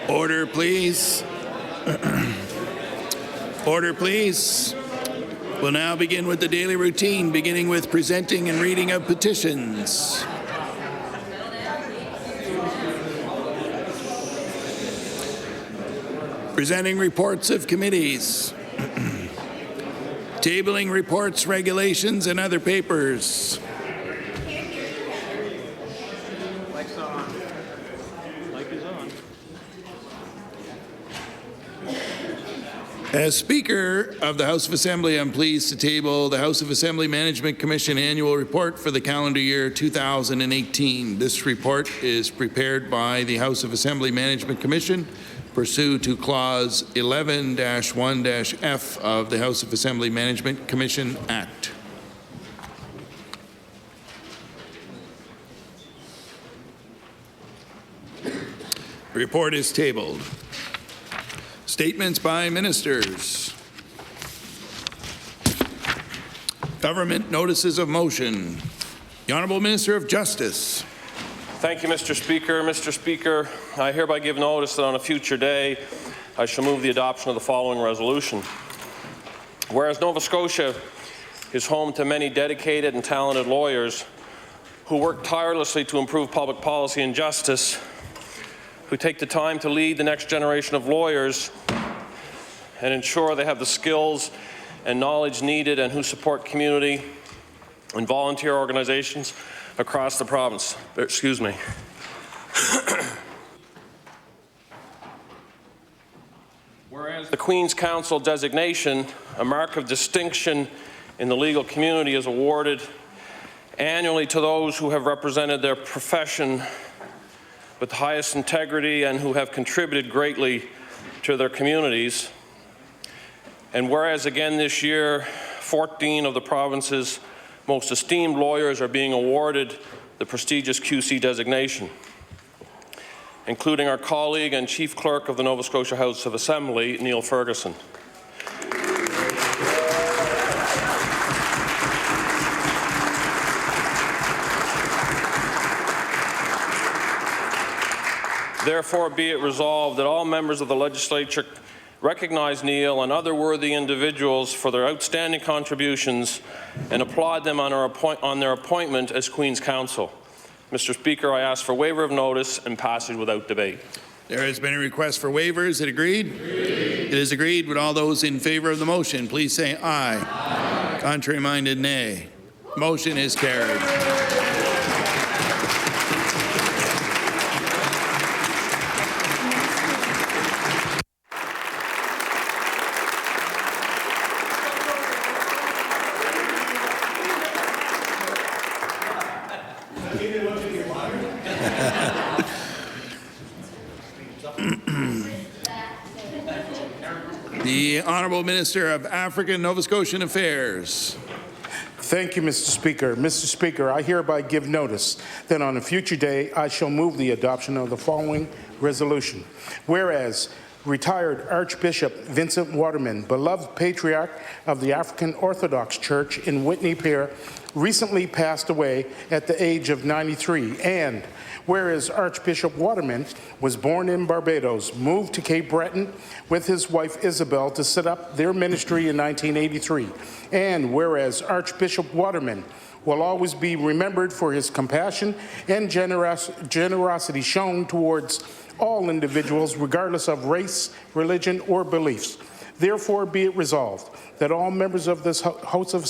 Order, please. Order, please. We'll now begin with the daily routine, beginning with presenting and reading of petitions. Presenting reports of committees. Tabling reports, regulations, and other papers. Mic's on. Mic is on. As Speaker of the House of Assembly, I'm pleased to table the House of Assembly Management Commission Annual Report for the calendar year 2018. This report is prepared by the House of Assembly Management Commission pursuant to Clause 11-1-F of the House of Assembly Management Commission Act. The report is tabled. Statements by ministers. Government notices of motion. The Honourable Minister of Justice. Thank you, Mr. Speaker. Mr. Speaker, I hereby give notice that on a future day I shall move the adoption of the following resolution. Whereas Nova Scotia is home to many dedicated and talented lawyers who work tirelessly to improve public policy and justice, who take the time to lead the next generation of lawyers and ensure they have the skills and knowledge needed, and who support community and volunteer organizations across the province. Excuse me. Whereas the Queen's Counsel designation, a mark of distinction in the legal community, is awarded annually to those who have represented their profession with the highest integrity and who have contributed greatly to their communities. And whereas again this year, 14 of the province's most esteemed lawyers are being awarded the prestigious QC designation, including our colleague and Chief Clerk of the Nova Scotia House of Assembly, Neil Ferguson. Therefore, be it resolved that all members of the legislature recognize Neil and other worthy individuals for their outstanding contributions and applaud them on their appointment as Queen's Counsel. Mr. Speaker, I ask for waiver of notice and passage without debate. There has been a request for waivers. Is it agreed? It is agreed. Would all those in favor of the motion please say aye. Aye. Contrary-minded, nay. Motion is carried. The Honourable Minister of African Nova Scotian Affairs. Thank you, Mr. Speaker. Mr. Speaker, I hereby give notice that on a future day I shall move the adoption of the following resolution. Whereas retired Archbishop Vincent Waterman, beloved patriarch of the African Orthodox Church in Whitney Pier, recently passed away at the age of 93, and whereas Archbishop Waterman was born in Barbados, moved to Cape Breton with his wife Isabel to set up their ministry in 1983, and whereas Archbishop Waterman will always be remembered for his compassion and generosity shown towards all individuals regardless of race, religion, or beliefs. Therefore, be it resolved that all members of this House of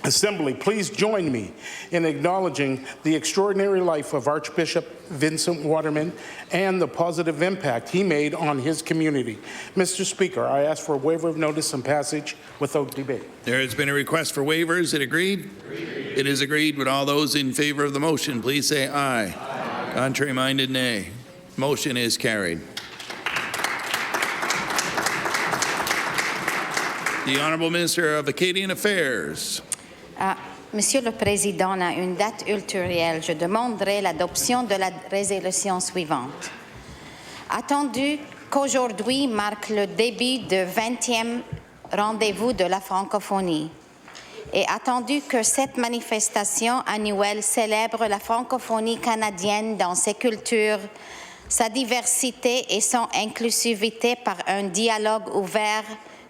Assembly, please join me in acknowledging the extraordinary life of Archbishop Vincent Waterman and the positive impact he made on his community. Mr. Speaker, I ask for a waiver of notice and passage without debate. There has been a request for waivers. Is it agreed? It is agreed. Would all those in favor of the motion please say aye. Aye. Contrary-minded, nay. Motion is carried. The Honourable Minister of Acadian Affairs. Monsieur le Président, à une date ultérieure, je demanderai l'adoption de la résolution suivante. Attendu qu'aujourd'hui marque le début du 20e rendez-vous de la francophonie, et attendu que cette manifestation annuelle célèbre la francophonie canadienne dans ses cultures, sa diversité et son inclusivité par un dialogue ouvert,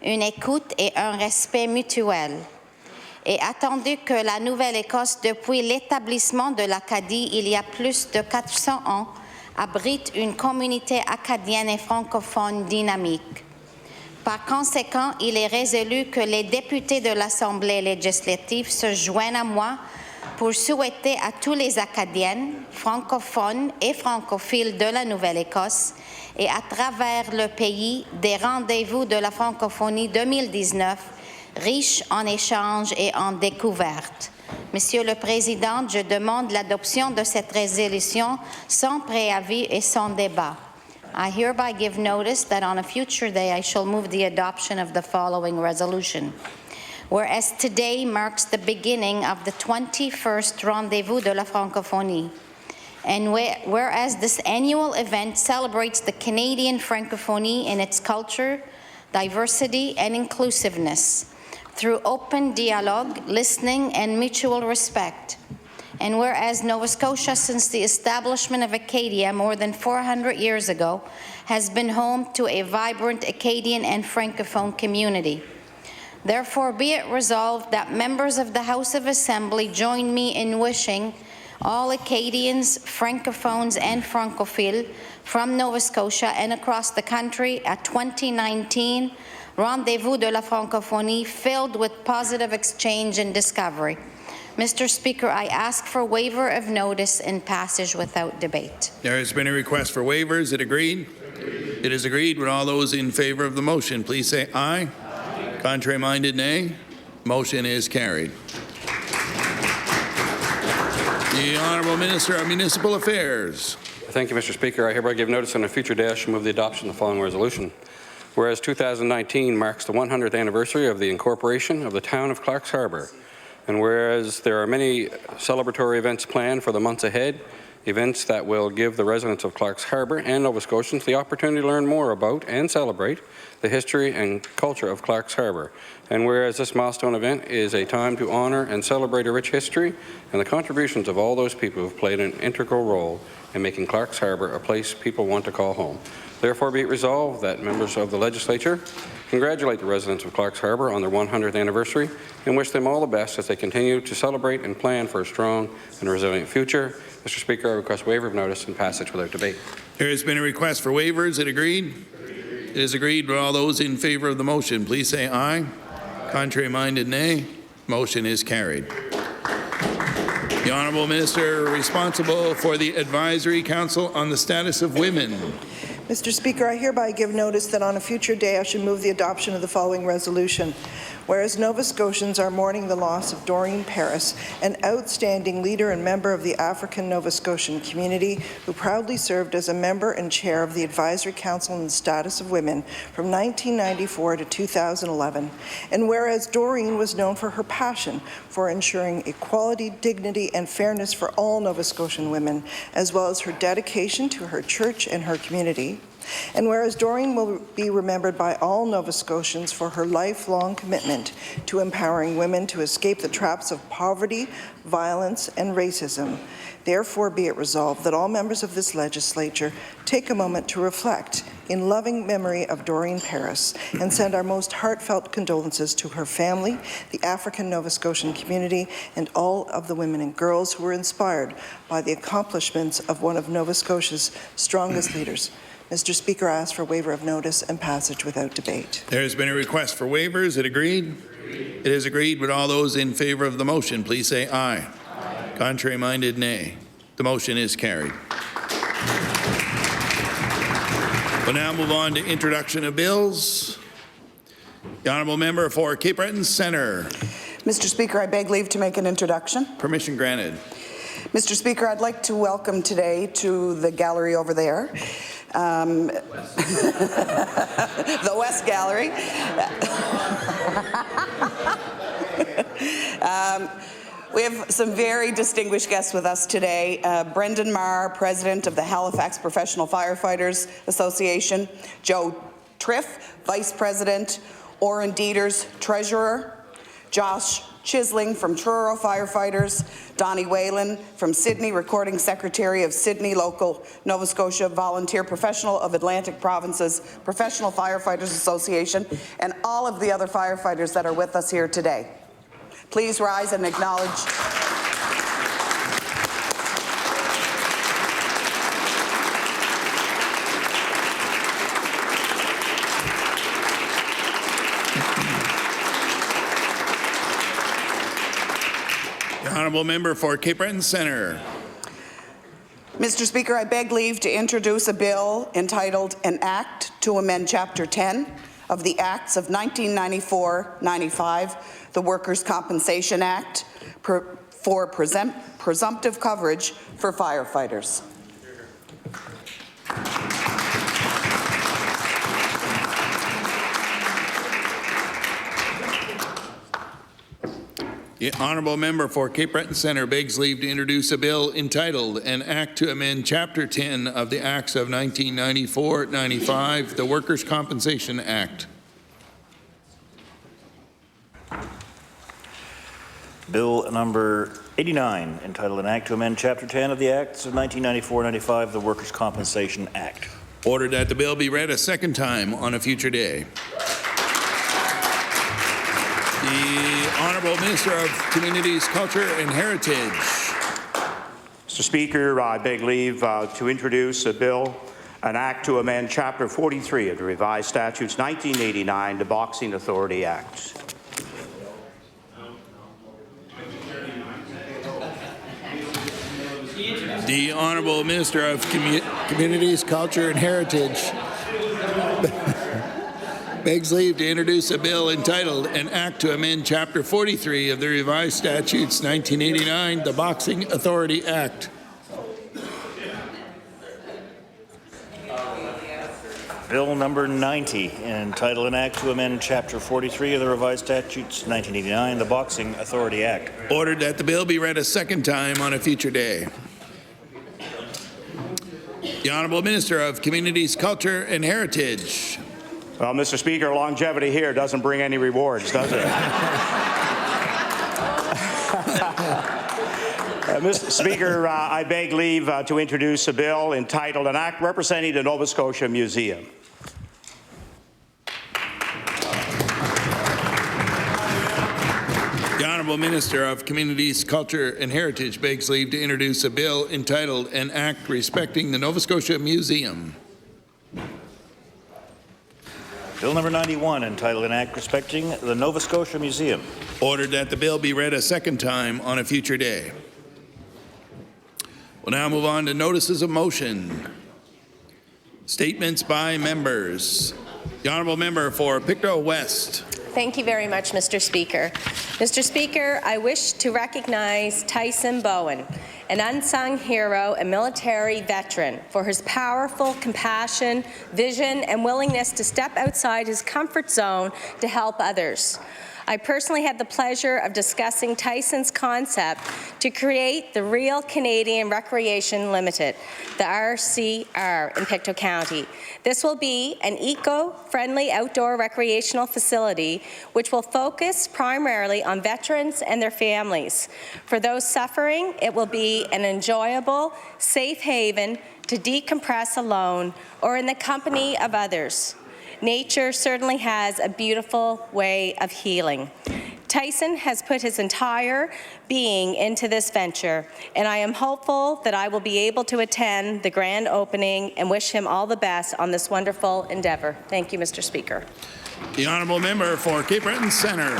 une écoute et un respect mutuel. Et attendu que la Nouvelle-Écosse, depuis l'établissement de l'Acadie il y a plus de 400 ans, abrite une communauté acadienne et francophone dynamique. Par conséquent, il est résolu que les députés de l'Assemblée législative se joignent à moi pour souhaiter à tous les Acadiennes, francophones et francophiles de la Nouvelle-Écosse et à travers le pays des rendez-vous de la francophonie 2019 riches en échanges et en découvertes. Monsieur le Président, je demande l'adoption de cette résolution sans préavis et sans débat. I hereby give notice that on a future day I shall move the adoption of the following resolution. Whereas today marks the beginning of the 21st Rendezvous de la Francophonie, and whereas this annual event celebrates the Canadian Francophonie in its culture, diversity, and inclusiveness through open dialogue, listening, and mutual respect. And whereas Nova Scotia, since the establishment of Acadia more than 400 years ago, has been home to a vibrant Acadian and Francophone community. Therefore, be it resolved that members of the House of Assembly join me in wishing all Acadians, Francophones, and Francophiles from Nova Scotia and across the country a 2019 Rendezvous de la Francophonie filled with positive exchange and discovery. Mr. Speaker, I ask for waiver of notice and passage without debate. There has been a request for waivers. Is it agreed? It is agreed. Would all those in favor of the motion please say aye. Contrary-minded, nay. Motion is carried. The Honourable Minister of Municipal Affairs. Thank you, Mr. Speaker. I hereby give notice on a future day I shall move the adoption of the following resolution. Whereas 2019 marks the 100th anniversary of the incorporation of the town of Clark's Harbour, and whereas there are many celebratory events planned for the months ahead, events that will give the residents of Clark's Harbour and Nova Scotians the opportunity to learn more about and celebrate the history and culture of Clark's Harbour. And whereas this milestone event is a time to honour and celebrate a rich history and the contributions of all those people who have played an integral role in making Clark's Harbour a place people want to call home. Therefore, be it resolved that members of the Legislature congratulate the residents of Clark's Harbour on their 100th anniversary and wish them all the best as they continue to celebrate and plan for a strong and resilient future. Mr. Speaker, I request waiver of notice and passage without debate. There has been a request for waivers. Is it agreed? It is agreed. Would all those in favor of the motion please say aye. Contrary-minded, nay. Motion is carried. The Honourable Minister responsible for the Advisory Council on the Status of Women. Mr. Speaker, I hereby give notice that on a future day I should move the adoption of the following resolution. Whereas Nova Scotians are mourning the loss of Doreen Paris, an outstanding leader and member of the African Nova Scotian community who proudly served as a member and chair of the Advisory Council on the Status of Women from 1994 to 2011. And whereas Doreen was known for her passion for ensuring equality, dignity, and fairness for all Nova Scotian women, as well as her dedication to her church and her community. And whereas Doreen will be remembered by all Nova Scotians for her lifelong commitment to empowering women to escape the traps of poverty, violence, and racism, therefore be it resolved that all members of this legislature take a moment to reflect in loving memory of Doreen Paris and send our most heartfelt condolences to her family, the African Nova Scotian community, and all of the women and girls who were inspired by the accomplishments of one of Nova Scotia's strongest leaders. Mr. Speaker, I ask for waiver of notice and passage without debate. There has been a request for waivers. Is it agreed? It is agreed. Would all those in favor of the motion please say aye. Contrary-minded, nay. The motion is carried. We'll now move on to introduction of bills. The Honourable Member for Cape Breton Centre. Mr. Speaker, I beg leave to make an introduction. Permission granted. Mr. Speaker, I'd like to welcome today to the gallery over there, the West Gallery. We have some very distinguished guests with us today. Brendan Marr, President of the Halifax Professional Firefighters Association. Joe Triff, Vice President. Oren Dieters, Treasurer. Josh Chisling from Truro Firefighters, Donnie Whalen from Sydney, Recording Secretary of Sydney Local Nova Scotia Volunteer Professional of Atlantic Provinces Professional Firefighters Association, and all of the other firefighters that are with us here today. Please rise and acknowledge The honourable member for Cape Breton Centre. Mr. Speaker, I beg leave to introduce a bill entitled An Act to Amend Chapter 10 of the Acts of 1994-95, the Workers' Compensation Act, for presumptive coverage for firefighters. The honourable member for Cape Breton Centre begs leave to introduce a bill entitled An Act to Amend Chapter 10 of the Acts of 1994-95, the Workers' Compensation Act. Bill number 89, entitled An Act to Amend Chapter 10 of the Acts of 1994-95, the Workers' Compensation Act. Ordered that the bill be read a second time on a future day. The Honourable Minister of Communities, Culture and Heritage. Mr. Speaker, I beg leave to introduce a bill, an act to amend Chapter 43 of the Revised Statutes 1989, the Boxing Authority Act. The Honourable Minister of Communities, Culture and Heritage begs leave to introduce a bill entitled An Act to Amend Chapter 43 of the Revised Statutes 1989, the Boxing Authority Act. Bill number 90, entitled An Act to Amend Chapter 43 of the Revised Statutes 1989, the Boxing Authority Act. Ordered that the bill be read a second time on a future day. The Honourable Minister of Communities, Culture and Heritage. Well, Mr. Speaker, longevity here doesn't bring any rewards, does it? Mr. Speaker, I beg leave to introduce a bill entitled An Act Representing the Nova Scotia Museum. The Honourable Minister of Communities, Culture and Heritage begs leave to introduce a bill entitled An Act Respecting the Nova Scotia Museum. Bill number 91, entitled An Act Respecting the Nova Scotia Museum. Ordered that the bill be read a second time on a future day. We'll now move on to notices of motion. Statements by members. The Honourable Member for Pictou West. Thank you very much, Mr. Speaker. Mr. Speaker, I wish to recognize Tyson Bowen, an unsung hero and military veteran, for his powerful compassion, vision, and willingness to step outside his comfort zone to help others. I personally had the pleasure of discussing Tyson's concept to create the Real Canadian Recreation Limited, the RCR, in Pictou County. This will be an eco-friendly outdoor recreational facility which will focus primarily on veterans and their families. For those suffering, it will be an enjoyable, safe haven to decompress alone or in the company of others. Nature certainly has a beautiful way of healing. Tyson has put his entire being into this venture, and I am hopeful that I will be able to attend the grand opening and wish him all the best on this wonderful endeavour. Thank you, Mr. Speaker. The Honourable Member for Cape Breton Centre.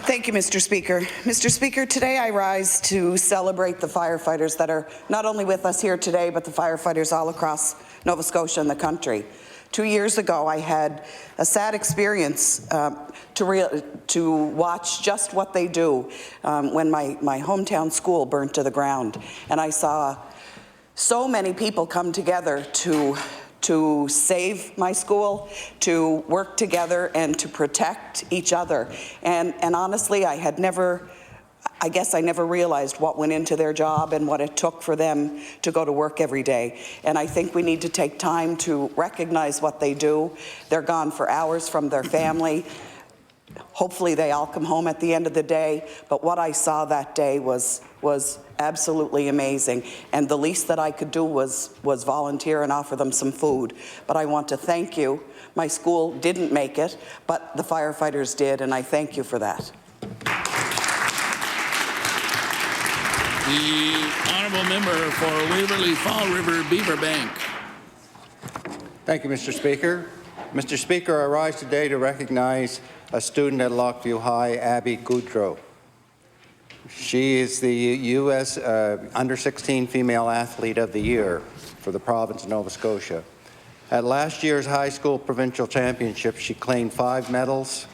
Thank you, Mr. Speaker. Mr. Speaker, today I rise to celebrate the firefighters that are not only with us here today, but the firefighters all across Nova Scotia and the country. 2 years ago, I had a sad experience to watch just what they do when my hometown school burnt to the ground. And I saw so many people come together to save my school, to work together, and to protect each other. And honestly, I guess I never realized what went into their job and what it took for them to go to work every day. And I think we need to take time to recognize what they do. They're gone for hours from their family. Hopefully they all come home at the end of the day, but what I saw that day was absolutely amazing. And the least that I could do was volunteer and offer them some food. But I want to thank you. My school didn't make it, but the firefighters did, and I thank you for that. The honourable member for Waverley Fall River Beaver Bank. Thank you, Mr. Speaker. Mr. Speaker, I rise today to recognize a student at Lockview High, Abby Goudreau. She is the U.S. Under-16 Female Athlete of the Year for the province of Nova Scotia. At last year's high school provincial championships, she claimed 5 medals,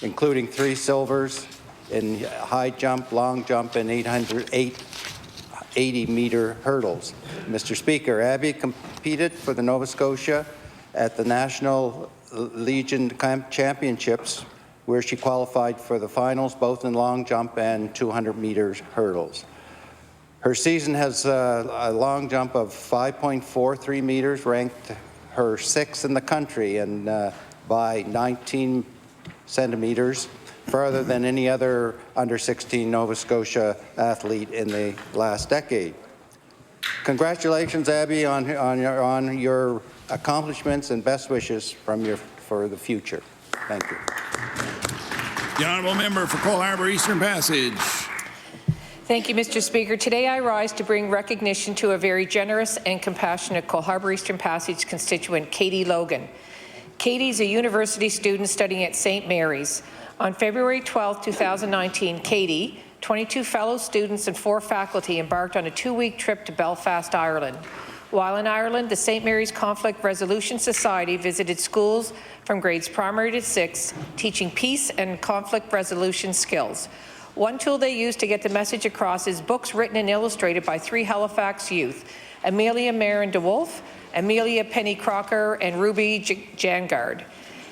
including 3 silvers in high jump, long jump, and 80-meter hurdles. Mr. Speaker, Abby competed for the Nova Scotia at the National Legion Championships, where she qualified for the finals both in long jump and 200 meters hurdles. Her season has a long jump of 5.43 meters, ranked her 6th in the country, and by 19 centimeters, farther than any other under-16 Nova Scotia athlete in the last decade. Congratulations, Abby, on your accomplishments, and best wishes for the future. Thank you. The honourable member for Cole Harbour Eastern Passage. Thank you, Mr. Speaker. Today I rise to bring recognition to a very generous and compassionate Cole Harbour Eastern Passage constituent, Katie Logan. Katie is a university student studying at St. Mary's. On February 12, 2019, Katie, 22 fellow students and 4 faculty embarked on a 2-week trip to Belfast, Ireland. While in Ireland, the St. Mary's Conflict Resolution Society visited schools from grades primary to 6, teaching peace and conflict resolution skills. One tool they used to get the message across is books written and illustrated by 3 Halifax youth, Amelia Marin DeWolf, Amelia Penny Crocker, and Ruby Jangard,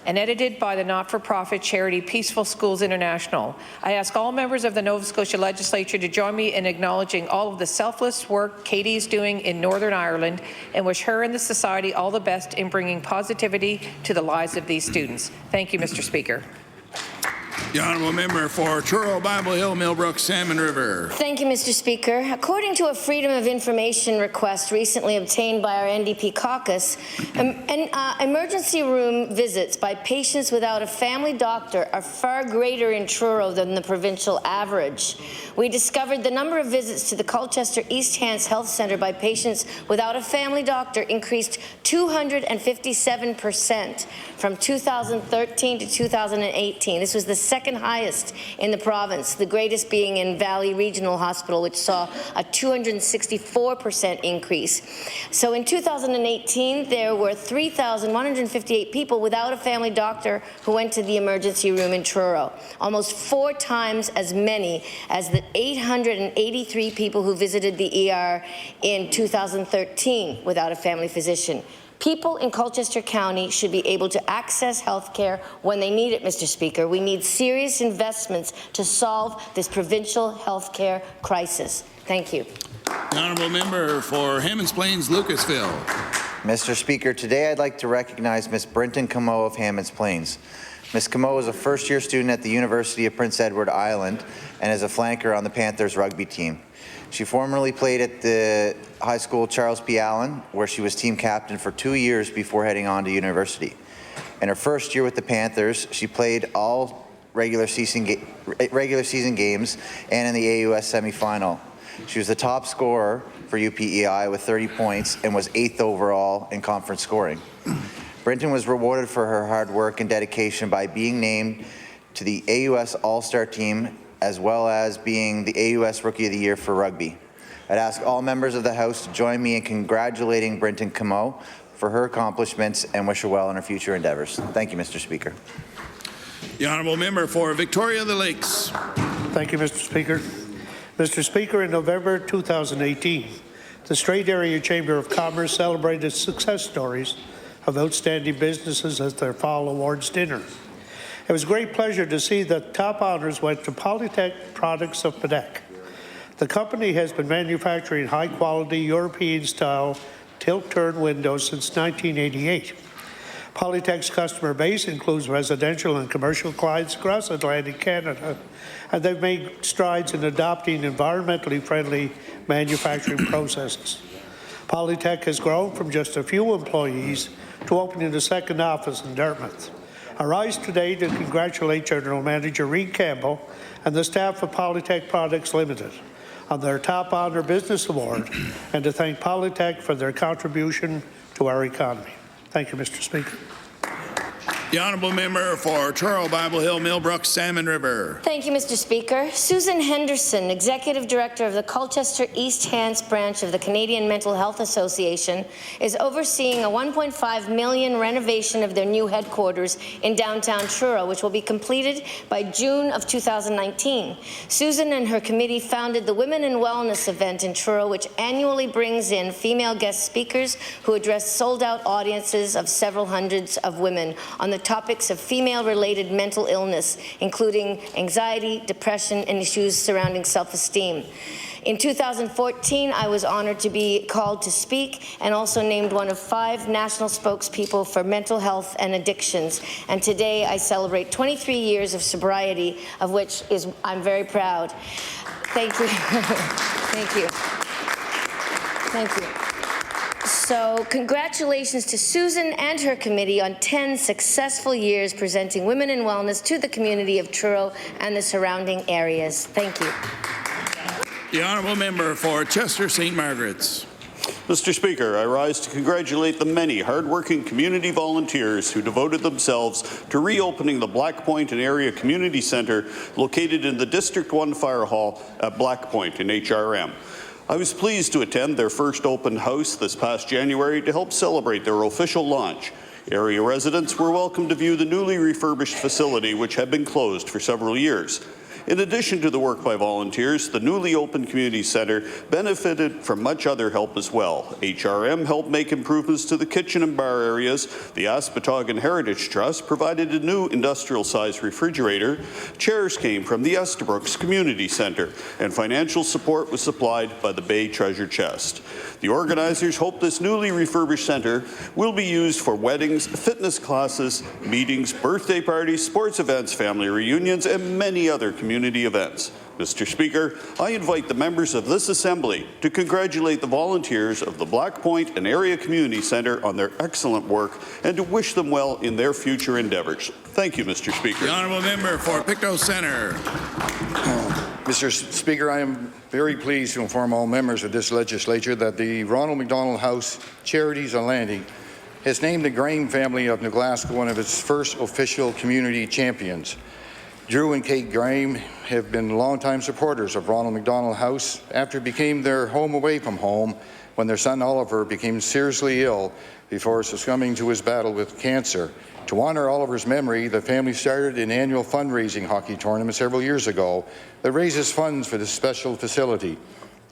and edited by the not-for-profit charity Peaceful Schools International. I ask all members of the Nova Scotia Legislature to join me in acknowledging all of the selfless work Katie is doing in Northern Ireland, and wish her and the Society all the best in bringing positivity to the lives of these students. Thank you, Mr. Speaker. The honourable member for Truro, Bible Hill, Millbrook, Salmon River. Thank you, Mr. Speaker. According to a Freedom of Information request recently obtained by our NDP caucus, emergency room visits by patients without a family doctor are far greater in Truro than the provincial average. We discovered the number of visits to the Colchester East Hants Health Centre by patients without a family doctor increased 257% from 2013 to 2018. This was the second highest in the province, the greatest being in Valley Regional Hospital, which saw a 264% increase. So in 2018, there were 3,158 people without a family doctor who went to the emergency room in Truro, almost 4 times as many as the 883 people who visited the ER in 2013 without a family physician. People in Colchester County should be able to access health care when they need it, Mr. Speaker. We need serious investments to solve this provincial health care crisis. Thank you. The honourable member for Hammonds Plains, Lucasville. Mr. Speaker, today I'd like to recognize Ms. Brinton Comeau of Hammonds Plains. Ms. Comeau is a first-year student at the University of Prince Edward Island and is a flanker on the Panthers rugby team. She formerly played at the high school Charles P. Allen, where she was team captain for 2 years before heading on to university. In her first year with the Panthers, she played all regular season games and in the AUS semifinal. She was the top scorer for UPEI with 30 points and was 8th overall in conference scoring. Brinton was rewarded for her hard work and dedication by being named to the AUS All-Star team, as well as being the AUS Rookie of the Year for rugby. I'd ask all members of the House to join me in congratulating Brinton Comeau for her accomplishments and wish her well in her future endeavours. Thank you, Mr. Speaker. The honourable member for Victoria the Lakes. Thank you, Mr. Speaker. Mr. Speaker, in November 2018, the Strait Area Chamber of Commerce celebrated success stories of outstanding businesses at their fall awards dinner. It was a great pleasure to see that top honours went to Polytech Products of Quebec. The company has been manufacturing high-quality European-style tilt-turn windows since 1988. Polytech's customer base includes residential and commercial clients across Atlantic Canada, and they've made strides in adopting environmentally friendly manufacturing processes. Polytech has grown from just a few employees to opening a second office in Dartmouth. I rise today to congratulate General Manager Reid Campbell and the staff of Polytech Products Limited on their Top Honour Business Award and to thank Polytech for their contribution to our economy. Thank you, Mr. Speaker. The honourable member for Truro, Bible Hill, Millbrook, Salmon River. Thank you, Mr. Speaker. Susan Henderson, Executive Director of the Colchester East Hants branch of the Canadian Mental Health Association, is overseeing a $1.5 million renovation of their new headquarters in downtown Truro, which will be completed by June of 2019. Susan and her committee founded the Women in Wellness event in Truro, which annually brings in female guest speakers who address sold-out audiences of several hundreds of women on the topics of female-related mental illness, including anxiety, depression, and issues surrounding self-esteem. In 2014, I was honored to be called to speak and also named one of 5 national spokespeople for mental health and addictions. And today I celebrate 23 years of sobriety, of which I'm very proud. Thank you. Thank you. Thank you. So congratulations to Susan and her committee on 10 successful years presenting women in wellness to the community of Truro and the surrounding areas. Thank you. The honourable member for Chester St. Margaret's. Mr. Speaker, I rise to congratulate the many hard-working community volunteers who devoted themselves to reopening the Black Point and Area Community Centre located in the District 1 Fire Hall at Black Point in HRM. I was pleased to attend their first open house this past January to help celebrate their official launch. Area residents were welcome to view the newly refurbished facility, which had been closed for several years. In addition to the work by volunteers, the newly opened community centre benefited from much other help as well. HRM helped make improvements to the kitchen and bar areas. The Aspatagan Heritage Trust provided a new industrial-sized refrigerator. Chairs came from the Estabrooks Community Centre, and financial support was supplied by the Bay Treasure Chest. The organizers hope this newly refurbished centre will be used for weddings, fitness classes, meetings, birthday parties, sports events, family reunions, and many other community events. Mr. Speaker, I invite the members of this Assembly to congratulate the volunteers of the Black Point and Area Community Centre on their excellent work and to wish them well in their future endeavours. Thank you, Mr. Speaker. The honourable member for Pictou Centre. Mr. Speaker, I am very pleased to inform all members of this legislature that the Ronald McDonald House Charities and Landing has named the Graham family of New Glasgow one of its first official community champions. Drew and Kate Graham have been longtime supporters of Ronald McDonald House after it became their home away from home when their son Oliver became seriously ill before succumbing to his battle with cancer. To honour Oliver's memory, the family started an annual fundraising hockey tournament several years ago that raises funds for this special facility.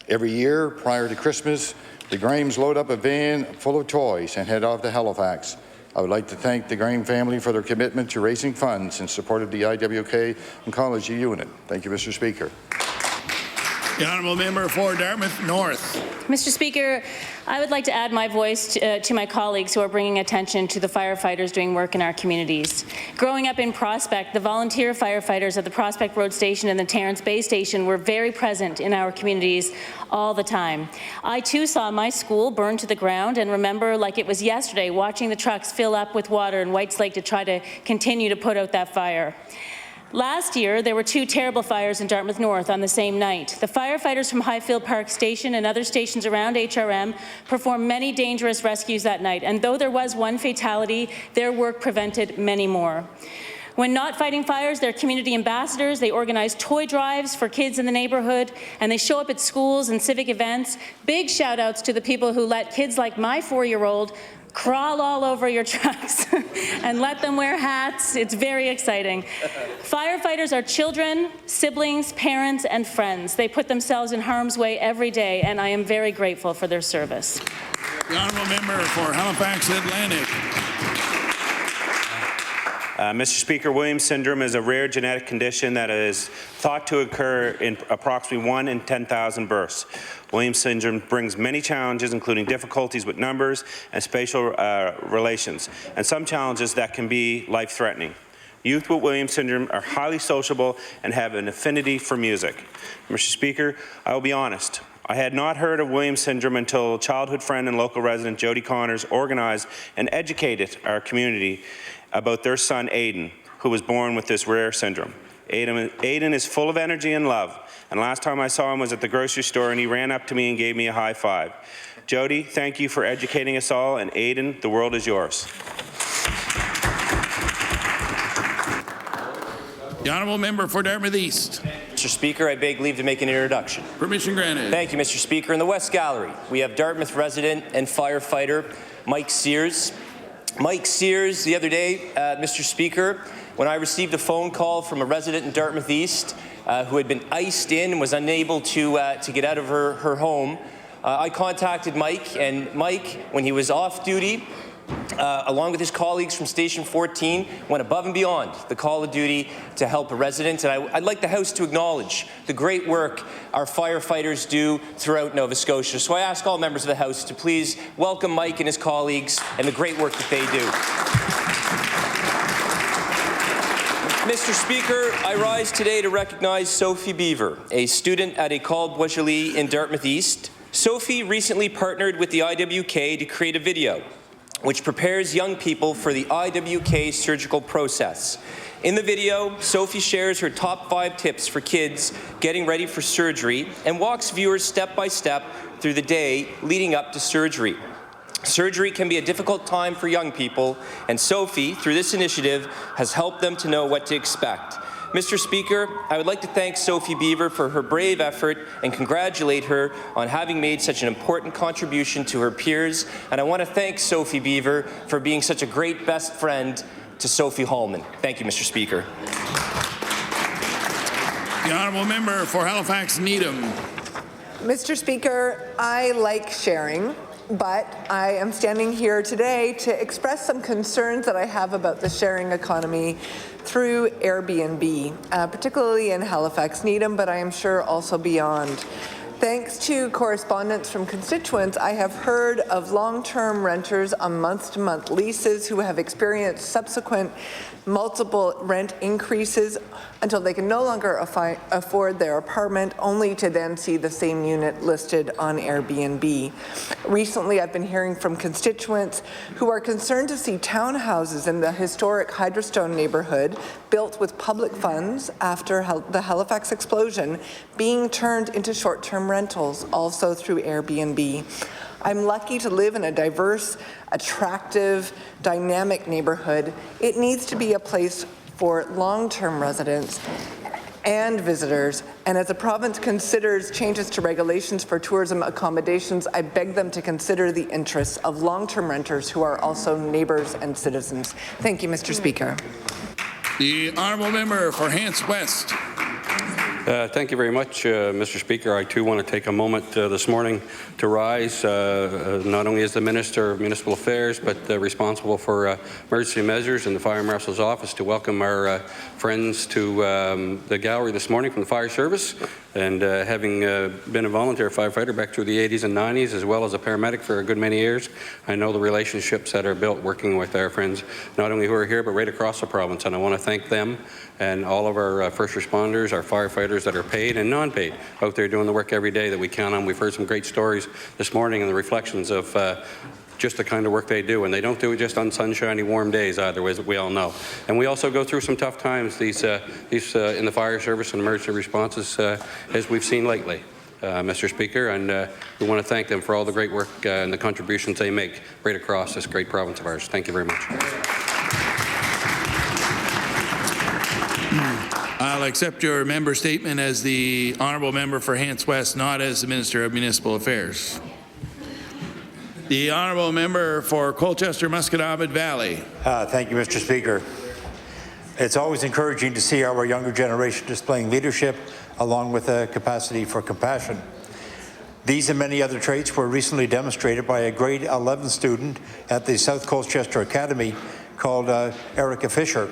Every year, prior to Christmas, the Grahams load up a van full of toys and head off to Halifax. I would like to thank the Graham family for their commitment to raising funds in support of the IWK Oncology Unit. Thank you, Mr. Speaker. The honourable member for Dartmouth North. Mr. Speaker, I would like to add my voice to my colleagues who are bringing attention to the firefighters doing work in our communities. Growing up in Prospect, the volunteer firefighters at the Prospect Road Station and the Terrence Bay Station were very present in our communities all the time. I too saw my school burn to the ground and remember like it was yesterday watching the trucks fill up with water in Whites Lake to try to continue to put out that fire. Last year, there were 2 terrible fires in Dartmouth North on the same night. The firefighters from Highfield Park Station and other stations around HRM performed many dangerous rescues that night, and though there was 1 fatality, their work prevented many more. When not fighting fires, they're community ambassadors. They organize toy drives for kids in the neighborhood, and they show up at schools and civic events. Big shout outs to the people who let kids like my 4-year-old crawl all over your trucks and let them wear hats. It's very exciting. Firefighters are children, siblings, parents, and friends. They put themselves in harm's way every day, and I am very grateful for their service. The honourable member for Halifax Atlantic. Mr. Speaker, Williams syndrome is a rare genetic condition that is thought to occur in approximately 1 in 10,000 births. Williams syndrome brings many challenges, including difficulties with numbers and spatial relations, and some challenges that can be life-threatening. Youth with Williams syndrome are highly sociable and have an affinity for music. Mr. Speaker, I will be honest. I had not heard of Williams syndrome until childhood friend and local resident Jody Connors organized and educated our community about their son Aiden, who was born with this rare syndrome. Aiden is full of energy and love, and last time I saw him was at the grocery store and he ran up to me and gave me a high five. Jody, thank you for educating us all, and Aiden, the world is yours. The Honourable Member for Dartmouth East. Mr. Speaker, I beg leave to make an introduction. Permission granted. Thank you, Mr. Speaker. In the West Gallery, we have Dartmouth resident and firefighter Mike Sears. Mike Sears, the other day, Mr. Speaker, when I received a phone call from a resident in Dartmouth East who had been iced in and was unable to get out of her home, I contacted Mike, and Mike, when he was off duty, along with his colleagues from Station 14, went above and beyond the call of duty to help a resident. And I'd like the House to acknowledge the great work our firefighters do throughout Nova Scotia. So I ask all members of the House to please welcome Mike and his colleagues and the great work that they do. Mr. Speaker, I rise today to recognize Sophie Beaver, a student at École Boisjoli in Dartmouth East. Sophie recently partnered with the IWK to create a video which prepares young people for the IWK surgical process. In the video, Sophie shares her top 5 tips for kids getting ready for surgery and walks viewers step by step through the day leading up to surgery. Surgery can be a difficult time for young people, and Sophie, through this initiative, has helped them to know what to expect. Mr. Speaker, I would like to thank Sophie Beaver for her brave effort and congratulate her on having made such an important contribution to her peers. And I want to thank Sophie Beaver for being such a great best friend to Sophie Hallman. Thank you, Mr. Speaker. The Honourable Member for Halifax Needham. Mr. Speaker, I like sharing, but I am standing here today to express some concerns that I have about the sharing economy through Airbnb, particularly in Halifax Needham, but I am sure also beyond. Thanks to correspondence from constituents, I have heard of long-term renters on month-to-month leases who have experienced subsequent multiple rent increases until they can no longer afford their apartment, only to then see the same unit listed on Airbnb. Recently, I've been hearing from constituents who are concerned to see townhouses in the historic Hydrostone neighbourhood built with public funds after the Halifax explosion being turned into short-term rentals, also through Airbnb. I'm lucky to live in a diverse, attractive, dynamic neighborhood. It needs to be a place for long-term residents and visitors, and as the province considers changes to regulations for tourism accommodations, I beg them to consider the interests of long-term renters who are also neighbors and citizens. Thank you, Mr. Speaker. The Honourable Member for Hants West. Thank you very much, Mr. Speaker. I too want to take a moment this morning to rise, not only as the Minister of Municipal Affairs, but responsible for emergency measures in the Fire Marshal's office, to welcome our friends to the gallery this morning from the Fire Service. And having been a volunteer firefighter back through the 80s and 90s, as well as a paramedic for a good many years, I know the relationships that are built working with our friends, not only who are here, but right across the province. And I want to thank them and all of our first responders, our firefighters that are paid and non-paid, out there doing the work every day that we count on. We've heard some great stories this morning and the reflections of just the kind of work they do, and they don't do it just on sunshiny, warm days either, as we all know. And we also go through some tough times these in the fire service and emergency responses, as we've seen lately, Mr. Speaker, and we want to thank them for all the great work and the contributions they make right across this great province of ours. Thank you very much. I'll accept your member statement as the Honourable Member for Hants West, not as the Minister of Municipal Affairs. The Honourable Member for Colchester Musquedobbin Valley. Thank you, Mr. Speaker. It's always encouraging to see our younger generation displaying leadership along with a capacity for compassion. These and many other traits were recently demonstrated by a grade 11 student at the South Colchester Academy called Erica Fisher.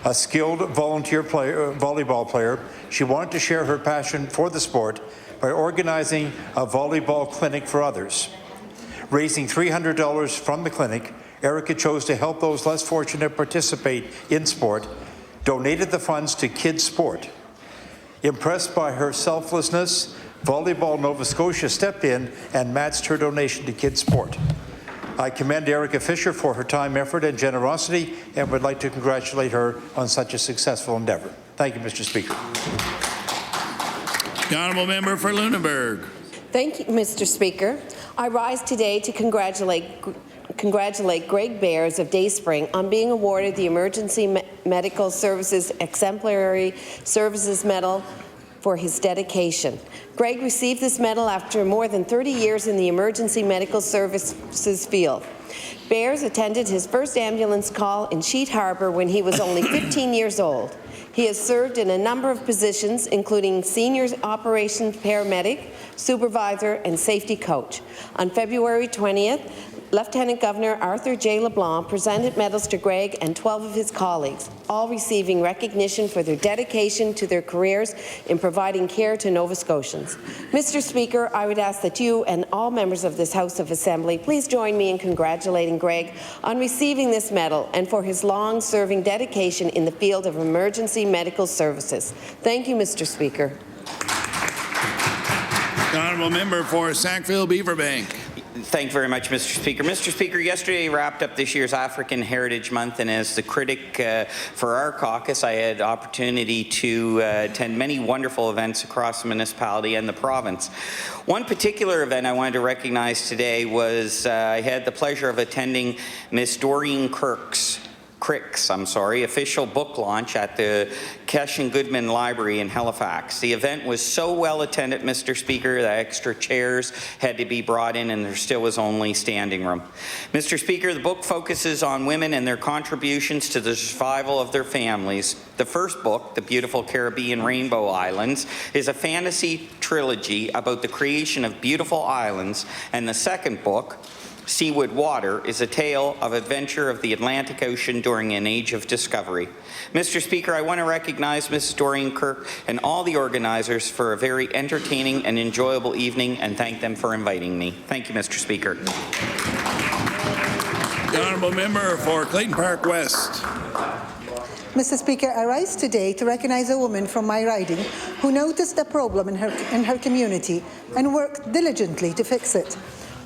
A skilled volunteer volleyball player, she wanted to share her passion for the sport by organizing a volleyball clinic for others. Raising $300 from the clinic, Erica chose to help those less fortunate participate in sport, donated the funds to Kids Sport. Impressed by her selflessness, Volleyball Nova Scotia stepped in and matched her donation to Kids Sport. I commend Erica Fisher for her time, effort, and generosity, and would like to congratulate her on such a successful endeavor. Thank you, Mr. Speaker. The honourable member for Lunenburg. Thank you, Mr. Speaker. I rise today to congratulate Greg Bears of Dayspring on being awarded the Emergency Medical Services Exemplary Services Medal for his dedication. Greg received this medal after more than 30 years in the emergency medical services field. Bears attended his first ambulance call in Sheet Harbour when he was only 15 years old. He has served in a number of positions, including senior operations paramedic, supervisor, and safety coach. On February 20th, Lieutenant Governor Arthur J. LeBlanc presented medals to Greg and 12 of his colleagues, all receiving recognition for their dedication to their careers in providing care to Nova Scotians. Mr. Speaker, I would ask that you and all members of this House of Assembly please join me in congratulating Greg on receiving this medal and for his long-serving dedication in the field of emergency medical services. Thank you, Mr. Speaker. The honourable member for Sackville Beaverbank. Thank you very much, Mr. Speaker. Mr. Speaker, yesterday wrapped up this year's African Heritage Month, and as the critic for our caucus, I had opportunity to attend many wonderful events across the municipality and the province. One particular event I wanted to recognize today was I had the pleasure of attending Miss Doreen Crick's official book launch at the Kesh and Goodman Library in Halifax. The event was so well attended, Mr. Speaker, that extra chairs had to be brought in and there still was only standing room. Mr. Speaker, the book focuses on women and their contributions to the survival of their families. The first book, The Beautiful Caribbean Rainbow Islands, is a fantasy trilogy about the creation of beautiful islands, and the second book, Seawood Water, is a tale of adventure of the Atlantic Ocean during an age of discovery. Mr. Speaker, I want to recognize Mrs. Doreen Kirk and all the organizers for a very entertaining and enjoyable evening and thank them for inviting me. Thank you, Mr. Speaker. The honourable member for Clayton Park West. Mr. Speaker, I rise today to recognize a woman from my riding who noticed a problem in her community and worked diligently to fix it.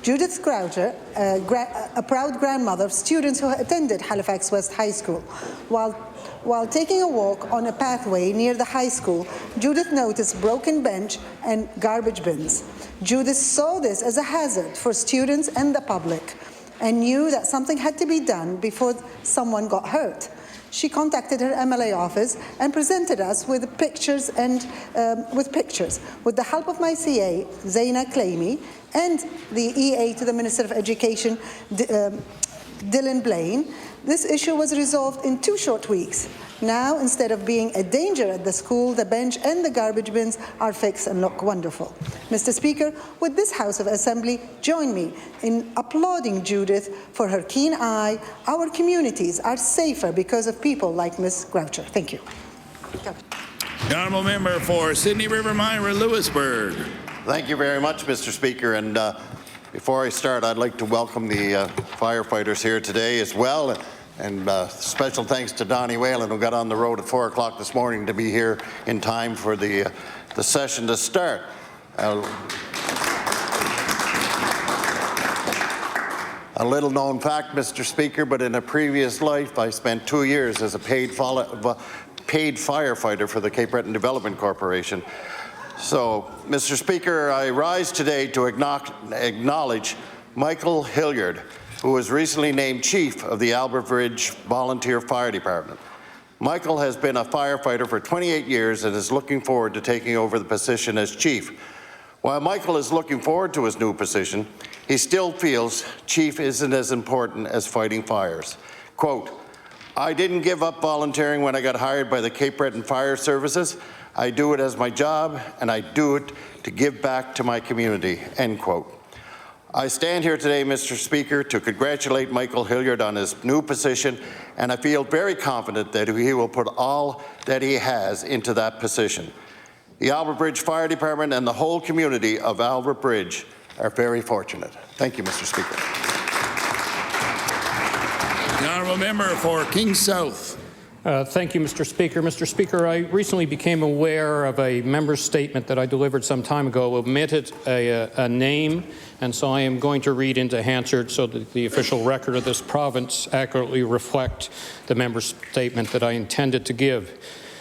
Judith Groucher, a proud grandmother of students who attended Halifax West High School. While taking a walk on a pathway near the high school, Judith noticed broken bench and garbage bins. Judith saw this as a hazard for students and the public and knew that something had to be done before someone got hurt. She contacted her MLA office and presented us with pictures. With the help of my CA, Zaina Claimy, and the EA to the Minister of Education, Dylan Blaine, this issue was resolved in 2 short weeks. Now, instead of being a danger at the school, the bench and the garbage bins are fixed and look wonderful. Mr. Speaker, would this House of Assembly join me in applauding Judith for her keen eye? Our communities are safer because of people like Ms. Groucher. Thank you. The honourable member for Sydney River Myra Lewisburg. Thank you very much, Mr. Speaker. And before I start, I'd like to welcome the firefighters here today as well. And special thanks to Donnie Whalen, who got on the road at 4 o'clock this morning to be here in time for the session to start. A little known fact, Mr. Speaker, but in a previous life, I spent 2 years as a paid firefighter for the Cape Breton Development Corporation. So, Mr. Speaker, I rise today to acknowledge Michael Hilliard, who was recently named Chief of the Albert Bridge Volunteer Fire Department. Michael has been a firefighter for 28 years and is looking forward to taking over the position as Chief. While Michael is looking forward to his new position, he still feels Chief isn't as important as fighting fires. Quote, "I didn't give up volunteering when I got hired by the Cape Breton Fire Services. I do it as my job, and I do it to give back to my community," end quote. I stand here today, Mr. Speaker, to congratulate Michael Hilliard on his new position, and I feel very confident that he will put all that he has into that position. The Albert Bridge Fire Department and the whole community of Albert Bridge are very fortunate. Thank you, Mr. Speaker. The honourable member for Kings South. Thank you, Mr. Speaker. Mr. Speaker, I recently became aware of a member's statement that I delivered some time ago, omitted a name, and so I am going to read into Hansard so that the official record of this province accurately reflect the member's statement that I intended to give.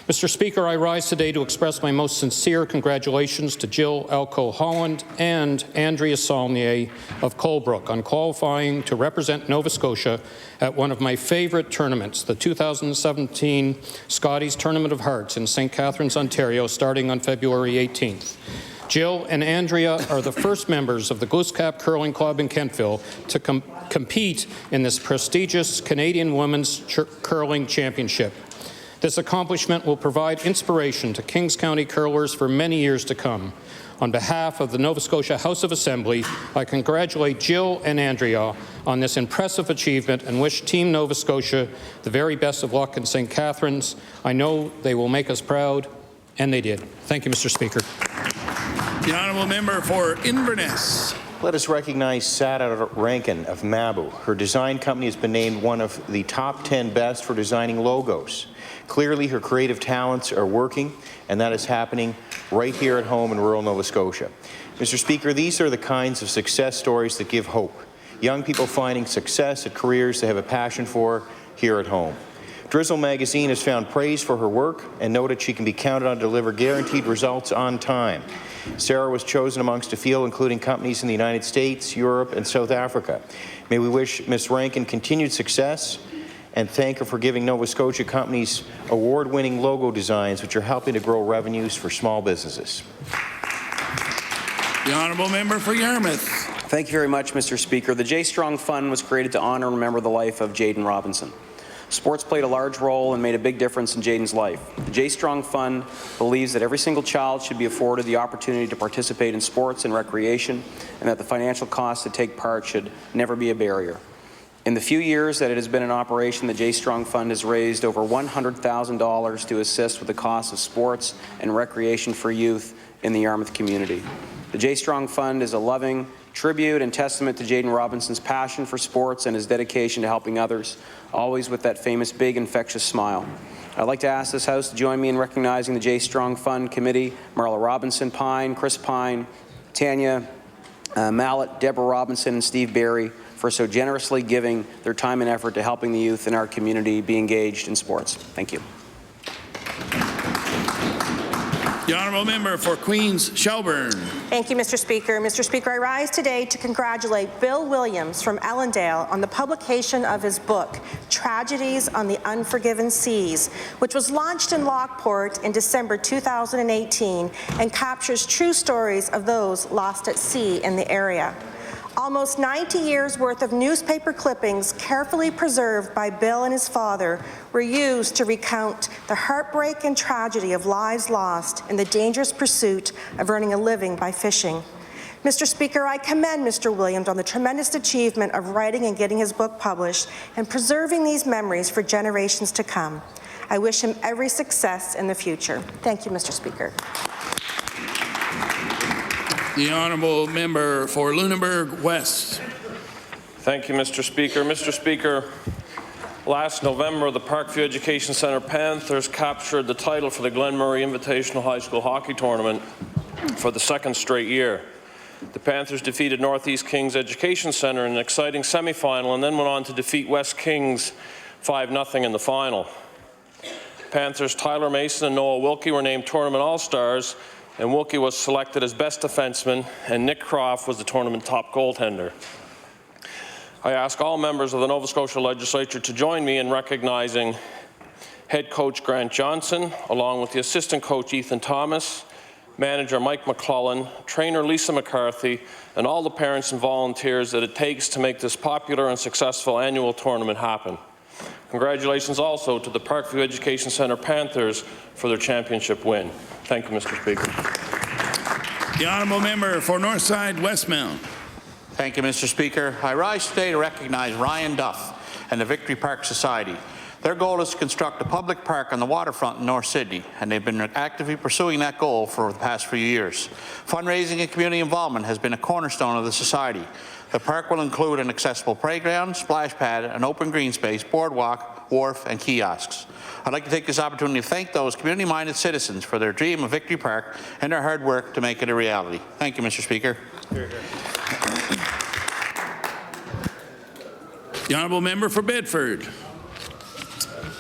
Mr. Speaker, I rise today to express my most sincere congratulations to Jill Elko-Holland and Andrea Saulnier of Colebrook on qualifying to represent Nova Scotia at one of my favorite tournaments, the 2017 Scotties Tournament of Hearts in St. Catharines, Ontario, starting on February 18th. Jill and Andrea are the first members of the Glooscap Curling Club in Kentville to compete in this prestigious Canadian Women's Curling Championship. This accomplishment will provide inspiration to Kings County curlers for many years to come. On behalf of the Nova Scotia House of Assembly, I congratulate Jill and Andrea on this impressive achievement and wish Team Nova Scotia the very best of luck in St. Catharines. I know they will make us proud, and they did. Thank you, Mr. Speaker. The honourable member for Inverness. Let us recognize Sada Rankin of Mabu. Her design company has been named one of the top 10 best for designing logos. Clearly, her creative talents are working, and that is happening right here at home in rural Nova Scotia. Mr. Speaker, these are the kinds of success stories that give hope. Young people finding success at careers they have a passion for here at home. Drizzle magazine has found praise for her work and noted she can be counted on to deliver guaranteed results on time. Sarah was chosen amongst a field including companies in the United States, Europe, and South Africa. May we wish Ms. Rankin continued success and thank her for giving Nova Scotia companies award-winning logo designs which are helping to grow revenues for small businesses. The honourable member for Yarmouth. Thank you very much, Mr. Speaker. The J. Strong Fund was created to honour and remember the life of Jaden Robinson. Sports played a large role and made a big difference in Jaden's life. The J. Strong Fund believes that every single child should be afforded the opportunity to participate in sports and recreation, and that the financial costs to take part should never be a barrier. In the few years that it has been in operation, the J. Strong Fund has raised over $100,000 to assist with the cost of sports and recreation for youth in the Yarmouth community. The J. Strong Fund is a loving tribute and testament to Jaden Robinson's passion for sports and his dedication to helping others, always with that famous big infectious smile. I'd like to ask this House to join me in recognizing the J. Strong Fund Committee, Marla Robinson Pine, Chris Pine, Tanya Mallet, Deborah Robinson, and Steve Barry for so generously giving their time and effort to helping the youth in our community be engaged in sports. Thank you. The honourable member for Queens Shelburne. Thank you, Mr. Speaker. Mr. Speaker, I rise today to congratulate Bill Williams from Ellendale on the publication of his book, Tragedies on the Unforgiven Seas, which was launched in Lockport in December 2018 and captures true stories of those lost at sea in the area. Almost 90 years' worth of newspaper clippings carefully preserved by Bill and his father were used to recount the heartbreak and tragedy of lives lost in the dangerous pursuit of earning a living by fishing. Mr. Speaker, I commend Mr. Williams on the tremendous achievement of writing and getting his book published and preserving these memories for generations to come. I wish him every success in the future. Thank you, Mr. Speaker. The honourable member for Lunenburg West. Thank you, Mr. Speaker. Mr. Speaker, last November, the Parkview Education Centre Panthers captured the title for the Glen Murray Invitational High School Hockey Tournament for the second straight year. The Panthers defeated Northeast Kings Education Centre in an exciting semi-final and then went on to defeat West Kings 5-0 in the final. Panthers Tyler Mason and Noah Wilkie were named Tournament All-Stars, and Wilkie was selected as best defenseman, and Nick Croft was the tournament top goaltender. I ask all members of the Nova Scotia Legislature to join me in recognizing head coach Grant Johnson, along with the assistant coach Ethan Thomas, manager Mike McClellan, trainer Lisa McCarthy, and all the parents and volunteers that it takes to make this popular and successful annual tournament happen. Congratulations also to the Parkview Education Centre Panthers for their championship win. Thank you, Mr. Speaker. The honourable member for Northside Westmount. Thank you, Mr. Speaker. I rise today to recognize Ryan Duff and the Victory Park Society. Their goal is to construct a public park on the waterfront in North Sydney, and they've been actively pursuing that goal for the past few years. Fundraising and community involvement has been a cornerstone of the Society. The park will include an accessible playground, splash pad, an open green space, boardwalk, wharf, and kiosks. I'd like to take this opportunity to thank those community-minded citizens for their dream of Victory Park and their hard work to make it a reality. Thank you, Mr. Speaker. The honourable member for Bedford.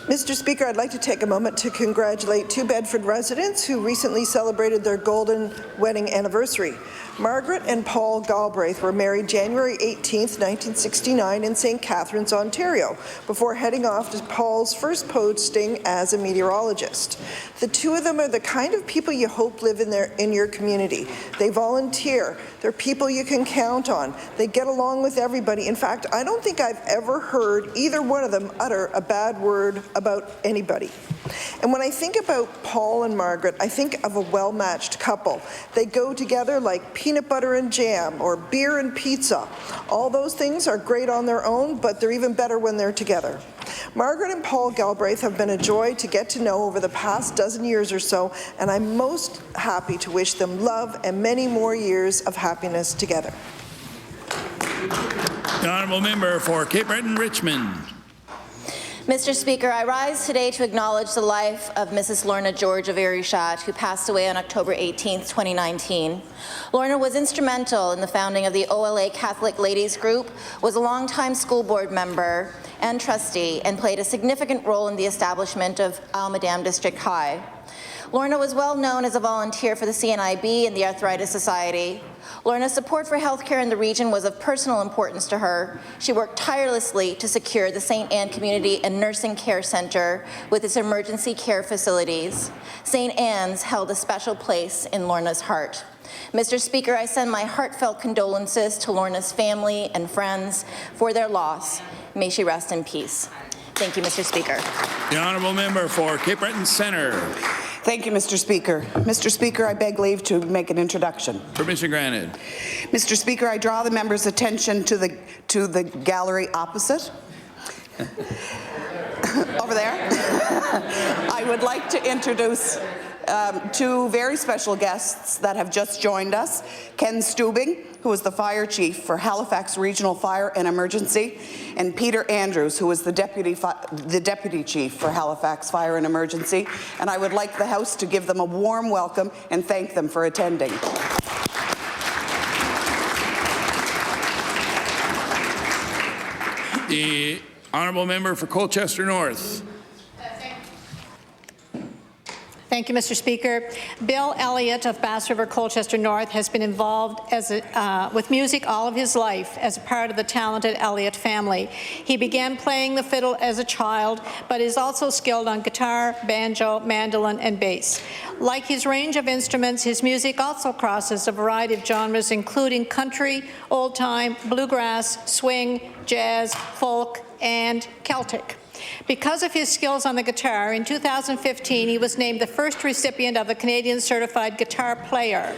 Mr. Speaker, I'd like to take a moment to congratulate two Bedford residents who recently celebrated their golden wedding anniversary. Margaret and Paul Galbraith were married January 18, 1969 in St. Catharines, Ontario, before heading off to Paul's first posting as a meteorologist. The two of them are the kind of people you hope live in your community. They volunteer. They're people you can count on. They get along with everybody. In fact, I don't think I've ever heard either one of them utter a bad word about anybody. And when I think about Paul and Margaret, I think of a well-matched couple. They go together like peanut butter and jam or beer and pizza. All those things are great on their own, but they're even better when they're together. Margaret and Paul Galbraith have been a joy to get to know over the past dozen years or so, and I'm most happy to wish them love and many more years of happiness together. The honourable member for Cape Breton-Richmond. Mr. Speaker, I rise today to acknowledge the life of Mrs. Lorna George of Erie-Chat, who passed away on October 18, 2019. Lorna was instrumental in the founding of the OLA Catholic Ladies Group, was a longtime school board member and trustee, and played a significant role in the establishment of Almadam District High. Lorna was well known as a volunteer for the CNIB and the Arthritis Society. Lorna's support for healthcare in the region was of personal importance to her. She worked tirelessly to secure the St. Anne Community and Nursing Care Centre with its emergency care facilities. St. Anne's held a special place in Lorna's heart. Mr. Speaker, I send my heartfelt condolences to Lorna's family and friends for their loss. May she rest in peace. Thank you, Mr. Speaker. The honourable member for Cape Breton Centre. Thank you, Mr. Speaker. Mr. Speaker, I beg leave to make an introduction. Permission granted. Mr. Speaker, I draw the member's attention to the gallery opposite. Over there. I would like to introduce two very special guests that have just joined us. Ken Stubing, who is the Fire Chief for Halifax Regional Fire and Emergency, and Peter Andrews, who is the Deputy Chief for Halifax Fire and Emergency. And I would like the House to give them a warm welcome and thank them for attending. The honourable member for Colchester North. Thank you, Mr. Speaker. Bill Elliott of Bass River, Colchester North has been involved with music all of his life as a part of the talented Elliott family. He began playing the fiddle as a child, but is also skilled on guitar, banjo, mandolin, and bass. Like his range of instruments, his music also crosses a variety of genres, including country, old-time, bluegrass, swing, jazz, folk, and Celtic. Because of his skills on the guitar, in 2015 he was named the first recipient of the Canadian Certified Guitar Player.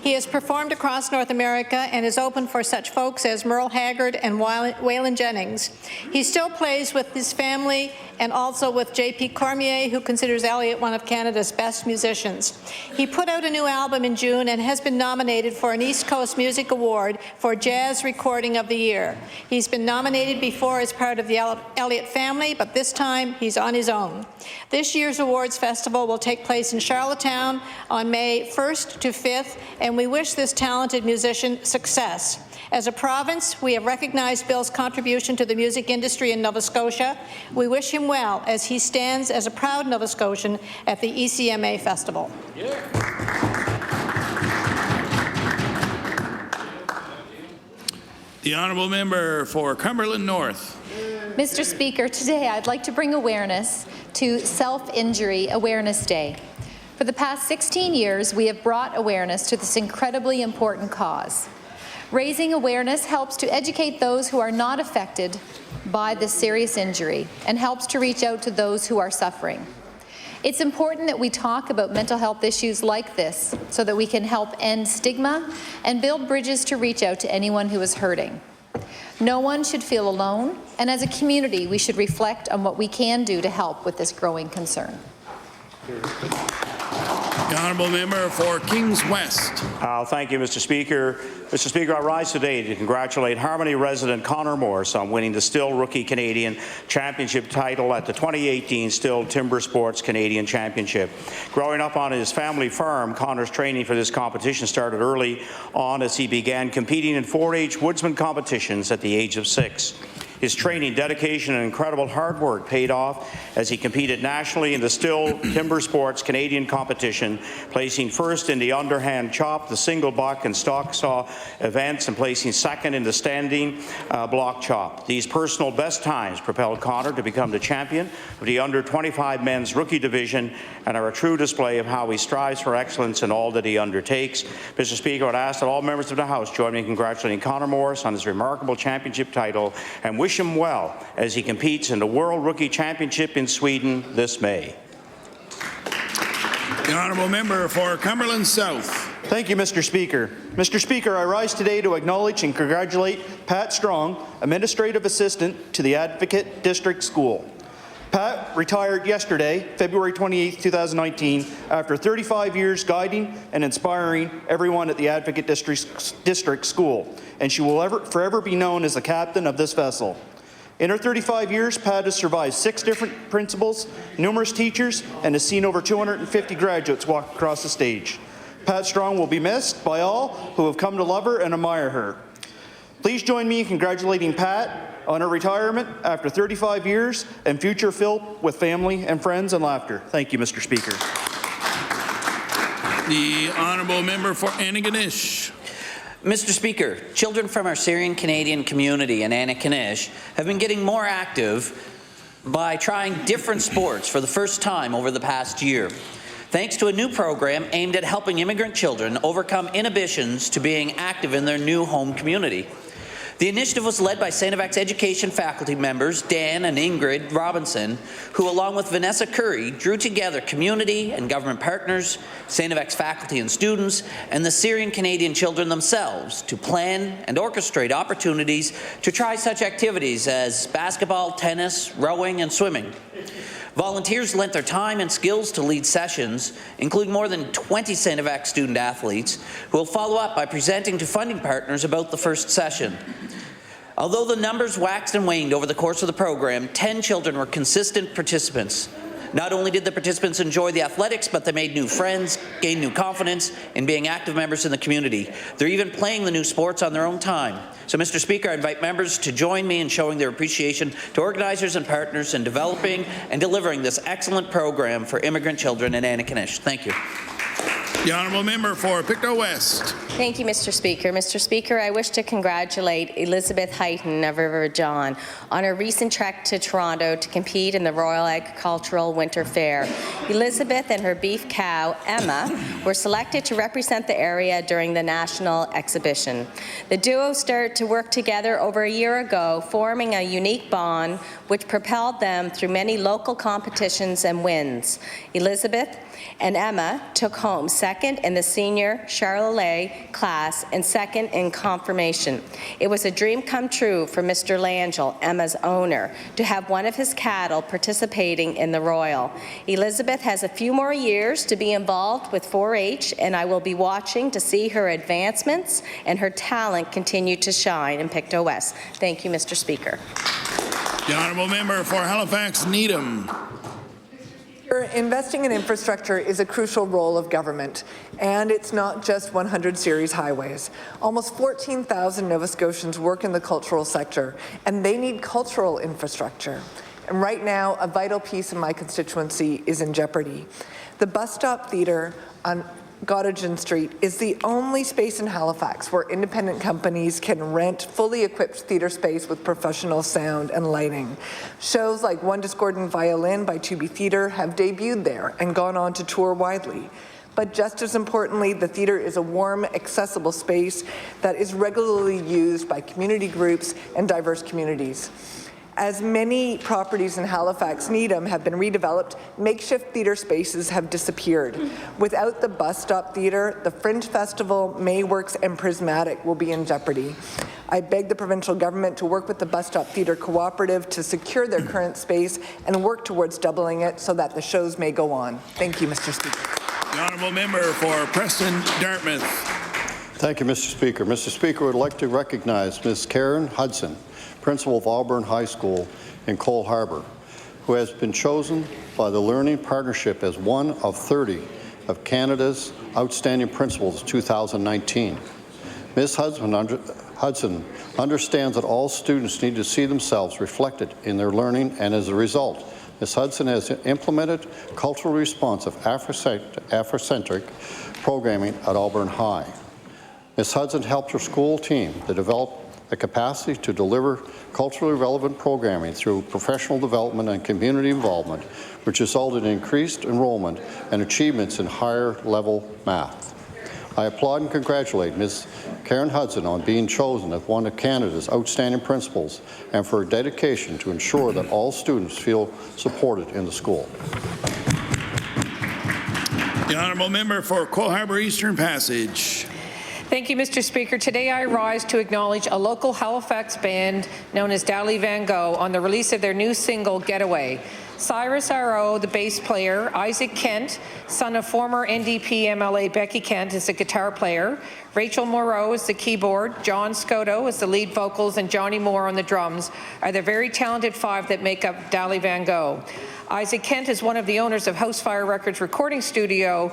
He has performed across North America and is open for such folks as Merle Haggard and Waylon Jennings. He still plays with his family and also with J.P. Cormier, who considers Elliott one of Canada's best musicians. He put out a new album in June and has been nominated for an East Coast Music Award for Jazz Recording of the Year. He's been nominated before as part of the Elliott family, but this time he's on his own. This year's awards festival will take place in Charlottetown on May 1st to 5th, and we wish this talented musician success. As a province, we have recognized Bill's contribution to the music industry in Nova Scotia. We wish him well as he stands as a proud Nova Scotian at the ECMA Festival. The honourable member for Cumberland North. Mr. Speaker, today I'd like to bring awareness to Self-Injury Awareness Day. For the past 16 years, we have brought awareness to this incredibly important cause. Raising awareness helps to educate those who are not affected by this serious injury and helps to reach out to those who are suffering. It's important that we talk about mental health issues like this so that we can help end stigma and build bridges to reach out to anyone who is hurting. No one should feel alone, and as a community, we should reflect on what we can do to help with this growing concern. The honourable member for Kings West. Thank you, Mr. Speaker. Mr. Speaker, I rise today to congratulate Harmony resident Connor Morris on winning the Still Rookie Canadian Championship title at the 2018 Still Timber Sports Canadian Championship. Growing up on his family farm, Connor's training for this competition started early on as he began competing in 4-H woodsman competitions at the age of 6. His training, dedication, and incredible hard work paid off as he competed nationally in the Still Timber Sports Canadian competition, placing first in the underhand chop, the single buck, and stock saw events, and placing second in the standing block chop. These personal best times propelled Connor to become the champion of the under-25 men's rookie division and are a true display of how he strives for excellence in all that he undertakes. Mr. Speaker, I would ask that all members of the House join me in congratulating Connor Morris on his remarkable championship title and wish him well as he competes in the World Rookie Championship in Sweden this May. The honourable member for Cumberland South. Thank you, Mr. Speaker. Mr. Speaker, I rise today to acknowledge and congratulate Pat Strong, Administrative Assistant to the Advocate District School. Pat retired yesterday, February 28, 2019, after 35 years guiding and inspiring everyone at the Advocate District School, and she will forever be known as the captain of this vessel. In her 35 years, Pat has survived 6 different principals, numerous teachers, and has seen over 250 graduates walk across the stage. Pat Strong will be missed by all who have come to love her and admire her. Please join me in congratulating Pat on her retirement after 35 years and future filled with family and friends and laughter. Thank you, Mr. Speaker. The honourable member for Antigonish. Mr. Speaker, children from our Syrian Canadian community in Antigonish have been getting more active by trying different sports for the first time over the past year, thanks to a new program aimed at helping immigrant children overcome inhibitions to being active in their new home community. The initiative was led by St. FX education faculty members Dan and Ingrid Robinson, who along with Vanessa Curry drew together community and government partners, St. FX faculty and students, and the Syrian Canadian children themselves to plan and orchestrate opportunities to try such activities as basketball, tennis, rowing, and swimming. Volunteers lent their time and skills to lead sessions, including more than 20 St. FX student athletes, who will follow up by presenting to funding partners about the first session. Although the numbers waxed and waned over the course of the program, 10 children were consistent participants. Not only did the participants enjoy the athletics, but they made new friends, gained new confidence in being active members in the community. They're even playing the new sports on their own time. So, Mr. Speaker, I invite members to join me in showing their appreciation to organizers and partners in developing and delivering this excellent program for immigrant children in Antigonish. Thank you. The honourable member for Pictou West. Thank you, Mr. Speaker. Mr. Speaker, I wish to congratulate Elizabeth Heighton of River John on her recent trek to Toronto to compete in the Royal Agricultural Winter Fair. Elizabeth and her beef cow, Emma, were selected to represent the area during the national exhibition. The duo started to work together over a year ago, forming a unique bond which propelled them through many local competitions and wins. Elizabeth and Emma took home second in the senior Charolais class and second in confirmation. It was a dream come true for Mr. Langell, Emma's owner, to have one of his cattle participating in the Royal. Elizabeth has a few more years to be involved with 4-H, and I will be watching to see her advancements and her talent continue to shine in Pictou West. Thank you, Mr. Speaker. The honourable member for Halifax Needham. Investing in infrastructure is a crucial role of government, and it's not just 100 series highways. Almost 14,000 Nova Scotians work in the cultural sector, and they need cultural infrastructure. And right now, a vital piece of my constituency is in jeopardy. The Bus Stop Theatre on Gottingen Street is the only space in Halifax where independent companies can rent fully equipped theatre space with professional sound and lighting. Shows like One Discordant Violin by Tubi Theatre have debuted there and gone on to tour widely. But just as importantly, the theatre is a warm, accessible space that is regularly used by community groups and diverse communities. As many properties in Halifax Needham have been redeveloped, makeshift theatre spaces have disappeared. Without the Bus Stop Theatre, the Fringe Festival, Mayworks and Prismatic will be in jeopardy. I beg the provincial government to work with the Bus Stop Theatre Cooperative to secure their current space and work towards doubling it so that the shows may go on. Thank you, Mr. Speaker. The honourable member for Preston Dartmouth. Thank you, Mr. Speaker. Mr. Speaker, I would like to recognize Ms. Karen Hudson, principal of Auburn High School in Cole Harbour, who has been chosen by the Learning Partnership as one of 30 of Canada's Outstanding Principals 2019. Ms. Hudson understands that all students need to see themselves reflected in their learning, and as a result, Ms. Hudson has implemented culturally responsive Afrocentric programming at Auburn High. Ms. Hudson helped her school team to develop a capacity to deliver culturally relevant programming through professional development and community involvement, which resulted in increased enrollment and achievements in higher level math. I applaud and congratulate Ms. Karen Hudson on being chosen as one of Canada's outstanding principals and for her dedication to ensure that all students feel supported in the school. The honourable member for Cole Harbour Eastern Passage. Thank you, Mr. Speaker. Today I rise to acknowledge a local Halifax band known as Dali Van Gogh on the release of their new single, Getaway. Cyrus R.O., the bass player, Isaac Kent, son of former NDP MLA Becky Kent, is the guitar player, Rachel Moreau is the keyboard, John Scotto is the lead vocals, and Johnny Moore on the drums are the very talented five that make up Dali Van Gogh. Isaac Kent is one of the owners of House Fire Records recording studio,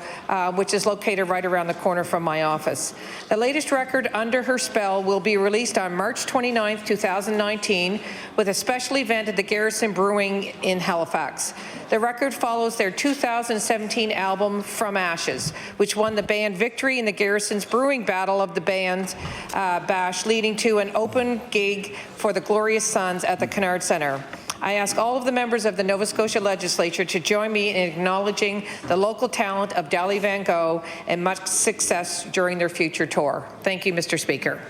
which is located right around the corner from my office. The latest record, Under Her Spell, will be released on March 29, 2019, with a special event at the Garrison Brewing in Halifax. The record follows their 2017 album, From Ashes, which won the band victory in the Garrison's Brewing Battle of the Bands Bash, leading to an open gig for the Glorious Sons at the Kennard Centre. I ask all of the members of the Nova Scotia Legislature to join me in acknowledging the local talent of Dali Van Gogh and much success during their future tour. Thank you, Mr. Speaker.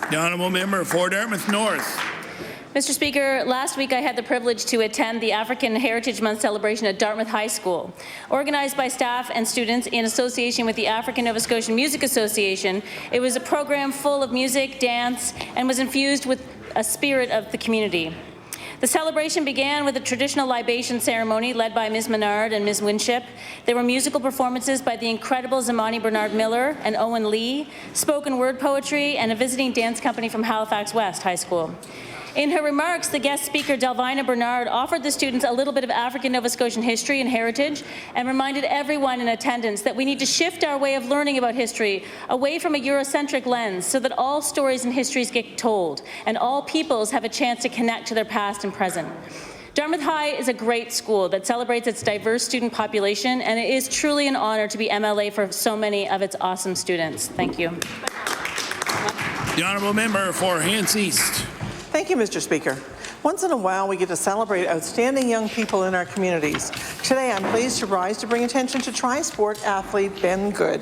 The honourable member for Dartmouth North. Mr. Speaker, last week I had the privilege to attend the African Heritage Month celebration at Dartmouth High School. Organized by staff and students in association with the African Nova Scotian Music Association, it was a program full of music, dance, and was infused with a spirit of the community. The celebration began with a traditional libation ceremony led by Ms. Menard and Ms. Winship. There were musical performances by the incredible Zamani Bernard Miller and Owen Lee, spoken word poetry, and a visiting dance company from Halifax West High School. In her remarks, the guest speaker, Delvina Bernard, offered the students a little bit of African Nova Scotian history and heritage and reminded everyone in attendance that we need to shift our way of learning about history away from a Eurocentric lens so that all stories and histories get told and all peoples have a chance to connect to their past and present. Dartmouth High is a great school that celebrates its diverse student population, and it is truly an honor to be MLA for so many of its awesome students. Thank you. The honourable member for Hants East. Thank you, Mr. Speaker. Once in a while, we get to celebrate outstanding young people in our communities. Today, I'm pleased to rise to bring attention to tri-sport athlete Ben Good.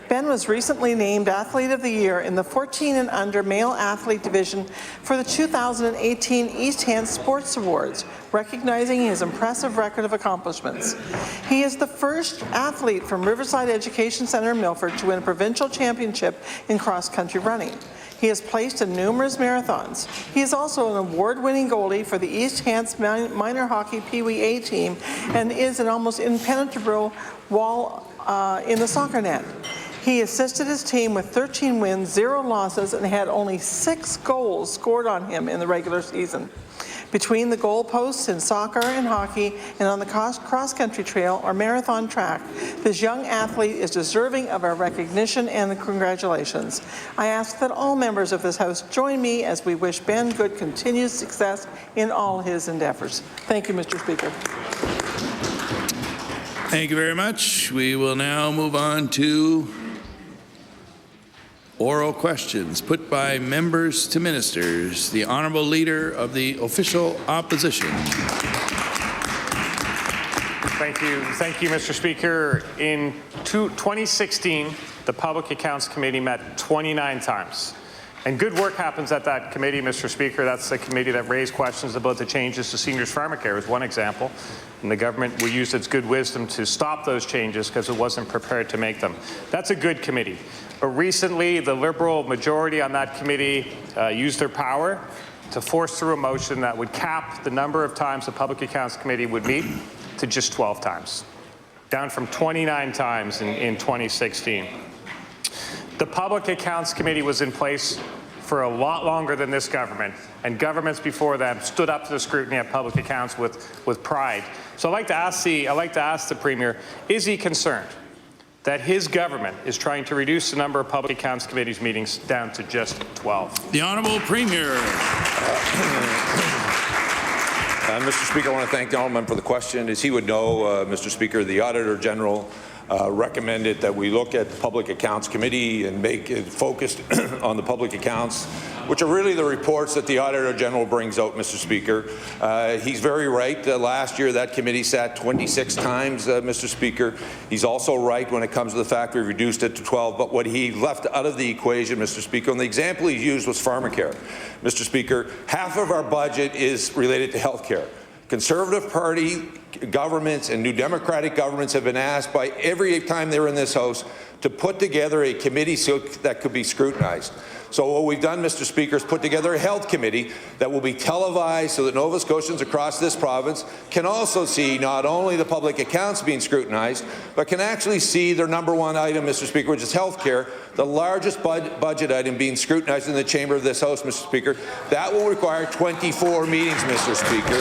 Ben was recently named Athlete of the Year in the 14 and under male athlete division for the 2018 East Hants Sports Awards, recognizing his impressive record of accomplishments. He is the first athlete from Riverside Education Centre in Milford to win a provincial championship in cross-country running. He has placed in numerous marathons. He is also an award-winning goalie for the East Hants Minor Hockey Pee Wee A team and is an almost impenetrable wall in the soccer net. He assisted his team with 13 wins, 0 losses, and had only 6 goals scored on him in the regular season. Between the goalposts in soccer and hockey and on the cross-country trail or marathon track, this young athlete is deserving of our recognition and congratulations. I ask that all members of this House join me as we wish Ben Good continued success in all his endeavours. Thank you, Mr. Speaker. Thank you very much. We will now move on to oral questions put by members to ministers. The Honourable Leader of the Official Opposition. Thank you, Mr. Speaker. In 2016, the Public Accounts Committee met 29 times. And good work happens at that committee, Mr. Speaker. That's the committee that raised questions about the changes to seniors' pharmacare is one example. And the government will use its good wisdom to stop those changes because it wasn't prepared to make them. That's a good committee. But recently, the Liberal majority on that committee used their power to force through a motion that would cap the number of times the Public Accounts Committee would meet to just 12 times, down from 29 times in 2016. The Public Accounts Committee was in place for a lot longer than this government, and governments before them stood up to the scrutiny of public accounts with pride. So I'd like to ask the Premier, is he concerned that his government is trying to reduce the number of Public Accounts Committee's meetings down to just 12? The Honourable Premier. Mr. Speaker, I want to thank the Honourable for the question. As he would know, Mr. Speaker, the Auditor General recommended that we look at the Public Accounts Committee and make it focused on the public accounts, which are really the reports that the Auditor General brings out, Mr. Speaker. He's very right. Last year, that committee sat 26 times, Mr. Speaker. He's also right when it comes to the fact we reduced it to 12. But what he left out of the equation, Mr. Speaker, and the example he used was pharmacare. Mr. Speaker, half of our budget is related to health care. Conservative Party governments and New Democratic governments have been asked by every time they were in this House to put together a committee so that could be scrutinized. So what we've done, Mr. Speaker, is put together a health committee that will be televised so that Nova Scotians across this province can also see not only the public accounts being scrutinized, but can actually see their number one item, Mr. Speaker, which is health care, the largest budget item being scrutinized in the chamber of this House, Mr. Speaker. That will require 24 meetings, Mr. Speaker.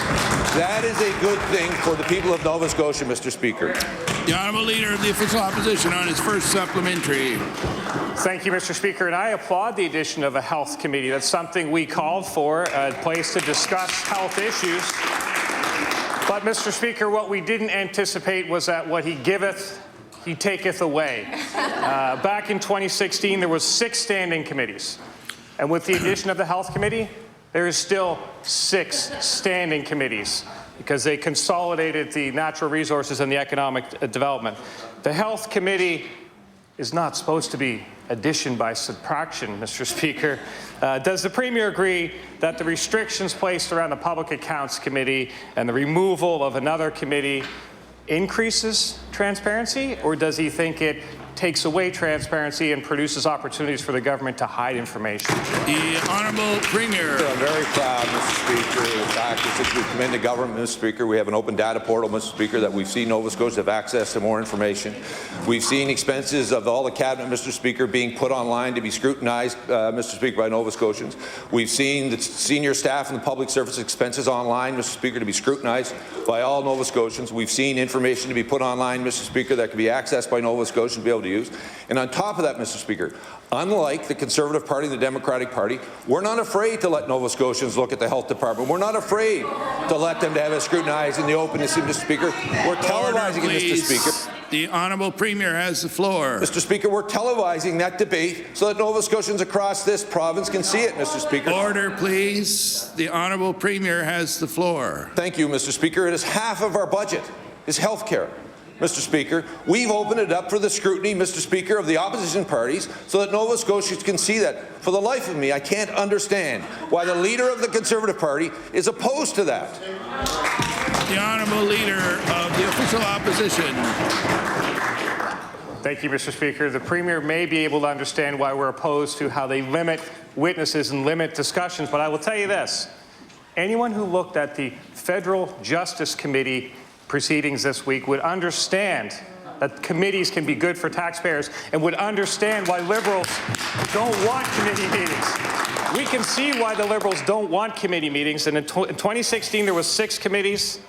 That is a good thing for the people of Nova Scotia, Mr. Speaker. The Honourable Leader of the Official Opposition on his first supplementary. Thank you, Mr. Speaker, and I applaud the addition of a health committee. That's something we called for, a place to discuss health issues. But, Mr. Speaker, what we didn't anticipate was that what he giveth, he taketh away. Back in 2016, there was 6 standing committees. And with the addition of the health committee, there is still 6 standing committees because they consolidated the natural resources and the economic development. The health committee is not supposed to be addition by subtraction, Mr. Speaker. Does the Premier agree that the restrictions placed around the Public Accounts Committee and the removal of another committee increases transparency, or does he think it takes away transparency and produces opportunities for the government to hide information? The Honourable Premier. I'm very proud, Mr. Speaker. The fact is that we commend the government, Mr. Speaker. We have an open data portal, Mr. Speaker, that we've seen Nova Scotia have access to more information. We've seen expenses of all the cabinet, Mr. Speaker, being put online to be scrutinized, Mr. Speaker, by Nova Scotians. We've seen the senior staff and the public service expenses online, Mr. Speaker, to be scrutinized by all Nova Scotians. We've seen information to be put online, Mr. Speaker, that can be accessed by Nova Scotians to be able to use. And on top of that, Mr. Speaker, unlike the Conservative Party and the Democratic Party, we're not afraid to let Nova Scotians look at the health department. We're not afraid to let them to have it scrutinized in the openness, Mr. Speaker. We're televising it, Mr. Speaker. The Honourable Premier has the floor. Mr. Speaker, we're televising that debate so that Nova Scotians across this province can see it, Mr. Speaker. Order, please. The Honourable Premier has the floor. Thank you, Mr. Speaker. It is half of our budget is health care. Mr. Speaker, we've opened it up for the scrutiny, Mr. Speaker, of the opposition parties so that Nova Scotians can see that. For the life of me, I can't understand why the leader of the Conservative Party is opposed to that. The Honourable Leader of the Official Opposition. Thank you, Mr. Speaker. The Premier may be able to understand why we're opposed to how they limit witnesses and limit discussions, but I will tell you this. Anyone who looked at the Federal Justice Committee proceedings this week would understand that committees can be good for taxpayers and would understand why Liberals don't want committee meetings. We can see why the Liberals don't want committee meetings. And in 2016, there was 6 committees.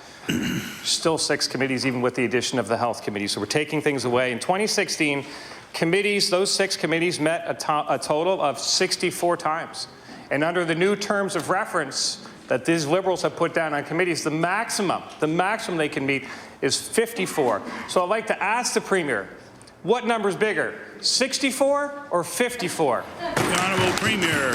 Still 6 committees, even with the addition of the Health Committee. So we're taking things away. In 2016, committees, those 6 committees met a total of 64 times. And under the new terms of reference that these Liberals have put down on committees, the maximum they can meet is 54. So I'd like to ask the Premier, what number is bigger, 64 or 54? The Honourable Premier.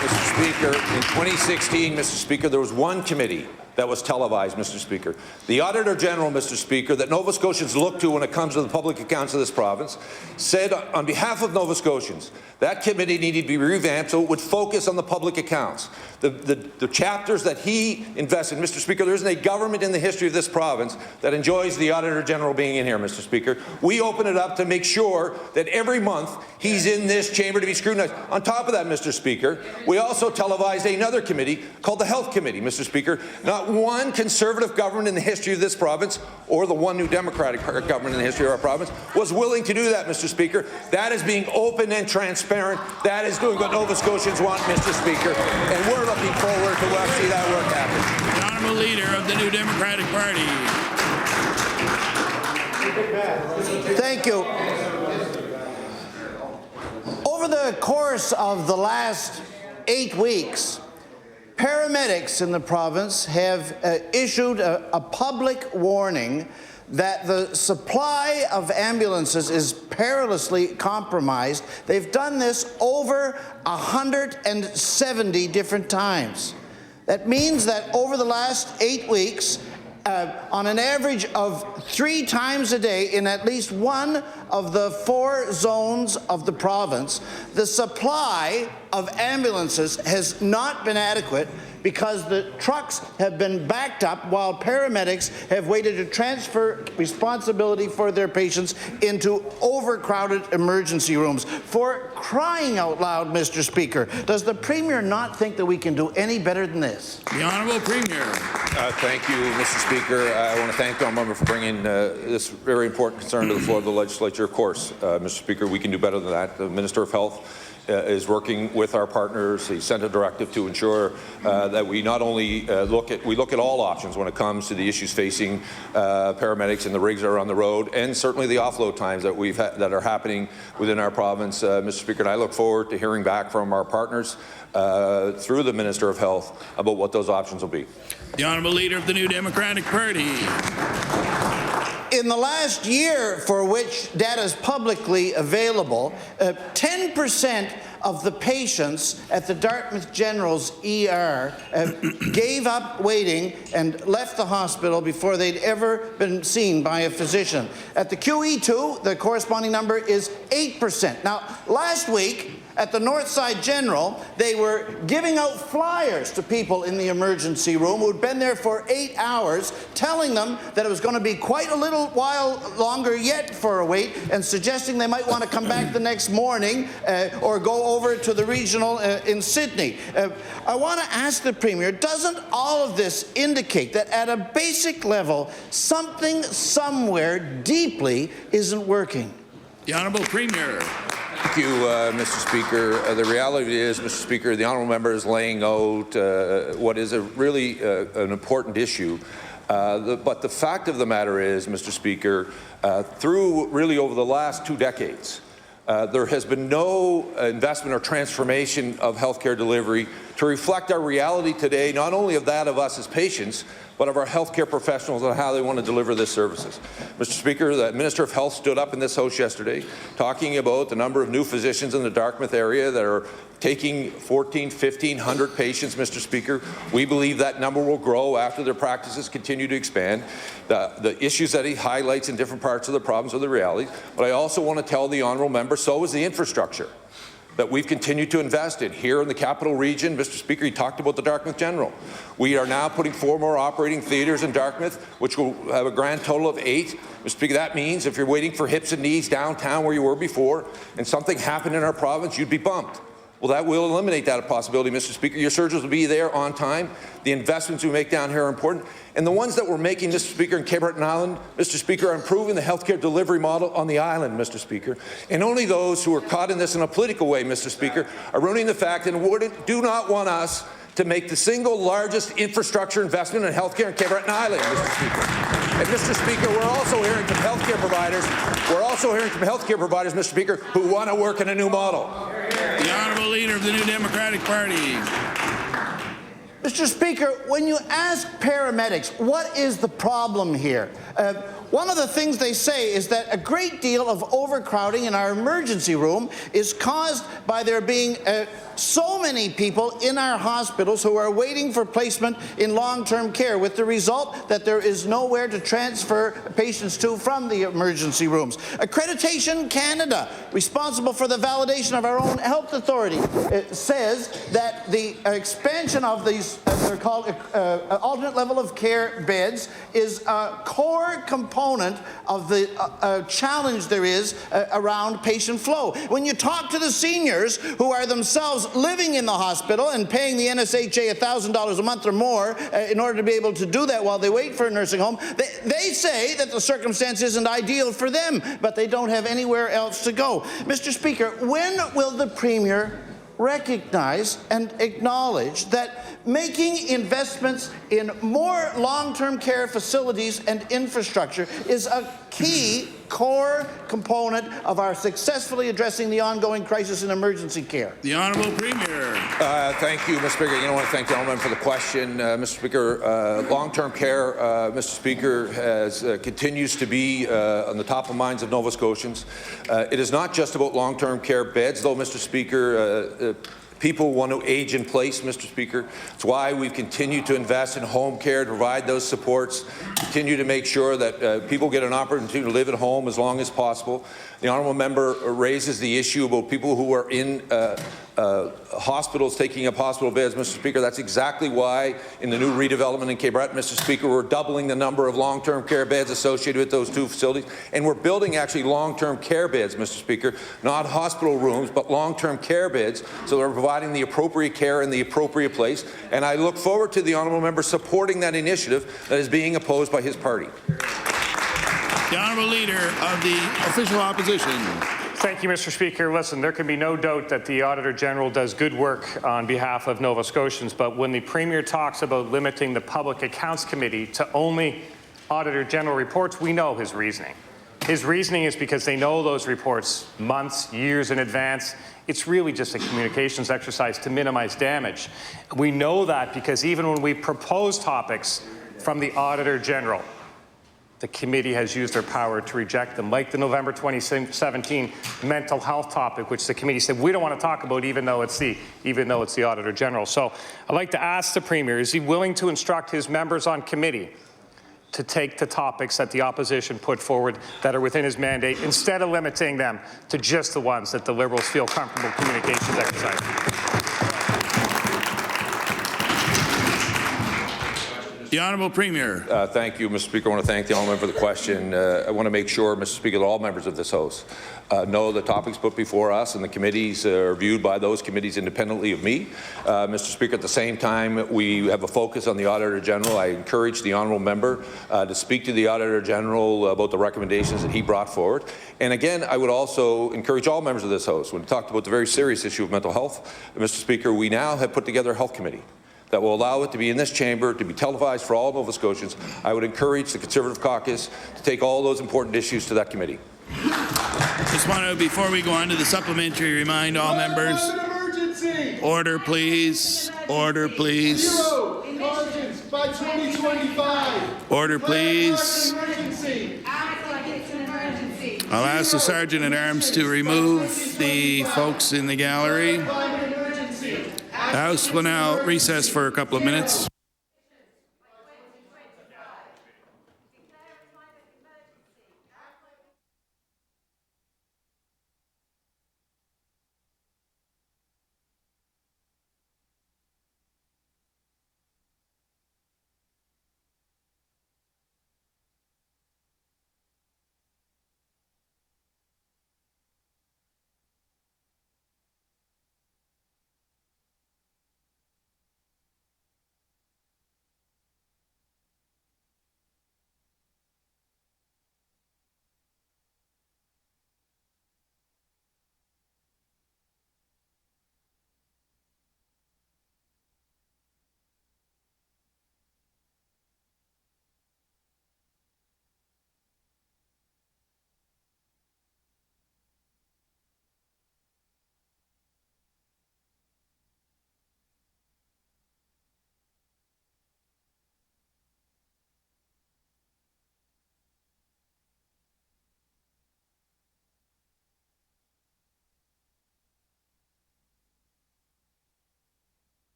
Mr. Speaker, in 2016, Mr. Speaker, there was 1 committee that was televised, Mr. Speaker. The Auditor General, Mr. Speaker, that Nova Scotians look to when it comes to the public accounts of this province, said on behalf of Nova Scotians that committee needed to be revamped so it would focus on the public accounts. The chapters that he invested, Mr. Speaker, there isn't a government in the history of this province that enjoys the Auditor General being in here, Mr. Speaker. We open it up to make sure that every month he's in this chamber to be scrutinized. On top of that, Mr. Speaker, we also televised another committee called the Health Committee, Mr. Speaker. Not one Conservative government in the history of this province, or the one New Democratic government in the history of our province, was willing to do that, Mr. Speaker. That is being open and transparent. That is doing what Nova Scotians want, Mr. Speaker. And we're looking forward to see that work happen. The Honourable Leader of the New Democratic Party. Thank you. Over the course of the last 8 weeks, paramedics in the province have issued a public warning that the supply of ambulances is perilously compromised. They've done this over 170 different times. That means that over the last 8 weeks, on an average of 3 times a day in at least one of the 4 zones of the province, the supply of ambulances has not been adequate because the trucks have been backed up while paramedics have waited to transfer responsibility for their patients into overcrowded emergency rooms. For crying out loud, Mr. Speaker, does the Premier not think that we can do any better than this? The Honourable Premier. Thank you, Mr. Speaker. I want to thank the member for bringing this very important concern to the floor of the legislature. Of course, Mr. Speaker, we can do better than that. The Minister of Health is working with our partners. He sent a directive to ensure that we not only look at all options when it comes to the issues facing paramedics and the rigs that are on the road, and certainly the offload times that that are happening within our province, Mr. Speaker. And I look forward to hearing back from our partners through the Minister of Health about what those options will be. The Honourable Leader of the New Democratic Party. In the last year for which data is publicly available, 10% of the patients at the Dartmouth General's ER gave up waiting and left the hospital before they'd ever been seen by a physician. At the QE2, the corresponding number is 8%. Now, last week, at the Northside General, they were giving out flyers to people in the emergency room who'd been there for 8 hours, telling them that it was going to be quite a little while longer yet for a wait, and suggesting they might want to come back the next morning or go over to the regional in Sydney. I want to ask the Premier, doesn't all of this indicate that at a basic level, something somewhere deeply isn't working? The Honourable Premier. Thank you, Mr. Speaker. The reality is, Mr. Speaker, the honourable member is laying out what is really an important issue. But the fact of the matter is, Mr. Speaker, through really over the last 2 decades, there has been no investment or transformation of healthcare delivery to reflect our reality today, not only of that of us as patients, but of our healthcare professionals and how they want to deliver their services. Mr. Speaker, the Minister of Health stood up in this House yesterday talking about the number of new physicians in the Dartmouth area that are taking 1,500 patients, Mr. Speaker. We believe that number will grow after their practices continue to expand. The issues that he highlights in different parts of the province are the realities. But I also want to tell the honourable member, so is the infrastructure that we've continued to invest in. Here in the capital region, Mr. Speaker, he talked about the Dartmouth General. We are now putting 4 more operating theatres in Dartmouth, which will have a grand total of 8. Mr. Speaker, that means if you're waiting for hips and knees downtown where you were before, and something happened in our province, you'd be bumped. Well, that will eliminate that possibility, Mr. Speaker. Your surgeons will be there on time. The investments we make down here are important. And the ones that we're making, Mr. Speaker, in Cape Breton Island, Mr. Speaker, are improving the healthcare delivery model on the island, Mr. Speaker. And only those who are caught in this in a political way, Mr. Speaker, are ruining the fact and do not want us to make the single largest infrastructure investment in healthcare in Cape Breton Island, Mr. Speaker. And Mr. Speaker, we're also hearing from healthcare providers, Mr. Speaker, who want to work in a new model. The Honourable Leader of the New Democratic Party. Mr. Speaker, when you ask paramedics what is the problem here, one of the things they say is that a great deal of overcrowding in our emergency room is caused by there being so many people in our hospitals who are waiting for placement in long-term care, with the result that there is nowhere to transfer patients to from the emergency rooms. Accreditation Canada, responsible for the validation of our own health authority, says that the expansion of these, they're called alternate level of care beds, is a core component of the challenge there is around patient flow. When you talk to the seniors who are themselves living in the hospital and paying the NSHA $1,000 a month or more in order to be able to do that while they wait for a nursing home, they say that the circumstance isn't ideal for them, but they don't have anywhere else to go. Mr. Speaker, when will the Premier recognize and acknowledge that making investments in more long-term care facilities and infrastructure is a key core component of our successfully addressing the ongoing crisis in emergency care? The Honourable Premier. Thank you, Mr. Speaker. I want to thank the gentleman for the question. Mr. Speaker, long-term care, Mr. Speaker, continues to be on the top of minds of Nova Scotians. It is not just about long-term care beds, though, Mr. Speaker. People want to age in place, Mr. Speaker. It's why we've continued to invest in home care, to provide those supports, continue to make sure that people get an opportunity to live at home as long as possible. The honourable member raises the issue about people who are in hospitals taking up hospital beds, Mr. Speaker. That's exactly why in the new redevelopment in Cape Breton, Mr. Speaker, we're doubling the number of long-term care beds associated with those two facilities, and we're building actually long-term care beds, Mr. Speaker, not hospital rooms, but long-term care beds, so they're providing the appropriate care in the appropriate place. And I look forward to the honourable member supporting that initiative that is being opposed by his party. The Honourable Leader of the Official Opposition. Thank you, Mr. Speaker. Listen, there can be no doubt that the Auditor General does good work on behalf of Nova Scotians, but when the Premier talks about limiting the Public Accounts Committee to only Auditor General reports, we know his reasoning. His reasoning is because they know those reports months, years in advance. It's really just a communications exercise to minimize damage. We know that because even when we propose topics from the Auditor General, the committee has used their power to reject them, like the November 2017 mental health topic, which the committee said we don't want to talk about, even though it's the Auditor General. So I'd like to ask the Premier, is he willing to instruct his members on committee to take the topics that the opposition put forward that are within his mandate, instead of limiting them to just the ones that the Liberals feel comfortable communications exercising? The Honourable Premier. Thank you, Mr. Speaker. I want to thank the honourable member for the question. I want to make sure, Mr. Speaker, that all members of this House know the topics put before us and the committees are reviewed by those committees independently of me. Mr. Speaker, at the same time, we have a focus on the Auditor General. I encourage the honourable member to speak to the Auditor General about the recommendations that he brought forward. And again, I would also encourage all members of this House, when we talked about the very serious issue of mental health, Mr. Speaker, we now have put together a health committee that will allow it to be in this chamber, to be televised for all Nova Scotians. I would encourage the Conservative caucus to take all those important issues to that committee. Just want to, before we go on to the supplementary, remind all members. Order, please. Order, please. Zero cautions by 2025. Order, please. I'll ask the Sergeant at Arms to remove the folks in the gallery. The House will now recess for a couple of minutes.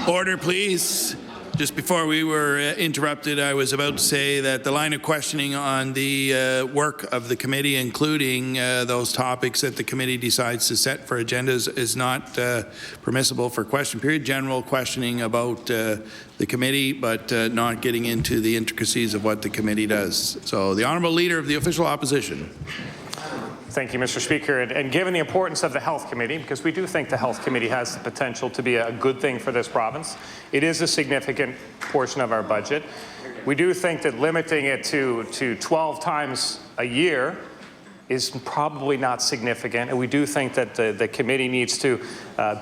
Order, please. Just before we were interrupted, I was about to say that the line of questioning on the work of the committee, including those topics that the committee decides to set for agendas, is not permissible for question period. General questioning about the committee, but not getting into the intricacies of what the committee does. So, the Honourable Leader of the Official Opposition. Thank you, Mr. Speaker. And given the importance of the Health Committee, because we do think the Health Committee has the potential to be a good thing for this province, it is a significant portion of our budget. We do think that limiting it to 12 times a year is probably not significant, and we do think that the committee needs to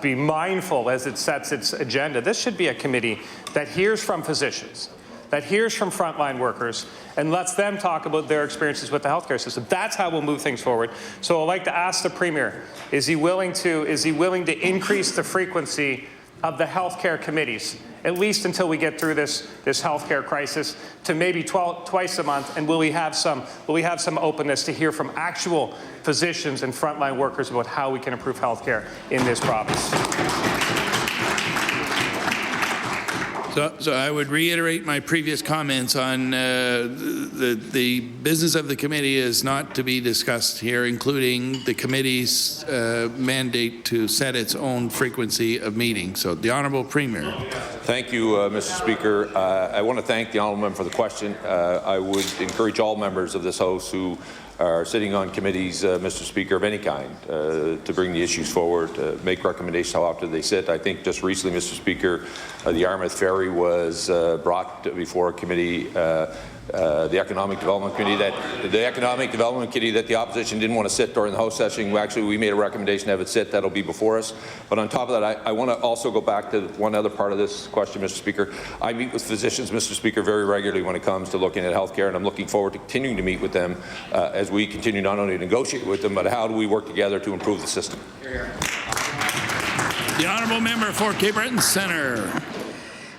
be mindful as it sets its agenda. This should be a committee that hears from physicians, that hears from frontline workers, and lets them talk about their experiences with the healthcare system. That's how we'll move things forward. So I'd like to ask the Premier, is he willing to increase the frequency of the healthcare committees, at least until we get through this healthcare crisis, to maybe twice a month? And will we have some openness to hear from actual physicians and frontline workers about how we can improve healthcare in this province? So I would reiterate my previous comments on the business of the committee is not to be discussed here, including the committee's mandate to set its own frequency of meetings. So the Honourable Premier. Thank you, Mr. Speaker. I want to thank the Honourable Member for the question. I would encourage all members of this House who are sitting on committees, Mr. Speaker, of any kind, to bring the issues forward, make recommendations how often they sit. I think just recently, Mr. Speaker, the Yarmouth Ferry was brought before a committee, the Economic Development Committee, that the opposition didn't want to sit during the House session. We made a recommendation to have it sit. That'll be before us. But on top of that, I want to also go back to one other part of this question, Mr. Speaker. I meet with physicians, Mr. Speaker, very regularly when it comes to looking at healthcare, and I'm looking forward to continuing to meet with them as we continue not only to negotiate with them, but how do we work together to improve the system. The Honourable Member for Cape Breton Centre.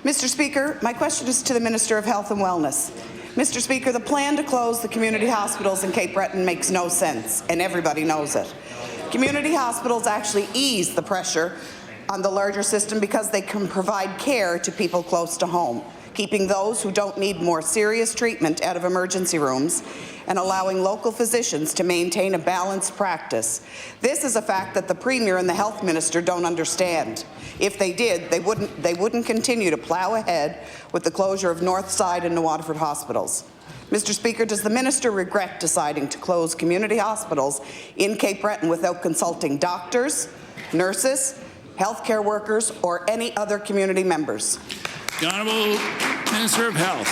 Mr. Speaker, my question is to the Minister of Health and Wellness. Mr. Speaker, the plan to close the community hospitals in Cape Breton makes no sense, and everybody knows it. Community hospitals actually ease the pressure on the larger system because they can provide care to people close to home, keeping those who don't need more serious treatment out of emergency rooms and allowing local physicians to maintain a balanced practice. This is a fact that the Premier and the Health Minister don't understand. If they did, they wouldn't continue to plough ahead with the closure of Northside and New Waterford hospitals. Mr. Speaker, does the Minister regret deciding to close community hospitals in Cape Breton without consulting doctors, nurses, healthcare workers, or any other community members? The Honourable Minister of Health.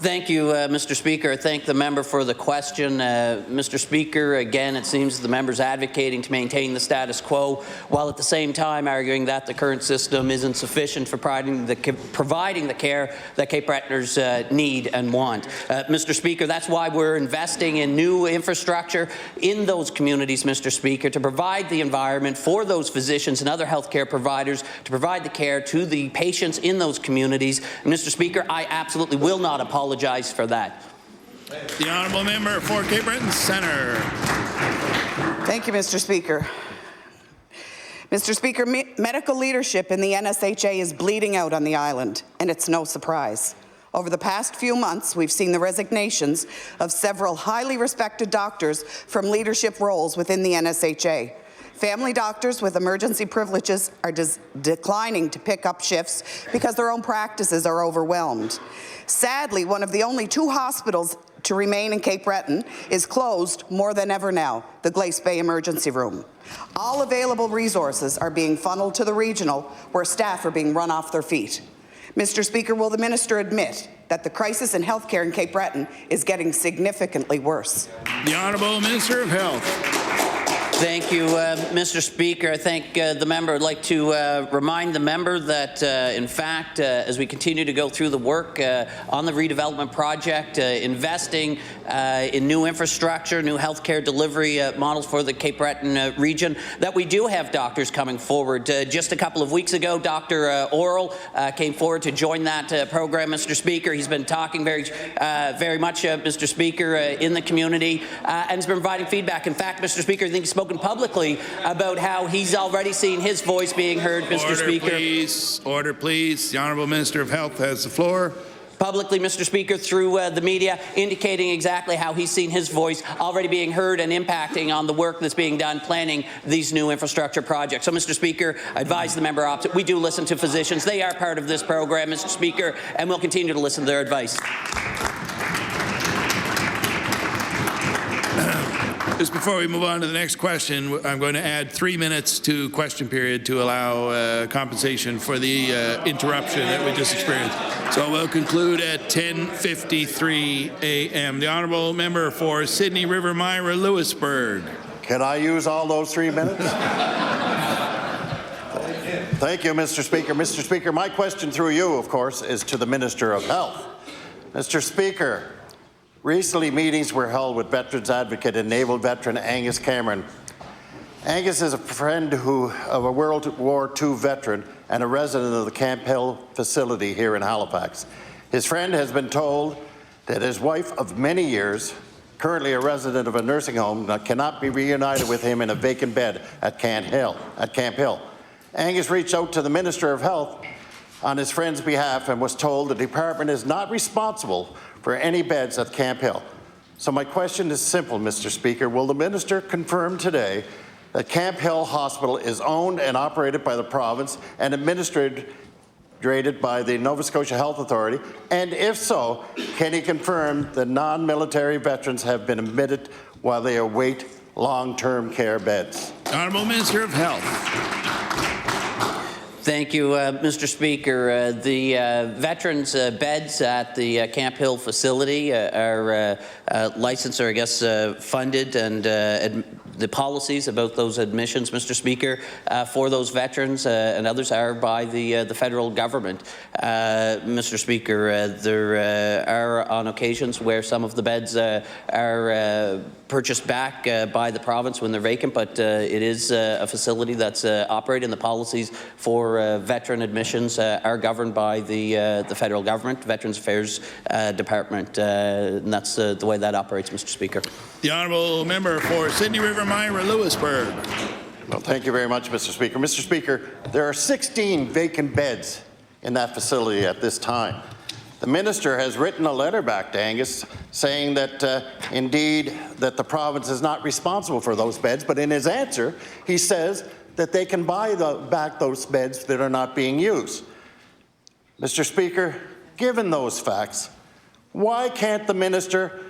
Thank you, Mr. Speaker. I thank the member for the question. Mr. Speaker, again, it seems the member's advocating to maintain the status quo, while at the same time arguing that the current system isn't sufficient for providing the care that Cape Bretoners need and want. Mr. Speaker, that's why we're investing in new infrastructure in those communities, Mr. Speaker, to provide the environment for those physicians and other healthcare providers to provide the care to the patients in those communities. And Mr. Speaker, I absolutely will not apologize for that. The Honourable Member for Cape Breton Centre. Thank you, Mr. Speaker. Mr. Speaker, medical leadership in the NSHA is bleeding out on the island, and it's no surprise. Over the past few months, we've seen the resignations of several highly respected doctors from leadership roles within the NSHA. Family doctors with emergency privileges are declining to pick up shifts because their own practices are overwhelmed. Sadly, one of the only two hospitals to remain in Cape Breton is closed more than ever now, the Glace Bay Emergency Room. All available resources are being funneled to the regional, where staff are being run off their feet. Mr. Speaker, will the minister admit that the crisis in healthcare in Cape Breton is getting significantly worse? The Honourable Minister of Health. Thank you, Mr. Speaker. I thank the member. I'd like to remind the member that, in fact, as we continue to go through the work on the redevelopment project, investing in new infrastructure, new healthcare delivery models for the Cape Breton region, that we do have doctors coming forward. Just a couple of weeks ago, Dr. Oral came forward to join that program, Mr. Speaker. He's been talking very much, Mr. Speaker, in the community and has been providing feedback. In fact, Mr. Speaker, I think he spoke spoken publicly about how he's already seen his voice being heard, Mr. Speaker. Please. Order, please. The Honourable Minister of Health has the floor. Publicly, Mr. Speaker, through the media, indicating exactly how he's seen his voice already being heard and impacting on the work that's being done planning these new infrastructure projects. So, Mr. Speaker, I advise the member opposite. We do listen to physicians. They are part of this program, Mr. Speaker, and we'll continue to listen to their advice. Just before we move on to the next question, I'm going to add 3 minutes to question period to allow compensation for the interruption that we just experienced. So we'll conclude at 10:53 a.m. The Honourable Member for Sydney River Myra Lewisburg. Can I use all those 3 minutes? Thank you, Mr. Speaker. Mr. Speaker, my question through you, of course, is to the Minister of Health. Mr. Speaker, recently, meetings were held with Veterans Advocate and Naval Veteran Angus Cameron. Angus is a friend of a World War II veteran and a resident of the Camp Hill facility here in Halifax. His friend has been told that his wife of many years, currently a resident of a nursing home, cannot be reunited with him in a vacant bed at Camp Hill. Angus reached out to the Minister of Health on his friend's behalf and was told the department is not responsible for any beds at Camp Hill. So my question is simple, Mr. Speaker. Will the minister confirm today that Camp Hill Hospital is owned and operated by the province and administered by the Nova Scotia Health Authority? And if so, can he confirm that non-military veterans have been admitted while they await long-term care beds? Honourable Minister of Health. Thank you, Mr. Speaker. The veterans' beds at the Camp Hill facility are licensed, or I guess funded, and the policies about those admissions, Mr. Speaker, for those veterans and others are by the federal government. Mr. Speaker, there are on occasions where some of the beds are purchased back by the province when they're vacant, but it is a facility that's operated, and the policies for veteran admissions are governed by the federal government, Veterans Affairs Department, and that's the way that operates, Mr. Speaker. The Honourable Member for Sydney River Myra Lewisburg. Well, thank you very much, Mr. Speaker. Mr. Speaker, there are 16 vacant beds in that facility at this time. The minister has written a letter back to Angus saying that indeed that the province is not responsible for those beds, but in his answer he says that they can buy back those beds that are not being used. Mr. Speaker, given those facts, why can't the minister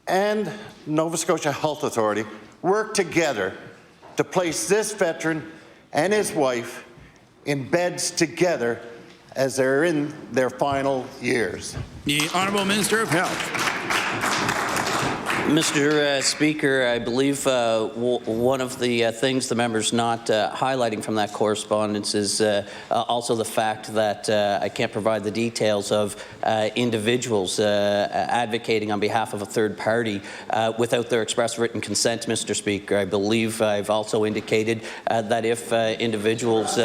and Nova Scotia Health Authority work together to place this veteran and his wife in beds together as they're in their final years? The Honourable Minister of Health. Mr. Speaker, I believe one of the things the member's not highlighting from that correspondence is also the fact that I can't provide the details of individuals advocating on behalf of a third party without their express written consent, Mr. Speaker. I believe I've also indicated that if individuals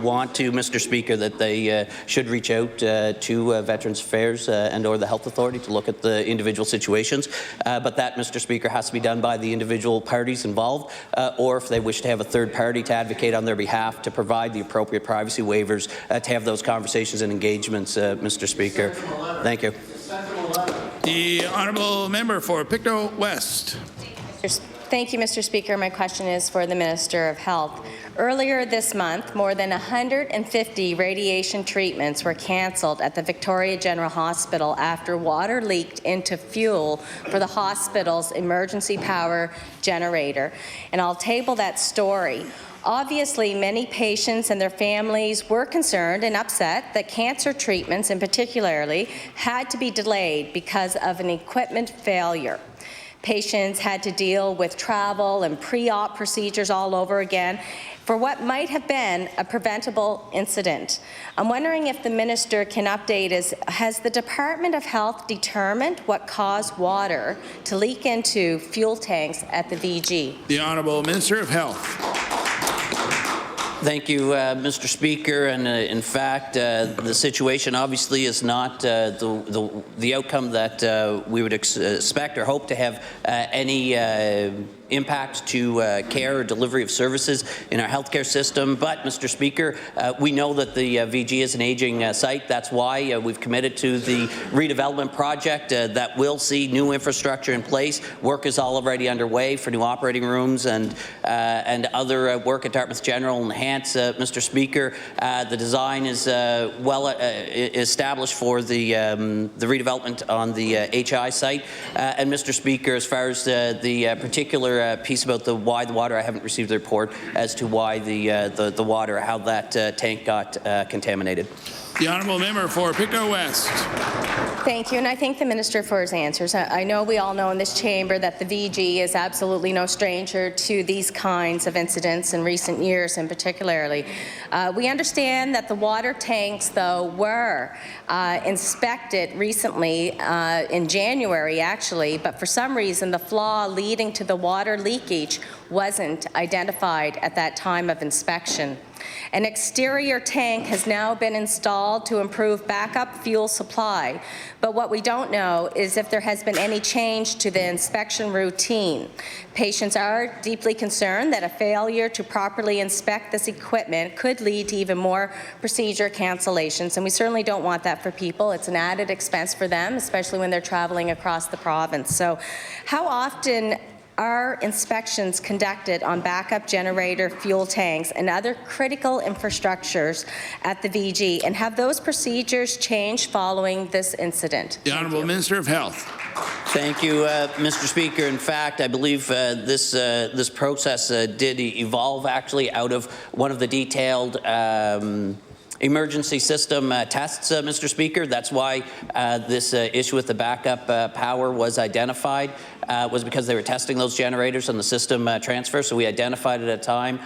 want to, Mr. Speaker, that they should reach out to Veterans Affairs and or the Health Authority to look at the individual situations, but that, Mr. Speaker, has to be done by the individual parties involved, or if they wish to have a third party to advocate on their behalf to provide the appropriate privacy waivers to have those conversations and engagements, Mr. Speaker. Thank you. The Honourable Member for Pictou West. Thank you, Mr. Speaker. My question is for the Minister of Health. Earlier this month, more than 150 radiation treatments were cancelled at the Victoria General Hospital after water leaked into fuel for the hospital's emergency power generator. And I'll table that story. Obviously, many patients and their families were concerned and upset that cancer treatments, in particularly, had to be delayed because of an equipment failure. Patients had to deal with travel and pre-op procedures all over again for what might have been a preventable incident. I'm wondering if the minister can update us. Has the Department of Health determined what caused water to leak into fuel tanks at the VG? The Honourable Minister of Health. Thank you, Mr. Speaker. And in fact, the situation obviously is not the outcome that we would expect or hope to have any impact to care or delivery of services in our healthcare system. But, Mr. Speaker, we know that the VG is an aging site. That's why we've committed to the redevelopment project that will see new infrastructure in place. Work is already underway for new operating rooms and other work at Dartmouth General and Hants. Mr. Speaker, the design is well established for the redevelopment on the HI site. And, Mr. Speaker, as far as the particular piece about why the water, I haven't received the report as to why the water, how that tank got contaminated. The honourable member for Pictou West. Thank you, and I thank the Minister for his answers. I know we all know in this chamber that the VG is absolutely no stranger to these kinds of incidents in recent years, and particularly. We understand that the water tanks, though, were inspected recently in January, actually, but for some reason the flaw leading to the water leakage wasn't identified at that time of inspection. An exterior tank has now been installed to improve backup fuel supply, but what we don't know is if there has been any change to the inspection routine. Patients are deeply concerned that a failure to properly inspect this equipment could lead to even more procedure cancellations, and we certainly don't want that for people. It's an added expense for them, especially when they're traveling across the province. So how often are inspections conducted on backup generator fuel tanks and other critical infrastructures at the VG, and have those procedures changed following this incident? The Honourable Minister of Health. Thank you, Mr. Speaker. In fact, I believe this process did evolve actually out of one of the detailed emergency system tests, Mr. Speaker. That's why this issue with the backup power was identified, was because they were testing those generators on the system transfer. So we identified it at a time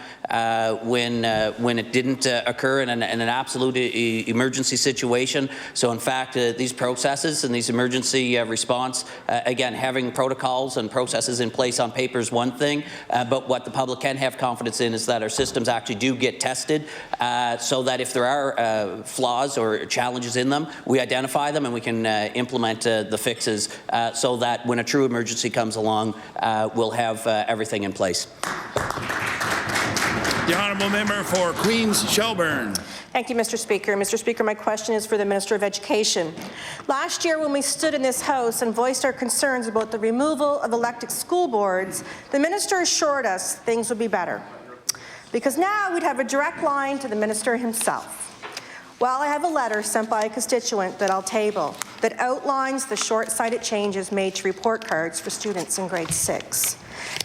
when it didn't occur in an absolute emergency situation. So in fact, these processes and these emergency response, again, having protocols and processes in place on paper is one thing, but what the public can have confidence in is that our systems actually do get tested, so that if there are flaws or challenges in them, we identify them and we can implement the fixes so that when a true emergency comes along, we'll have everything in place. The honourable member for Queens Shelburne. Thank you, Mr. Speaker. Mr. Speaker, my question is for the Minister of Education. Last year, when we stood in this House and voiced our concerns about the removal of elected school boards, the Minister assured us things would be better, because now we'd have a direct line to the Minister himself. Well, I have a letter sent by a constituent that I'll table that outlines the short-sighted changes made to report cards for students in grade 6.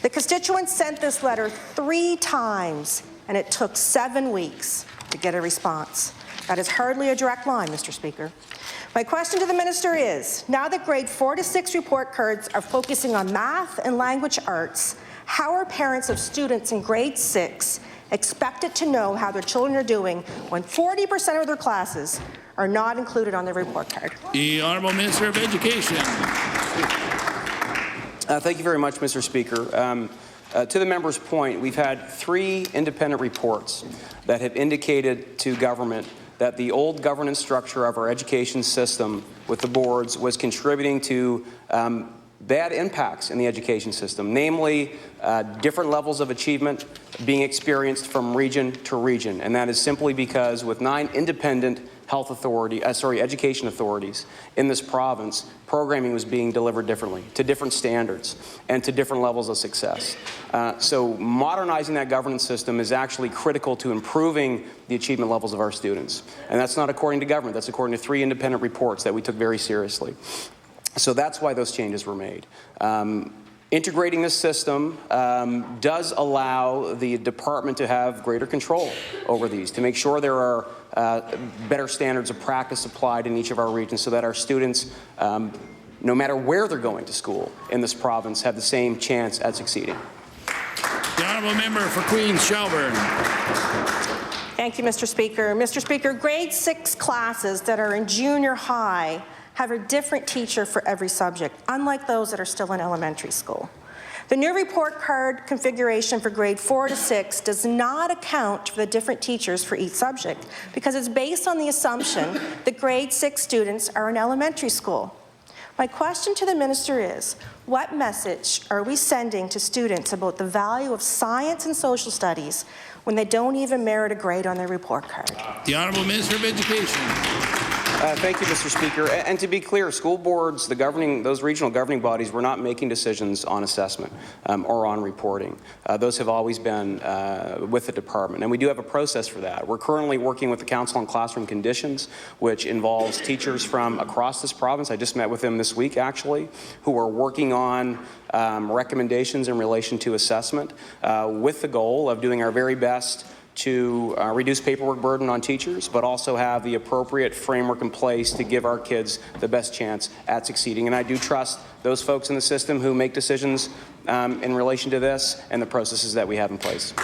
The constituent sent this letter 3 times, and it took 7 weeks to get a response. That is hardly a direct line, Mr. Speaker. My question to the Minister is, now that grade 4 to 6 report cards are focusing on math and language arts, how are parents of students in grade 6 expected to know how their children are doing when 40% of their classes are not included on their report card? The Honourable Minister of Education. Thank you very much, Mr. Speaker. To the member's point, we've had 3 independent reports that have indicated to government that the old governance structure of our education system with the boards was contributing to bad impacts in the education system, namely different levels of achievement being experienced from region to region. And that is simply because with 9 independent education authorities in this province, programming was being delivered differently, to different standards, and to different levels of success. So modernizing that governance system is actually critical to improving the achievement levels of our students. And that's not according to government, that's according to 3 independent reports that we took very seriously. So that's why those changes were made. Integrating this system does allow the department to have greater control over these, to make sure there are better standards of practice applied in each of our regions so that our students, no matter where they're going to school in this province, have the same chance at succeeding. The honourable member for Queens Shelburne. Thank you, Mr. Speaker. Mr. Speaker, grade 6 classes that are in junior high have a different teacher for every subject, unlike those that are still in elementary school. The new report card configuration for grade 4 to 6 does not account for the different teachers for each subject because it's based on the assumption that grade 6 students are in elementary school. My question to the minister is, what message are we sending to students about the value of science and social studies when they don't even merit a grade on their report card? The Honourable Minister of Education. Thank you, Mr. Speaker. And to be clear, school boards, those regional governing bodies, were not making decisions on assessment or on reporting. Those have always been with the department, and we do have a process for that. We're currently working with the Council on Classroom Conditions, which involves teachers from across this province. I just met with them this week, actually, who are working on recommendations in relation to assessment with the goal of doing our very best to reduce paperwork burden on teachers, but also have the appropriate framework in place to give our kids the best chance at succeeding. And I do trust those folks in the system who make decisions in relation to this and the processes that we have in place.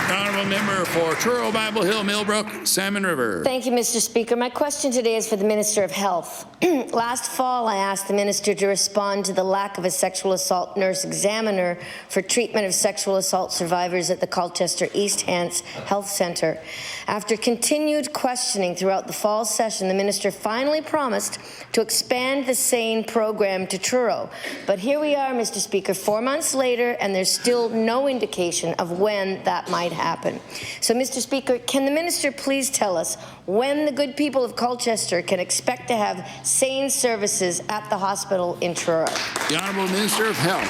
The Honourable Member for Truro, Bible Hill, Millbrook, Salmon River. Thank you, Mr. Speaker. My question today is for the Minister of Health. Last fall, I asked the Minister to respond to the lack of a sexual assault nurse examiner for treatment of sexual assault survivors at the Colchester East Hants Health Centre. After continued questioning throughout the fall session, the Minister finally promised to expand the SANE program to Truro. But here we are, Mr. Speaker, 4 months later, and there's still no indication of when that might happen. So, Mr. Speaker, can the Minister please tell us when the good people of Colchester can expect to have SANE services at the hospital in Truro? The Honourable Minister of Health.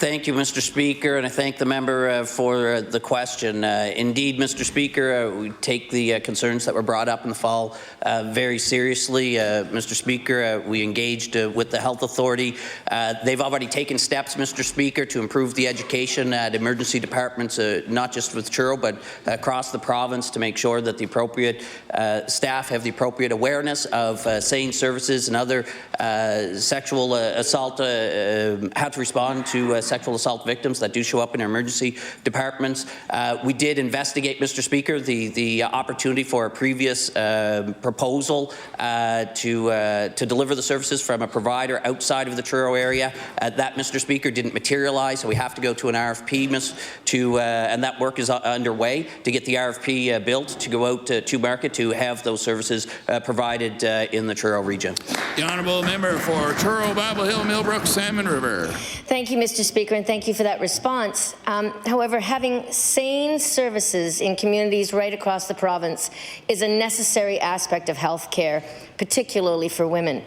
Thank you, Mr. Speaker, and I thank the member for the question. Indeed, Mr. Speaker, we take the concerns that were brought up in the fall very seriously. Mr. Speaker, we engaged with the Health Authority. They've already taken steps, Mr. Speaker, to improve the education at emergency departments, not just with Truro, but across the province, to make sure that the appropriate staff have the appropriate awareness of SANE services and other sexual assault, how to respond to sexual assault victims that do show up in our emergency departments. We did investigate, Mr. Speaker, the opportunity for a previous proposal to deliver the services from a provider outside of the Truro area. That, Mr. Speaker, didn't materialize, so we have to go to an RFP, and that work is underway to get the RFP built to go out to market to have those services provided in the Truro region. The Honourable Member for Truro, Bible Hill, Millbrook, Salmon River. Thank you, Mr. Speaker, and thank you for that response. However, having SANE services in communities right across the province is a necessary aspect of health care, particularly for women.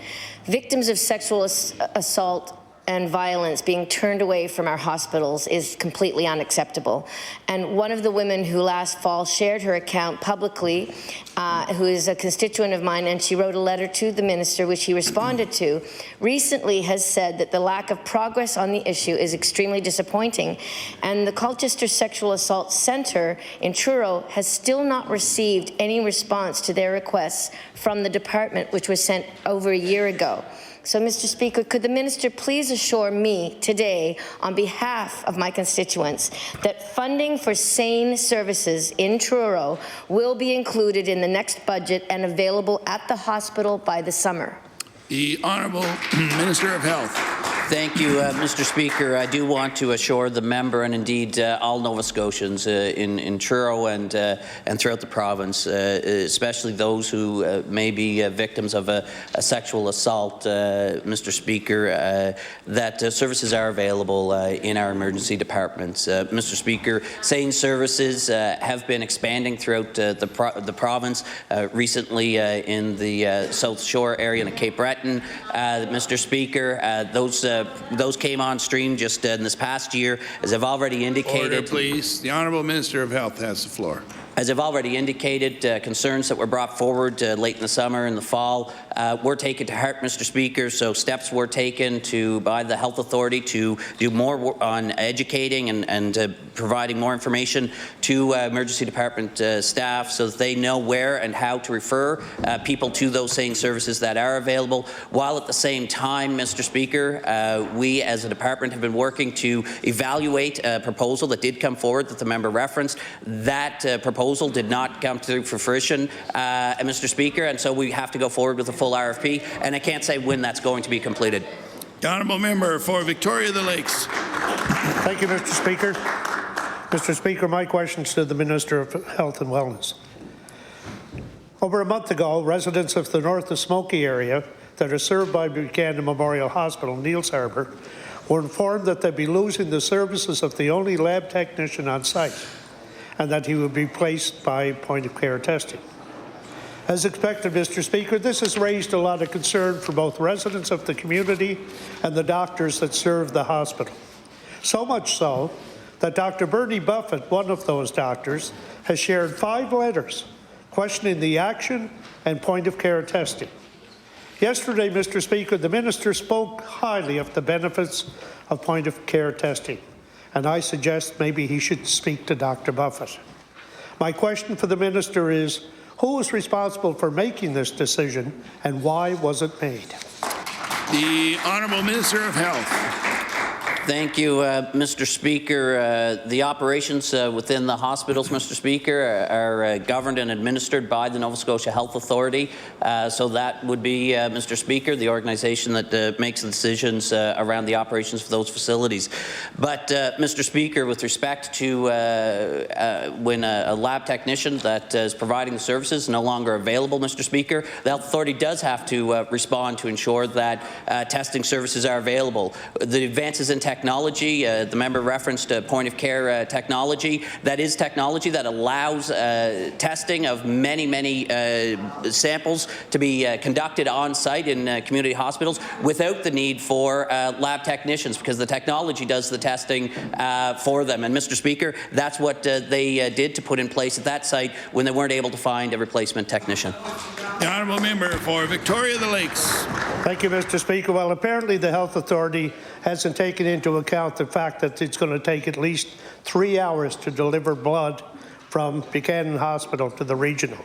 Victims of sexual assault and violence being turned away from our hospitals is completely unacceptable. And one of the women who last fall shared her account publicly, who is a constituent of mine, and she wrote a letter to the minister, which he responded to, recently has said that the lack of progress on the issue is extremely disappointing. And the Colchester Sexual Assault Centre in Truro has still not received any response to their requests from the department, which was sent over a year ago. So, Mr. Speaker, could the minister please assure me today, on behalf of my constituents, that funding for SANE services in Truro will be included in the next budget and available at the hospital by the summer? The Honourable Minister of Health. Thank you, Mr. Speaker. I do want to assure the member, and indeed all Nova Scotians in Truro and throughout the province, especially those who may be victims of a sexual assault, Mr. Speaker, that services are available in our emergency departments. Mr. Speaker, SANE services have been expanding throughout the province. Recently in the South Shore area and Cape Breton, Mr. Speaker, those came on stream just in this past year, as I've already indicated. Order, please. The Honourable Minister of Health has the floor. As I've already indicated, concerns that were brought forward late in the summer and the fall were taken to heart, Mr. Speaker, so steps were taken by the Health Authority to do more on educating and providing more information to emergency department staff so that they know where and how to refer people to those SANE services that are available, while at the same time, Mr. Speaker, we as a department have been working to evaluate a proposal that did come forward that the member referenced. That proposal did not come to fruition, Mr. Speaker, and so we have to go forward with a full RFP, and I can't say when that's going to be completed. The honourable member for Victoria the Lakes. Thank you, Mr. Speaker. Mr. Speaker, my question is to the Minister of Health and Wellness. Over a month ago, residents of the North of Smoky area that are served by Buchanan Memorial Hospital, Neils Harbour, were informed that they'd be losing the services of the only lab technician on site and that he would be placed by point-of-care testing. As expected, Mr. Speaker, this has raised a lot of concern for both residents of the community and the doctors that serve the hospital. So much so that Dr. Bernie Buffett, one of those doctors, has shared 5 letters questioning the action and point-of-care testing. Yesterday, Mr. Speaker, the minister spoke highly of the benefits of point-of-care testing, and I suggest maybe he should speak to Dr. Buffett. My question for the minister is, who is responsible for making this decision, and why was it made? The Honourable Minister of Health. Thank you, Mr. Speaker. The operations within the hospitals, Mr. Speaker, are governed and administered by the Nova Scotia Health Authority. So that would be, Mr. Speaker, the organization that makes the decisions around the operations for those facilities. But, Mr. Speaker, with respect to when a lab technician that is providing the services is no longer available, Mr. Speaker, the Health Authority does have to respond to ensure that testing services are available. The advances in technology, the member referenced point-of-care technology. That is technology that allows testing of many samples to be conducted on-site in community hospitals without the need for lab technicians, because the technology does the testing for them. And, Mr. Speaker, that's what they did to put in place at that site when they weren't able to find a replacement technician. The honourable member for Victoria the Lakes. Thank you, Mr. Speaker. Well, apparently the Health Authority hasn't taken into account the fact that it's going to take at least 3 hours to deliver blood from Buchanan Hospital to the regional.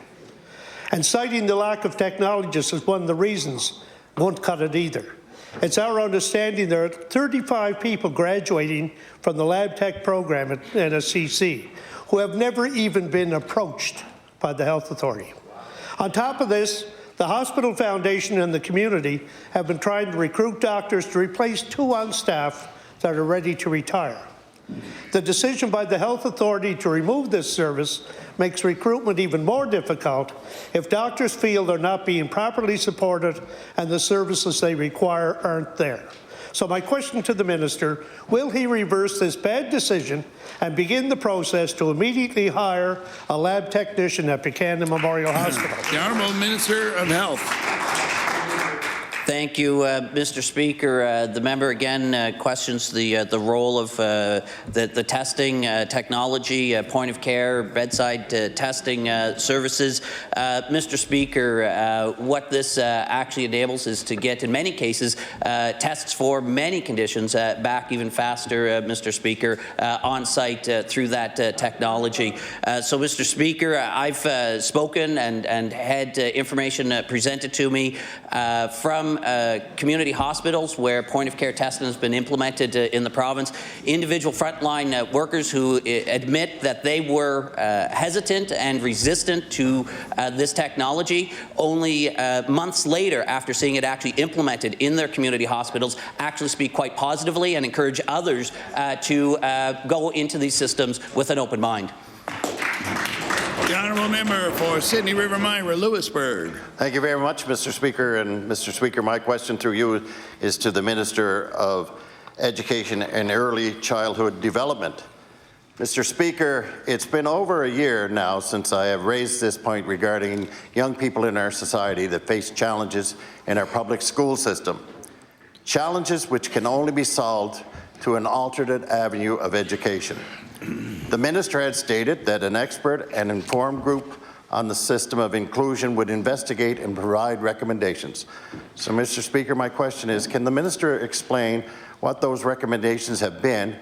And citing the lack of technologists as one of the reasons won't cut it either. It's our understanding there are 35 people graduating from the lab tech program at NSCC who have never even been approached by the Health Authority. On top of this, the Hospital Foundation and the community have been trying to recruit doctors to replace 2 on staff that are ready to retire. The decision by the Health Authority to remove this service makes recruitment even more difficult if doctors feel they're not being properly supported and the services they require aren't there. So my question to the minister, will he reverse this bad decision and begin the process to immediately hire a lab technician at Buchanan Memorial Hospital? The Honourable Minister of Health. Thank you, Mr. Speaker. The member again questions the role of the testing technology, point-of-care, bedside testing services. Mr. Speaker, what this actually enables is to get, in many cases, tests for many conditions back even faster, Mr. Speaker, on site through that technology. So, Mr. Speaker, I've spoken and had information presented to me from community hospitals where point-of-care testing has been implemented in the province. Individual frontline workers who admit that they were hesitant and resistant to this technology. Only months later, after seeing it actually implemented in their community hospitals, actually speak quite positively and encourage others to go into these systems with an open mind. The honourable member for Sydney River Myra, Lewisburg. Thank you very much, Mr. Speaker. And Mr. Speaker, my question through you is to the Minister of Education and Early Childhood Development. Mr. Speaker, it's been over a year now since I have raised this point regarding young people in our society that face challenges in our public school system. Challenges which can only be solved through an alternate avenue of education. The minister had stated that an expert and informed group on the system of inclusion would investigate and provide recommendations. So, Mr. Speaker, my question is, can the minister explain what those recommendations have been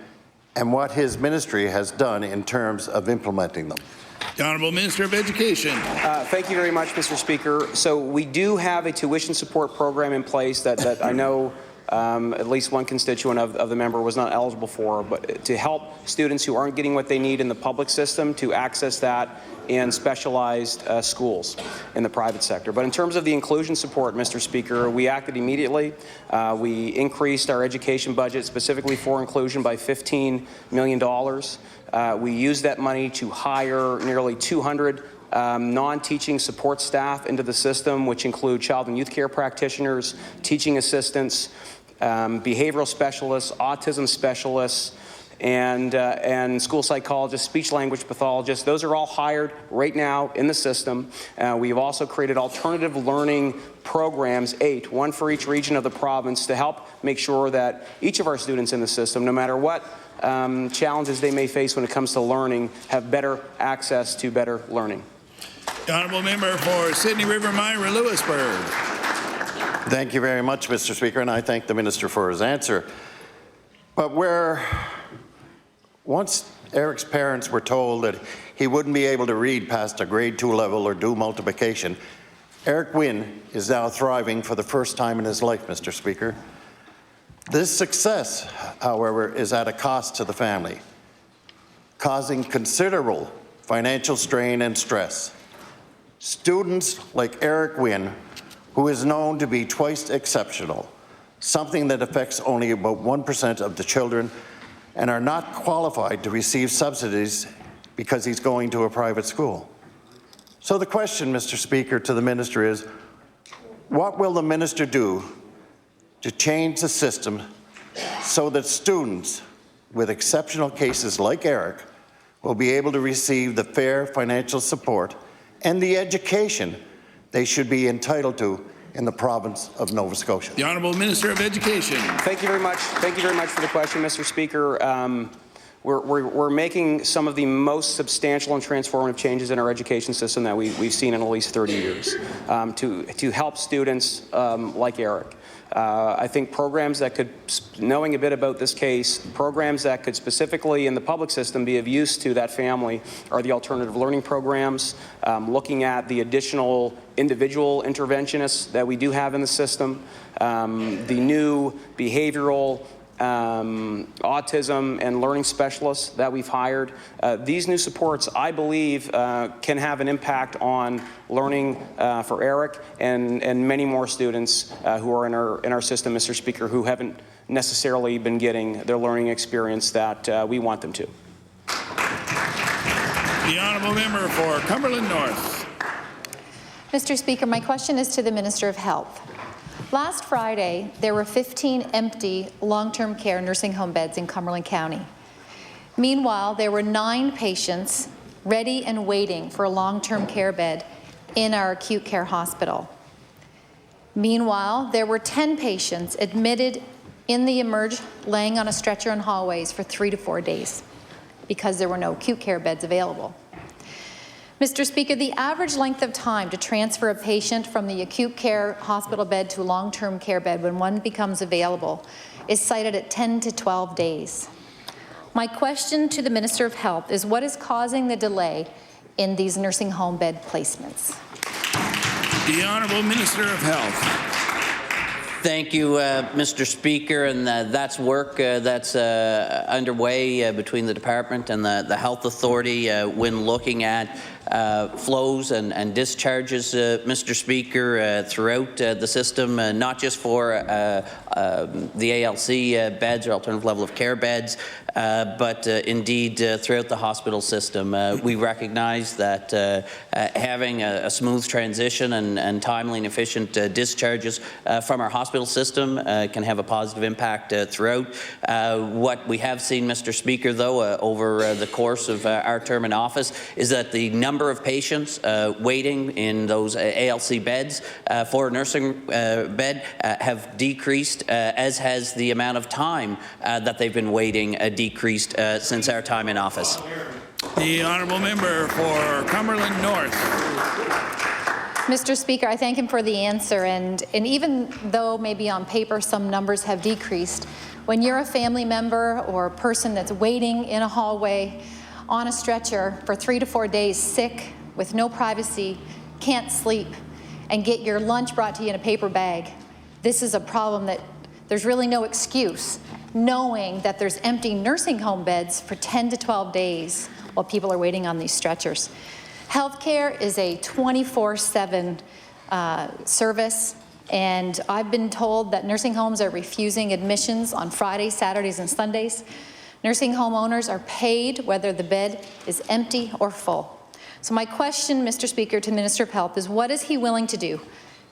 and what his ministry has done in terms of implementing them? The Honourable Minister of Education. Thank you very much, Mr. Speaker. So we do have a tuition support program in place that I know at least one constituent of the member was not eligible for, but to help students who aren't getting what they need in the public system to access that in specialized schools in the private sector. But in terms of the inclusion support, Mr. Speaker, we acted immediately. We increased our education budget specifically for inclusion by $15 million. We used that money to hire nearly 200 non-teaching support staff into the system, which include child and youth care practitioners, teaching assistants, behavioral specialists, autism specialists, and school psychologists, speech-language pathologists. Those are all hired right now in the system. We've also created alternative learning programs, 8, one for each region of the province, to help make sure that each of our students in the system, no matter what challenges they may face when it comes to learning, have better access to better learning. The honourable member for Sydney River Myra Lewisburg. Thank you very much, Mr. Speaker, and I thank the minister for his answer. But once Eric's parents were told that he wouldn't be able to read past a grade 2 level or do multiplication, Eric Wynn is now thriving for the first time in his life, Mr. Speaker. This success, however, is at a cost to the family, causing considerable financial strain and stress. Students like Eric Wynn, who is known to be twice exceptional, something that affects only about 1% of the children, and are not qualified to receive subsidies because he's going to a private school. So the question, Mr. Speaker, to the minister is, what will the minister do to change the system so that students with exceptional cases like Eric will be able to receive the fair financial support and the education they should be entitled to in the province of Nova Scotia? The Honourable Minister of Education. Thank you very much. Thank you very much for the question, Mr. Speaker. We're making some of the most substantial and transformative changes in our education system that we've seen in at least 30 years to help students like Eric. I think programs that could, knowing a bit about this case, programs that could specifically in the public system be of use to that family are the alternative learning programs, looking at the additional individual interventionists that we do have in the system, the new behavioral autism and learning specialists that we've hired. These new supports, I believe, can have an impact on learning for Eric and many more students who are in our system, Mr. Speaker, who haven't necessarily been getting their learning experience that we want them to. The honourable member for Cumberland North. Mr. Speaker, my question is to the Minister of Health. Last Friday, there were 15 empty long-term care nursing home beds in Cumberland County. Meanwhile, there were 9 patients ready and waiting for a long-term care bed in our acute care hospital. Meanwhile, there were 10 patients admitted in the emerge laying on a stretcher in hallways for 3 to 4 days because there were no acute care beds available. Mr. Speaker, the average length of time to transfer a patient from the acute care hospital bed to a long-term care bed when one becomes available is cited at 10 to 12 days. My question to the Minister of Health is what is causing the delay in these nursing home bed placements? The Honourable Minister of Health. Thank you, Mr. Speaker, and that's work that's underway between the department and the Health Authority when looking at flows and discharges, Mr. Speaker, throughout the system, not just for the ALC beds or alternative level of care beds, but indeed throughout the hospital system. We recognize that having a smooth transition and timely and efficient discharges from our hospital system can have a positive impact throughout. What we have seen, Mr. Speaker, though, over the course of our term in office is that the number of patients waiting in those ALC beds for a nursing bed have decreased, as has the amount of time that they've been waiting decreased since our time in office. The honourable member for Cumberland North. Mr. Speaker, I thank him for the answer, and even though maybe on paper some numbers have decreased, when you're a family member or a person that's waiting in a hallway on a stretcher for 3 to 4 days, sick, with no privacy, can't sleep, and get your lunch brought to you in a paper bag, this is a problem There's really no excuse, knowing that there's empty nursing home beds for 10 to 12 days while people are waiting on these stretchers. Healthcare is a 24/7 service, and I've been told that nursing homes are refusing admissions on Fridays, Saturdays, and Sundays. Nursing home owners are paid whether the bed is empty or full. So my question, Mr. Speaker, to the Minister of Health is, what is he willing to do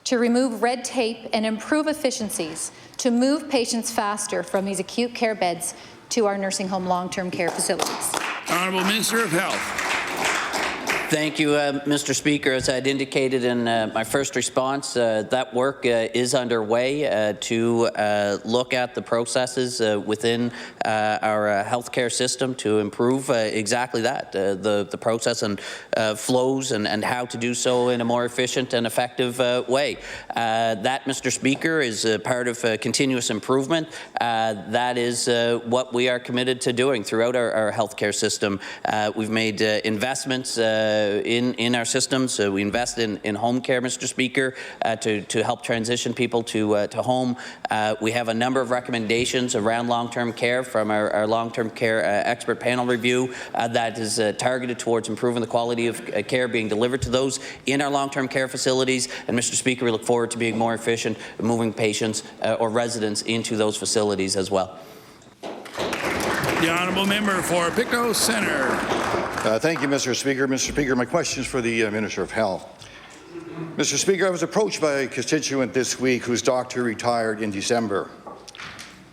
to remove red tape and improve efficiencies to move patients faster from these acute care beds to our nursing home long-term care facilities? Honourable Minister of Health. Thank you, Mr. Speaker. As I had indicated in my first response, that work is underway to look at the processes within our healthcare system to improve exactly that, the process and flows and how to do so in a more efficient and effective way. That, Mr. Speaker, is part of continuous improvement. That is what we are committed to doing throughout our healthcare system. We've made investments in our systems. We invest in home care, Mr. Speaker, to help transition people to home. We have a number of recommendations around long-term care from our long-term care expert panel review that is targeted towards improving the quality of care being delivered to those in our long-term care facilities. And Mr. Speaker, we look forward to being more efficient moving patients or residents into those facilities as well. The honourable member for Pictou Centre. Thank you, Mr. Speaker. Mr. Speaker, my question is for the Minister of Health. Mr. Speaker, I was approached by a constituent this week whose doctor retired in December.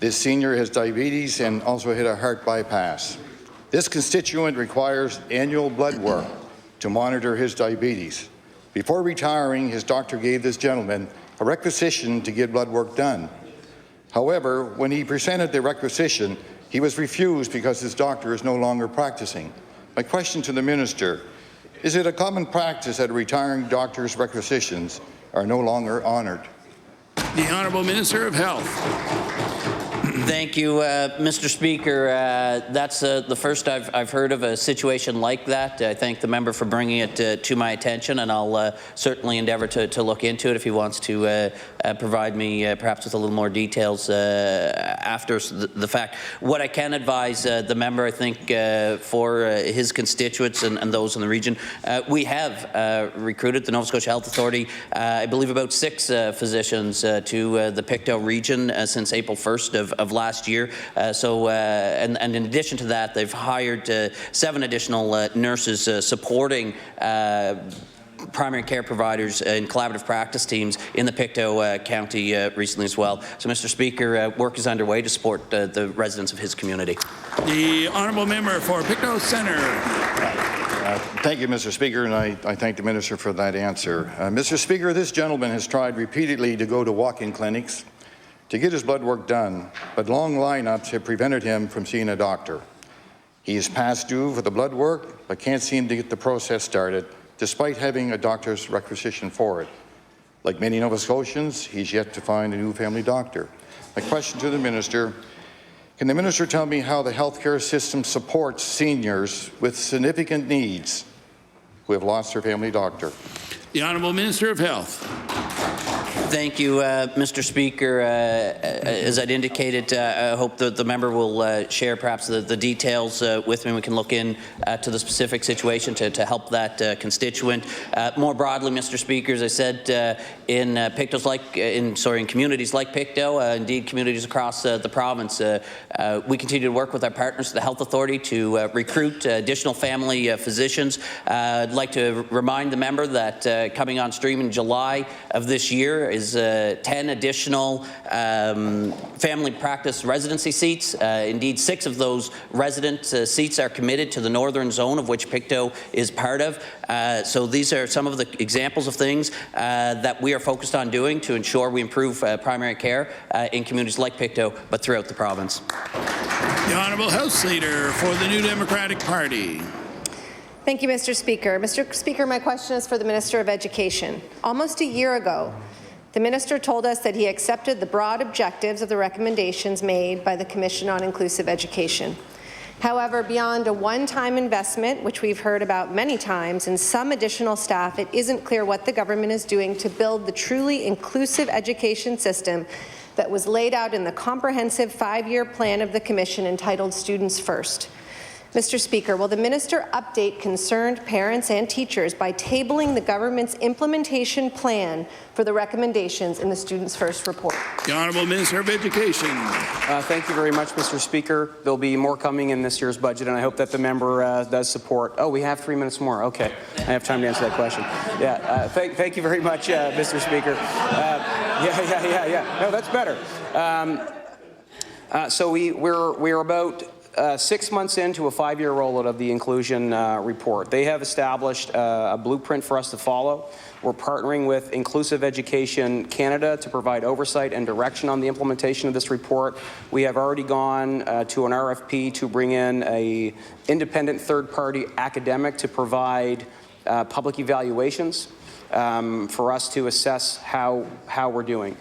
This senior has diabetes and also had a heart bypass. This constituent requires annual blood work to monitor his diabetes. Before retiring, his doctor gave this gentleman a requisition to get blood work done. However, when he presented the requisition, he was refused because his doctor is no longer practicing. My question to the Minister, is it a common practice that retiring doctors' requisitions are no longer honoured? The Honourable Minister of Health. Thank you, Mr. Speaker. That's the first I've heard of a situation like that. I thank the member for bringing it to my attention, and I'll certainly endeavour to look into it if he wants to provide me perhaps with a little more details after the fact. What I can advise the member, I think, for his constituents and those in the region, we have recruited the Nova Scotia Health Authority, I believe about 6 physicians to the Pictou region since April 1st of last year. And in addition to that, they've hired 7 additional nurses supporting primary care providers in collaborative practice teams in the Pictou County recently as well. So, Mr. Speaker, work is underway to support the residents of his community. The honourable member for Pictou Centre. Thank you, Mr. Speaker, and I thank the Minister for that answer. Mr. Speaker, this gentleman has tried repeatedly to go to walk-in clinics to get his blood work done, but long lineups have prevented him from seeing a doctor. He is past due for the blood work, but can't seem to get the process started, despite having a doctor's requisition for it. Like many Nova Scotians, he's yet to find a new family doctor. My question to the Minister, can the Minister tell me how the healthcare system supports seniors with significant needs who have lost their family doctor? The Honourable Minister of Health. Thank you, Mr. Speaker. As I'd indicated, I hope that the member will share perhaps the details with me. We can look in to the specific situation to help that constituent. More broadly, Mr. Speaker, as I said, in communities like Pictou, indeed communities across the province, we continue to work with our partners, the Health Authority, to recruit additional family physicians. I'd like to remind the member that coming on stream in July of this year is 10 additional family practice residency seats. Indeed, 6 of those resident seats are committed to the northern zone, of which Pictou is part of. So these are some of the examples of things that we are focused on doing to ensure we improve primary care in communities like Pictou, but throughout the province. The Honourable House Leader for the New Democratic Party. Thank you, Mr. Speaker. Mr. Speaker, my question is for the Minister of Education. Almost a year ago, the Minister told us that he accepted the broad objectives of the recommendations made by the Commission on Inclusive Education. However, beyond a one-time investment, which we've heard about many times, and some additional staff, it isn't clear what the government is doing to build the truly inclusive education system that was laid out in the comprehensive 5-year plan of the Commission entitled Students First. Mr. Speaker, will the minister update concerned parents and teachers by tabling the government's implementation plan for the recommendations in the Students First report? The Honourable Minister of Education. Thank you very much, Mr. Speaker. There'll be more coming in this year's budget, and I hope that the member does support. Oh, we have 3 minutes more. Okay, I have time to answer that question. Yeah, thank you very much, Mr. Speaker. Yeah. No, that's better. So we're about 6 months into a 5-year rollout of the inclusion report. They have established a blueprint for us to follow. We're partnering with Inclusive Education Canada to provide oversight and direction on the implementation of this report. We have already gone to an RFP to bring in an independent third-party academic to provide public evaluations for us to assess how we're doing.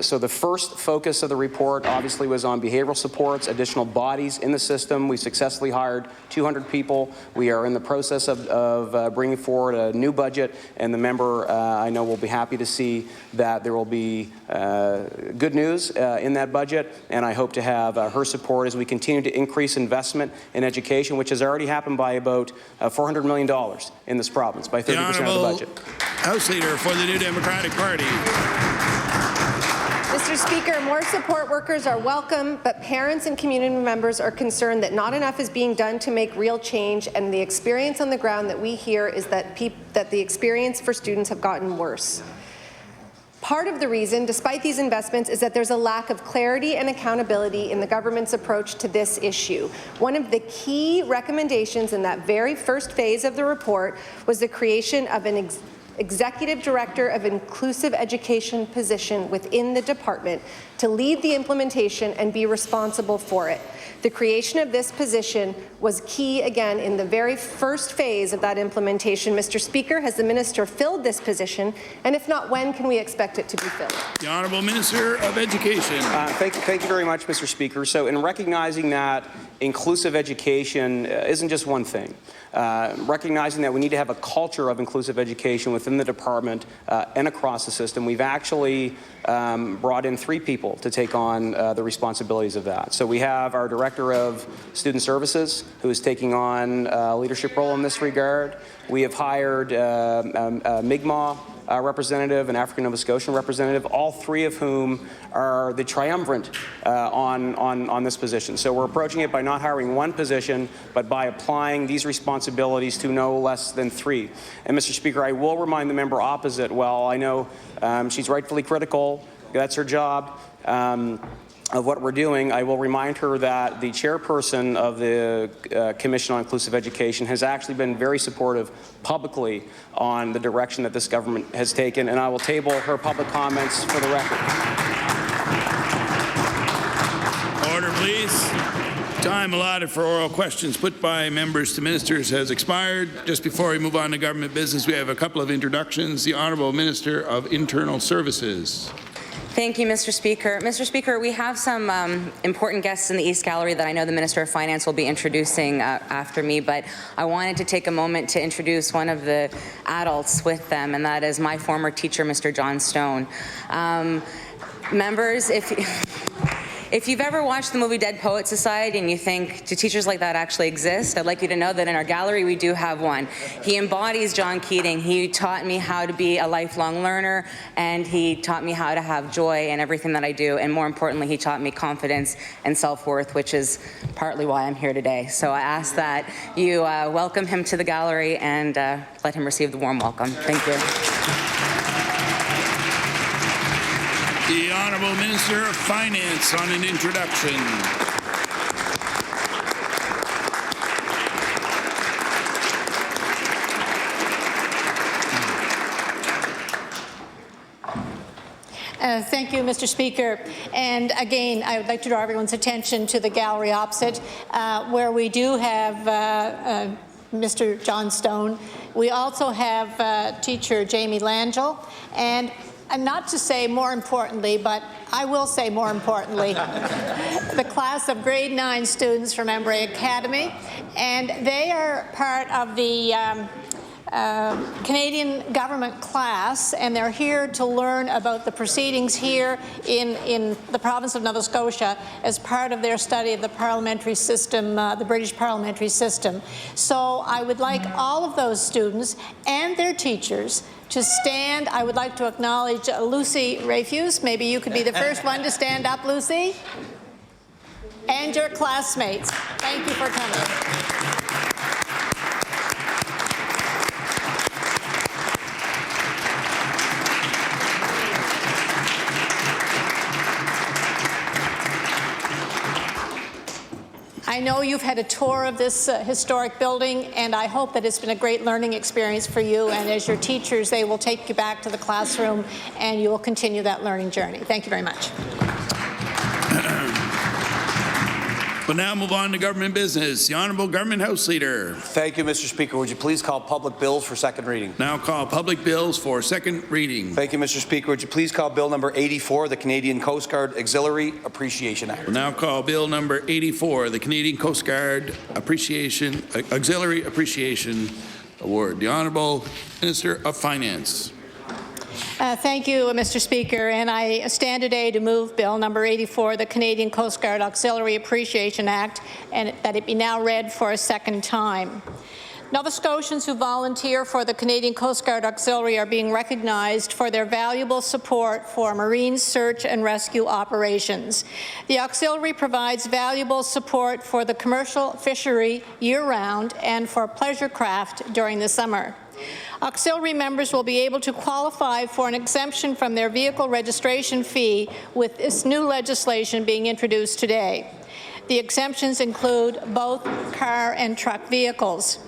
So the first focus of the report obviously was on behavioral supports, additional bodies in the system. We successfully hired 200 people. We are in the process of bringing forward a new budget, and the member I know will be happy to see that there will be good news in that budget, and I hope to have her support as we continue to increase investment in education, which has already happened by about $400 million in this province, by 30% of the budget. House Leader for the New Democratic Party. Mr. Speaker, more support workers are welcome, but parents and community members are concerned that not enough is being done to make real change, and the experience on the ground that we hear is that the experience for students have gotten worse. Part of the reason, despite these investments, is that there's a lack of clarity and accountability in the government's approach to this issue. One of the key recommendations in that very first phase of the report was the creation of an Executive Director of Inclusive Education position within the department to lead the implementation and be responsible for it. The creation of this position was key again in the very first phase of that implementation. Mr. Speaker, has the minister filled this position? And if not, when can we expect it to be filled? The Honourable Minister of Education. Thank you very much, Mr. Speaker. So in recognizing that inclusive education isn't just one thing, recognizing that we need to have a culture of inclusive education within the department and across the system, we've actually brought in 3 people to take on the responsibilities of that. So we have our Director of Student Services, who is taking on a leadership role in this regard. We have hired a Mi'kmaq representative, an African Nova Scotian representative, all 3 of whom are the triumvirate on this position. So we're approaching it by not hiring one position, but by applying these responsibilities to no less than 3. And Mr. Speaker, I will remind the member opposite, well, I know she's rightfully critical, that's her job, of what we're doing. I will remind her that the chairperson of the Commission on Inclusive Education has actually been very supportive publicly on the direction that this government has taken, and I will table her public comments for the record. Order, please. Time allotted for oral questions put by members to ministers has expired. Just before we move on to government business, we have a couple of introductions. The Honourable Minister of Internal Services. Thank you, Mr. Speaker. Mr. Speaker, we have some important guests in the East Gallery that I know the Minister of Finance will be introducing after me, but I wanted to take a moment to introduce one of the adults with them, and that is my former teacher, Mr. John Stone. Members, if you've ever watched the movie Dead Poets Society and you think, do teachers like that actually exist? I'd like you to know that in our gallery we do have one. He embodies John Keating. He taught me how to be a lifelong learner, and he taught me how to have joy in everything that I do, and more importantly, he taught me confidence and self-worth, which is partly why I'm here today. So I ask that you welcome him to the gallery and let him receive the warm welcome. Thank you. The Honourable Minister of Finance on an introduction. Thank you, Mr. Speaker. And again, I would like to draw everyone's attention to the gallery opposite, where we do have Mr. John Stone. We also have teacher Jamie Langell, and not to say more importantly, but I will say more importantly, the class of grade 9 students from Embray Academy, and they are part of the Canadian government class, and they're here to learn about the proceedings here in the province of Nova Scotia as part of their study of the parliamentary system, the British parliamentary system. So I would like all of those students and their teachers to stand. I would like to acknowledge Lucy Rayfuse. Maybe you could be the first one to stand up, Lucy. And your classmates. Thank you for coming. I know you've had a tour of this historic building, and I hope that it's been a great learning experience for you, and as your teachers, they will take you back to the classroom and you will continue that learning journey. Thank you very much. We'll now move on to government business. The Honourable Government House Leader. Thank you, Mr. Speaker. Would you please call public bills for second reading? Now call public bills for second reading. Thank you, Mr. Speaker. Would you please call Bill number 84, the Canadian Coast Guard Auxiliary Appreciation Act? We'll now call Bill number 84, the Canadian Coast Guard Auxiliary Appreciation Award. The Honourable Minister of Finance. Thank you, Mr. Speaker, and I stand today to move Bill number 84, the Canadian Coast Guard Auxiliary Appreciation Act, and that it be now read for a second time. Nova Scotians who volunteer for the Canadian Coast Guard Auxiliary are being recognized for their valuable support for marine search and rescue operations. The auxiliary provides valuable support for the commercial fishery year-round and for pleasure craft during the summer. Auxiliary members will be able to qualify for an exemption from their vehicle registration fee with this new legislation being introduced today. The exemptions include both car and truck vehicles.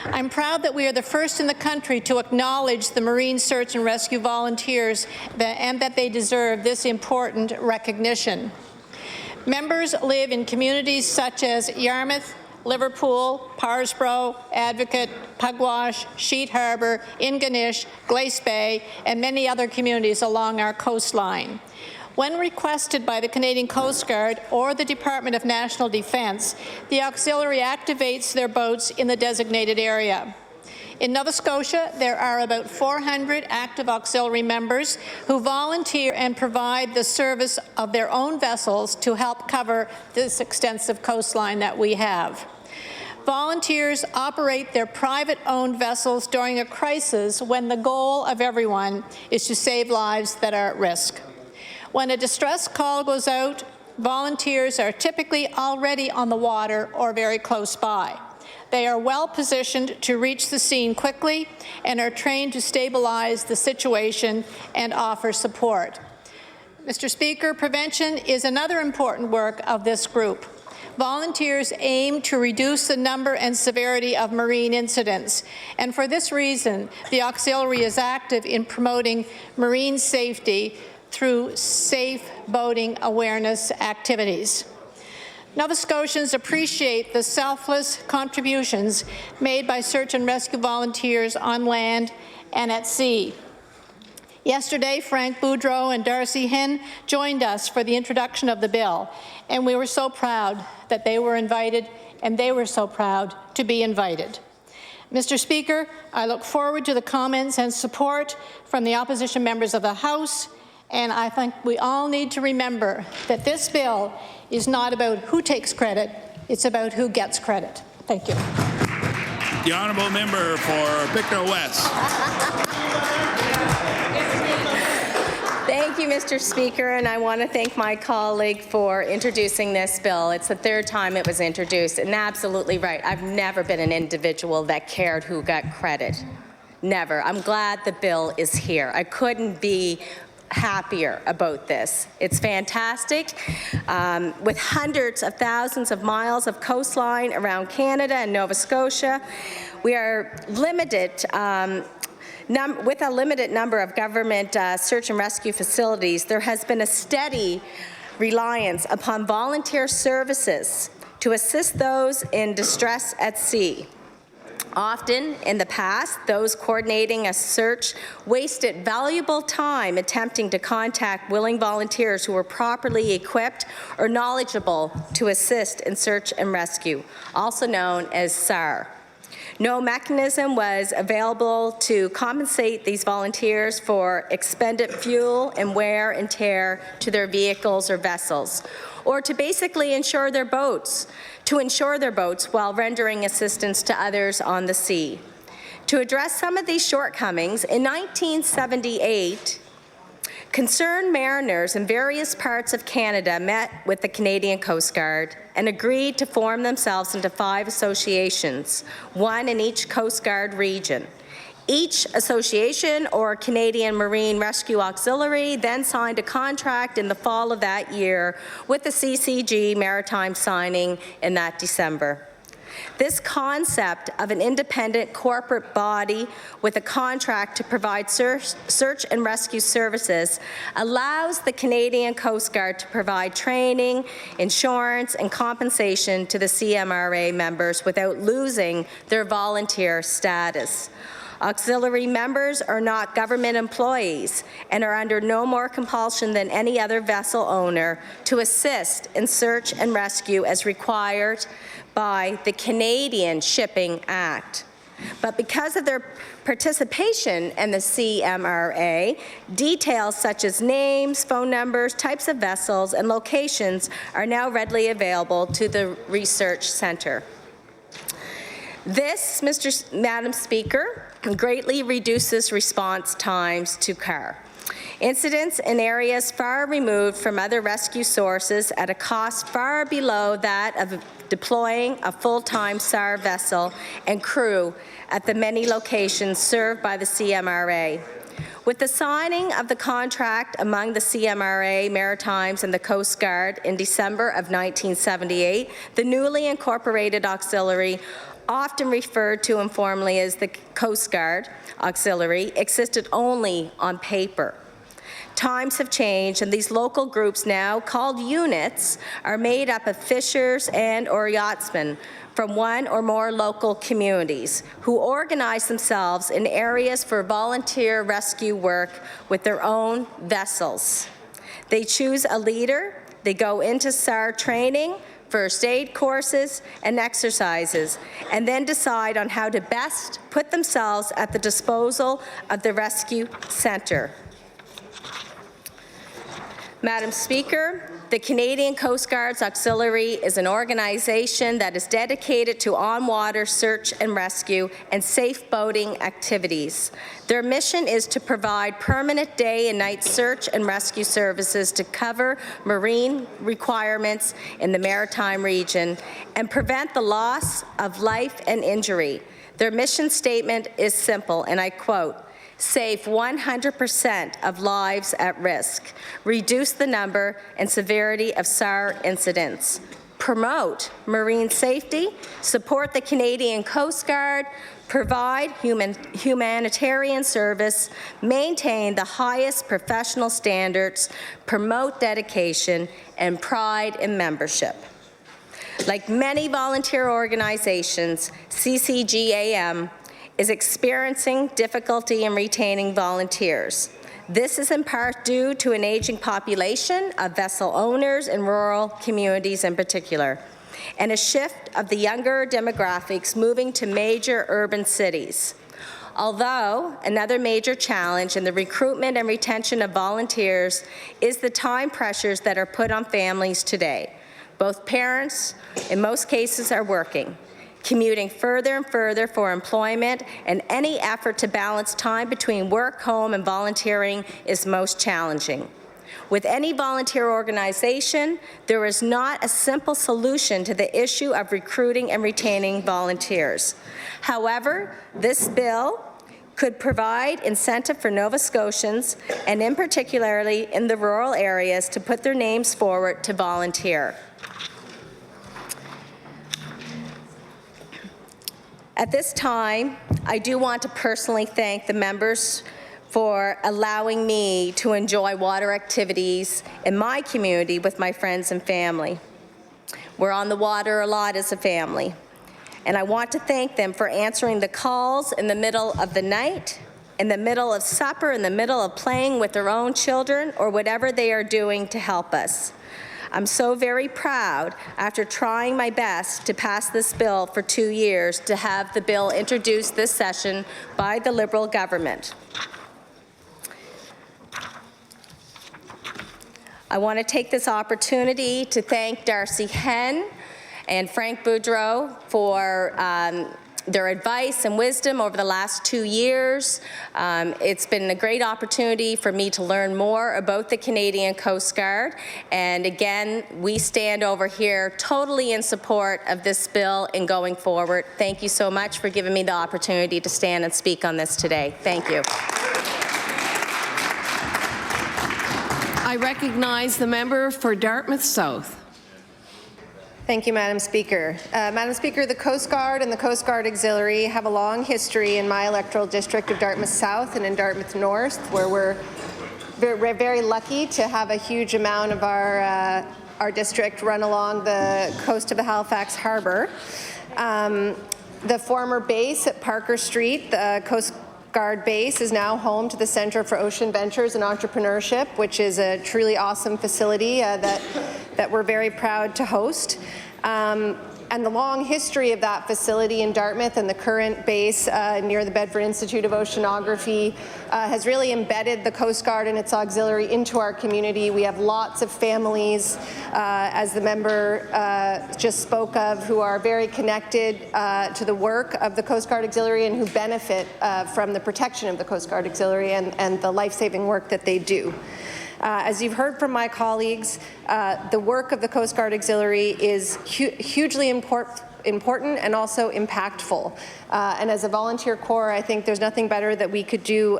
I'm proud that we are the first in the country to acknowledge the marine search and rescue volunteers and that they deserve this important recognition. Members live in communities such as Yarmouth, Liverpool, Parsbro, Advocate, Pugwash, Sheet Harbour, Ingonish, Glace Bay, and many other communities along our coastline. When requested by the Canadian Coast Guard or the Department of National Defence, the auxiliary activates their boats in the designated area. In Nova Scotia, there are about 400 active auxiliary members who volunteer and provide the service of their own vessels to help cover this extensive coastline that we have. Volunteers operate their private-owned vessels during a crisis when the goal of everyone is to save lives that are at risk. When a distress call goes out, volunteers are typically already on the water or very close by. They are well positioned to reach the scene quickly and are trained to stabilize the situation and offer support. Mr. Speaker, prevention is another important work of this group. Volunteers aim to reduce the number and severity of marine incidents, and for this reason, the auxiliary is active in promoting marine safety through safe boating awareness activities. Nova Scotians appreciate the selfless contributions made by search and rescue volunteers on land and at sea. Yesterday, Frank Boudreau and Darcy Hinn joined us for the introduction of the bill, and we were so proud that they were invited, and they were so proud to be invited. Mr. Speaker, I look forward to the comments and support from the opposition members of the House, and I think we all need to remember that this bill is not about who takes credit, it's about who gets credit. Thank you. The Honourable Member for Pictou West. Thank you, Mr. Speaker, and I want to thank my colleague for introducing this bill. It's the third time it was introduced, and absolutely right. I've never been an individual that cared who got credit. Never. I'm glad the bill is here. I couldn't be happier about this. It's fantastic. With hundreds of thousands of miles of coastline around Canada and Nova Scotia, we are limited with a limited number of government search and rescue facilities. There has been a steady reliance upon volunteer services to assist those in distress at sea. Often, in the past, those coordinating a search wasted valuable time attempting to contact willing volunteers who were properly equipped or knowledgeable to assist in search and rescue, also known as SAR. No mechanism was available to compensate these volunteers for expended fuel and wear and tear to their vehicles or vessels, or to basically insure their boats while rendering assistance to others on the sea. To address some of these shortcomings, in 1978, concerned mariners in various parts of Canada met with the Canadian Coast Guard and agreed to form themselves into 5 associations, one in each Coast Guard region. Each association or Canadian Marine Rescue Auxiliary then signed a contract in the fall of that year with the CCG Maritime signing in that December. This concept of an independent corporate body with a contract to provide search and rescue services allows the Canadian Coast Guard to provide training, insurance, and compensation to the CMRA members without losing their volunteer status. Auxiliary members are not government employees and are under no more compulsion than any other vessel owner to assist in search and rescue as required by the Canadian Shipping Act. But because of their participation in the CMRA, details such as names, phone numbers, types of vessels, and locations are now readily available to the Research Centre. This, Madam Speaker, greatly reduces response times to CAR. Incidents in areas far removed from other rescue sources at a cost far below that of deploying a full-time SAR vessel and crew at the many locations served by the CMRA. With the signing of the contract among the CMRA, Maritimes, and the Coast Guard in December of 1978, the newly incorporated auxiliary, often referred to informally as the Coast Guard Auxiliary, existed only on paper. Times have changed, and these local groups, now called units, are made up of fishers and/or yachtsmen from one or more local communities who organize themselves in areas for volunteer rescue work with their own vessels. They choose a leader, they go into SAR training, first aid courses, and exercises, and then decide on how to best put themselves at the disposal of the rescue centre. Madam Speaker, the Canadian Coast Guard's Auxiliary is an organization that is dedicated to on-water search and rescue and safe boating activities. Their mission is to provide permanent day and night search and rescue services to cover marine requirements in the maritime region and prevent the loss of life and injury. Their mission statement is simple, and I quote, "Save 100% of lives at risk, reduce the number and severity of SAR incidents, promote marine safety, support the Canadian Coast Guard, provide humanitarian service, maintain the highest professional standards, promote dedication and pride in membership." Like many volunteer organizations, CCGAM is experiencing difficulty in retaining volunteers. This is in part due to an aging population of vessel owners in rural communities in particular, and a shift of the younger demographics moving to major urban cities. Although another major challenge in the recruitment and retention of volunteers is the time pressures that are put on families today. Both parents, in most cases, are working, commuting further and further for employment, and any effort to balance time between work, home, and volunteering is most challenging. With any volunteer organization, there is not a simple solution to the issue of recruiting and retaining volunteers. However, this bill could provide incentive for Nova Scotians, and in particularly in the rural areas, to put their names forward to volunteer. At this time, I do want to personally thank the members for allowing me to enjoy water activities in my community with my friends and family. We're on the water a lot as a family, and I want to thank them for answering the calls in the middle of the night, in the middle of supper, in the middle of playing with their own children, or whatever they are doing to help us. I'm so very proud, after trying my best to pass this bill for 2 years, to have the bill introduced this session by the Liberal government. I want to take this opportunity to thank Darcy Henn and Frank Boudreau for their advice and wisdom over the last 2 years. It's been a great opportunity for me to learn more about the Canadian Coast Guard. And again, we stand over here totally in support of this bill and going forward. Thank you so much for giving me the opportunity to stand and speak on this today. Thank you. I recognize the member for Dartmouth South. Thank you, Madam Speaker. Madam Speaker, the Coast Guard and the Coast Guard Auxiliary have a long history in my electoral district of Dartmouth South and in Dartmouth North, where we're very lucky to have a huge amount of our district run along the coast of the Halifax Harbour. The former base at Parker Street, the Coast Guard base, is now home to the Centre for Ocean Ventures and Entrepreneurship, which is a truly awesome facility that we're very proud to host. And the long history of that facility in Dartmouth and the current base near the Bedford Institute of Oceanography has really embedded the Coast Guard and its auxiliary into our community. We have lots of families, as the member just spoke of, who are very connected to the work of the Coast Guard Auxiliary and who benefit from the protection of the Coast Guard Auxiliary and the life-saving work that they do. As you've heard from my colleagues, the work of the Coast Guard Auxiliary is hugely important and also impactful. And as a volunteer corps, I think there's nothing better that we could do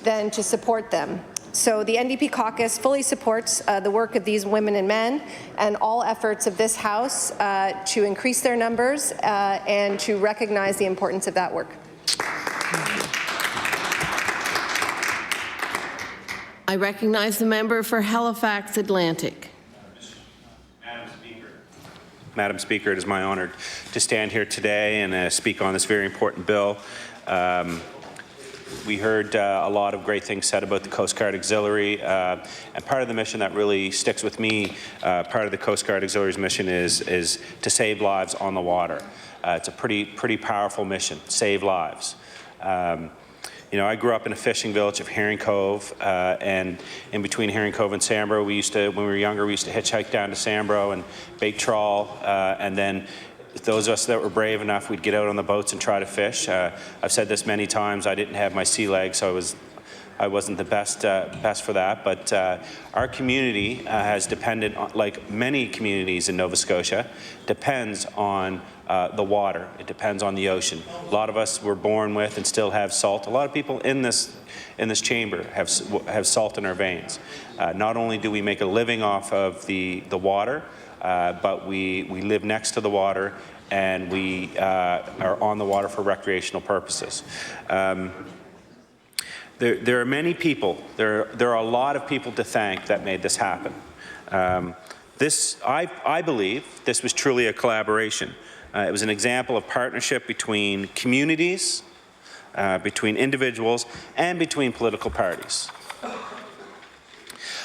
than to support them. So the NDP caucus fully supports the work of these women and men and all efforts of this House to increase their numbers and to recognize the importance of that work. I recognize the member for Halifax Atlantic. Madam Speaker, it is my honor to stand here today and speak on this very important bill. We heard a lot of great things said about the Coast Guard Auxiliary, and part of the mission that really sticks with me, part of the Coast Guard Auxiliary's mission is to save lives on the water. It's a pretty powerful mission, save lives. You know, I grew up in a fishing village of Herring Cove, and in between Herring Cove and Sambro, when we were younger, we used to hitchhike down to Sambro and bait trawl, and then those of us that were brave enough, we'd get out on the boats and try to fish. I've said this many times, I didn't have my sea legs, so I wasn't the best for that, but our community has depended on, like many communities in Nova Scotia, depends on the water. It depends on the ocean. A lot of us were born with and still have salt. A lot of people in this chamber have salt in our veins. Not only do we make a living off of the water, but we live next to the water and we are on the water for recreational purposes. There are many people, there are a lot of people to thank that made this happen. I believe this was truly a collaboration. It was an example of partnership between communities, between individuals, and between political parties.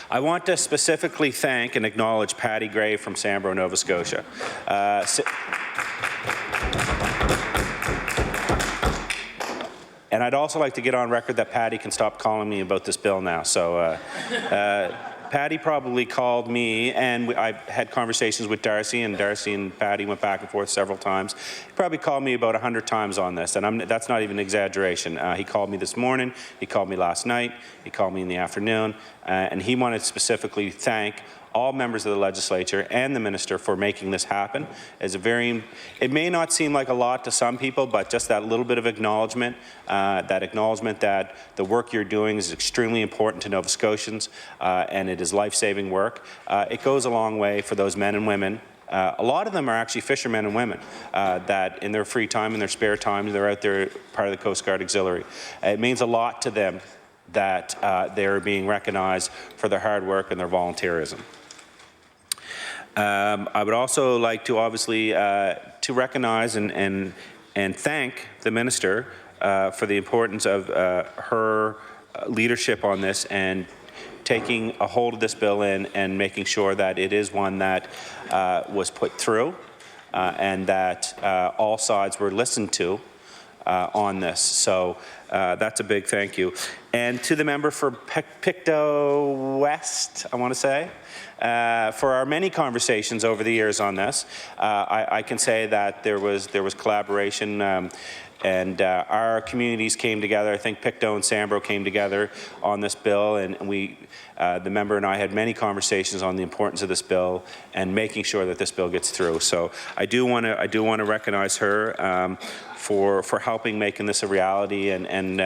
I want to specifically thank and acknowledge Patty Gray from Sambro, Nova Scotia. And I'd also like to get on record that Patty can stop calling me about this bill now. So Patty probably called me, and I had conversations with Darcy, and Darcy and Patty went back and forth several times. He probably called me about 100 times on this, and that's not even an exaggeration. He called me this morning, he called me last night, he called me in the afternoon, and he wanted to specifically thank all members of the legislature and the minister for making this happen. It may not seem like a lot to some people, but just that little bit of acknowledgement, that the work you're doing is extremely important to Nova Scotians, and it is life-saving work. It goes a long way for those men and women. A lot of them are actually fishermen and women that in their free time, in their spare time, they're out there part of the Coast Guard Auxiliary. It means a lot to them that they're being recognized for their hard work and their volunteerism. I would also like to obviously to recognize and thank the minister for the importance of her leadership on this and taking a hold of this bill and making sure that it is one that was put through and that all sides were listened to on this. So that's a big thank you. And to the member for Pictou West, I want to say, for our many conversations over the years on this, I can say that there was collaboration and our communities came together. I think Pictou and Sambro came together on this bill, and we, the member and I had many conversations on the importance of this bill and making sure that this bill gets through. So I do want to recognize her for helping making this a reality and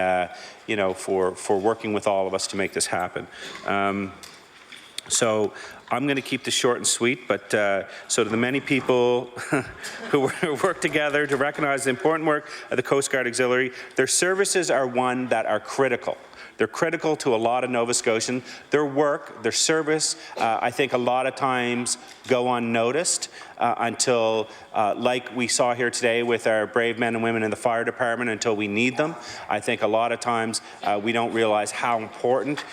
you know, for working with all of us to make this happen. So I'm going to keep this short and sweet, but so to the many people who work together to recognize the important work of the Coast Guard Auxiliary, their services are one that are critical. They're critical to a lot of Nova Scotians. Their work, their service, I think a lot of times go unnoticed until, like we saw here today with our brave men and women in the fire department, until we need them. I think a lot of times we don't realize how important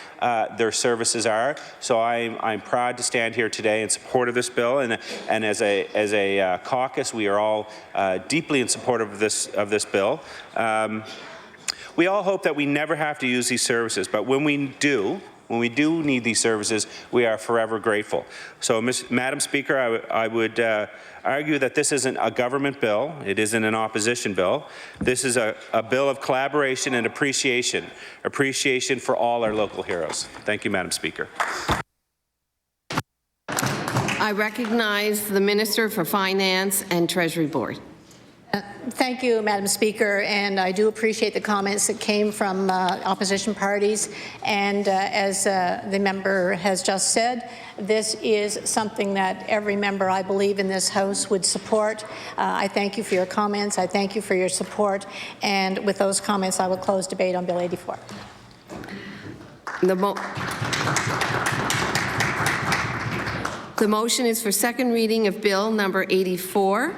their services are. So I'm proud to stand here today in support of this bill, and as a caucus, we are all deeply in support of this bill. We all hope that we never have to use these services, but when we do need these services, we are forever grateful. So, Madam Speaker, I would argue that this isn't a government bill. It isn't an opposition bill. This is a bill of collaboration and appreciation for all our local heroes. Thank you, Madam Speaker. I recognize the Minister for Finance and Treasury Board. Thank you, Madam Speaker, and I do appreciate the comments that came from opposition parties. And as the member has just said, this is something that every member, I believe, in this House would support. I thank you for your comments. I thank you for your support. And with those comments, I will close debate on Bill 84. The motion is for second reading of Bill number 84.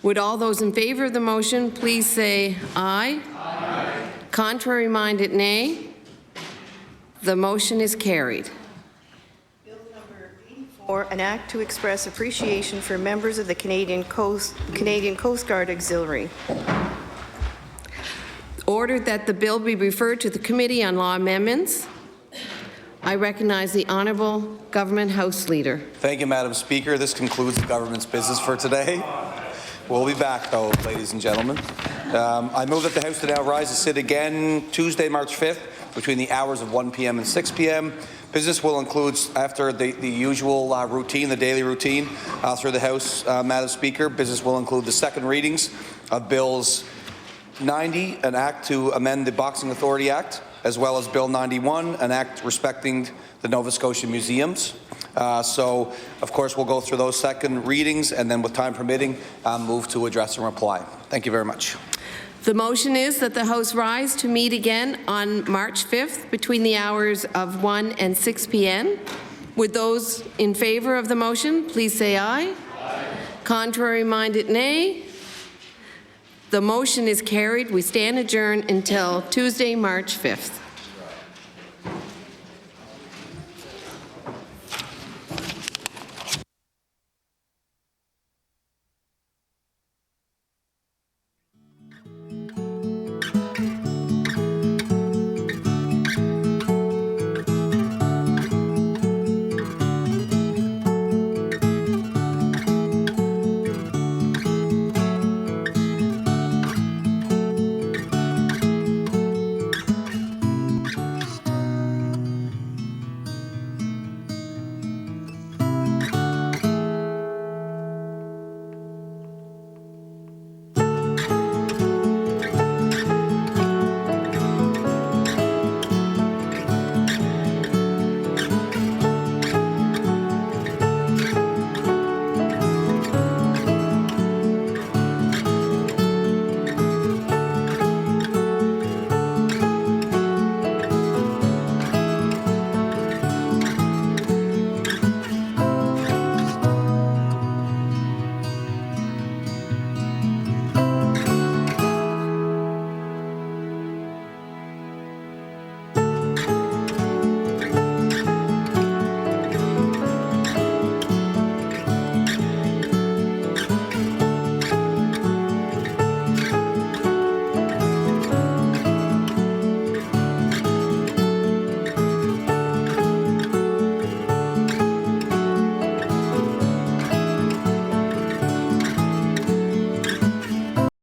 Would all those in favor of the motion please say aye? Aye. Contrary-minded, nay. The motion is carried. Bill number 84, an act to express appreciation for members of the Canadian Coast Guard Auxiliary. Ordered that the bill be referred to the Committee on Law Amendments. I recognize the Honourable Government House Leader. Thank you, Madam Speaker. This concludes the government's business for today. We'll be back, though, ladies and gentlemen. I move that the House to now rise to sit again Tuesday, March 5th, between the hours of 1 p.m. and 6 p.m. Business will include, after the usual routine, the daily routine through the House, Madam Speaker, business will include the second readings of Bills 90, an act to amend the Boxing Authority Act, as well as Bill 91, an act respecting the Nova Scotia museums. So, of course, we'll go through those second readings and then, with time permitting, move to address and reply. Thank you very much. The motion is that the House rise to meet again on March 5th between the hours of 1 and 6 p.m. Would those in favor of the motion please say aye? Aye. Contrary-minded, nay. The motion is carried. We stand adjourned until Tuesday, March 5th.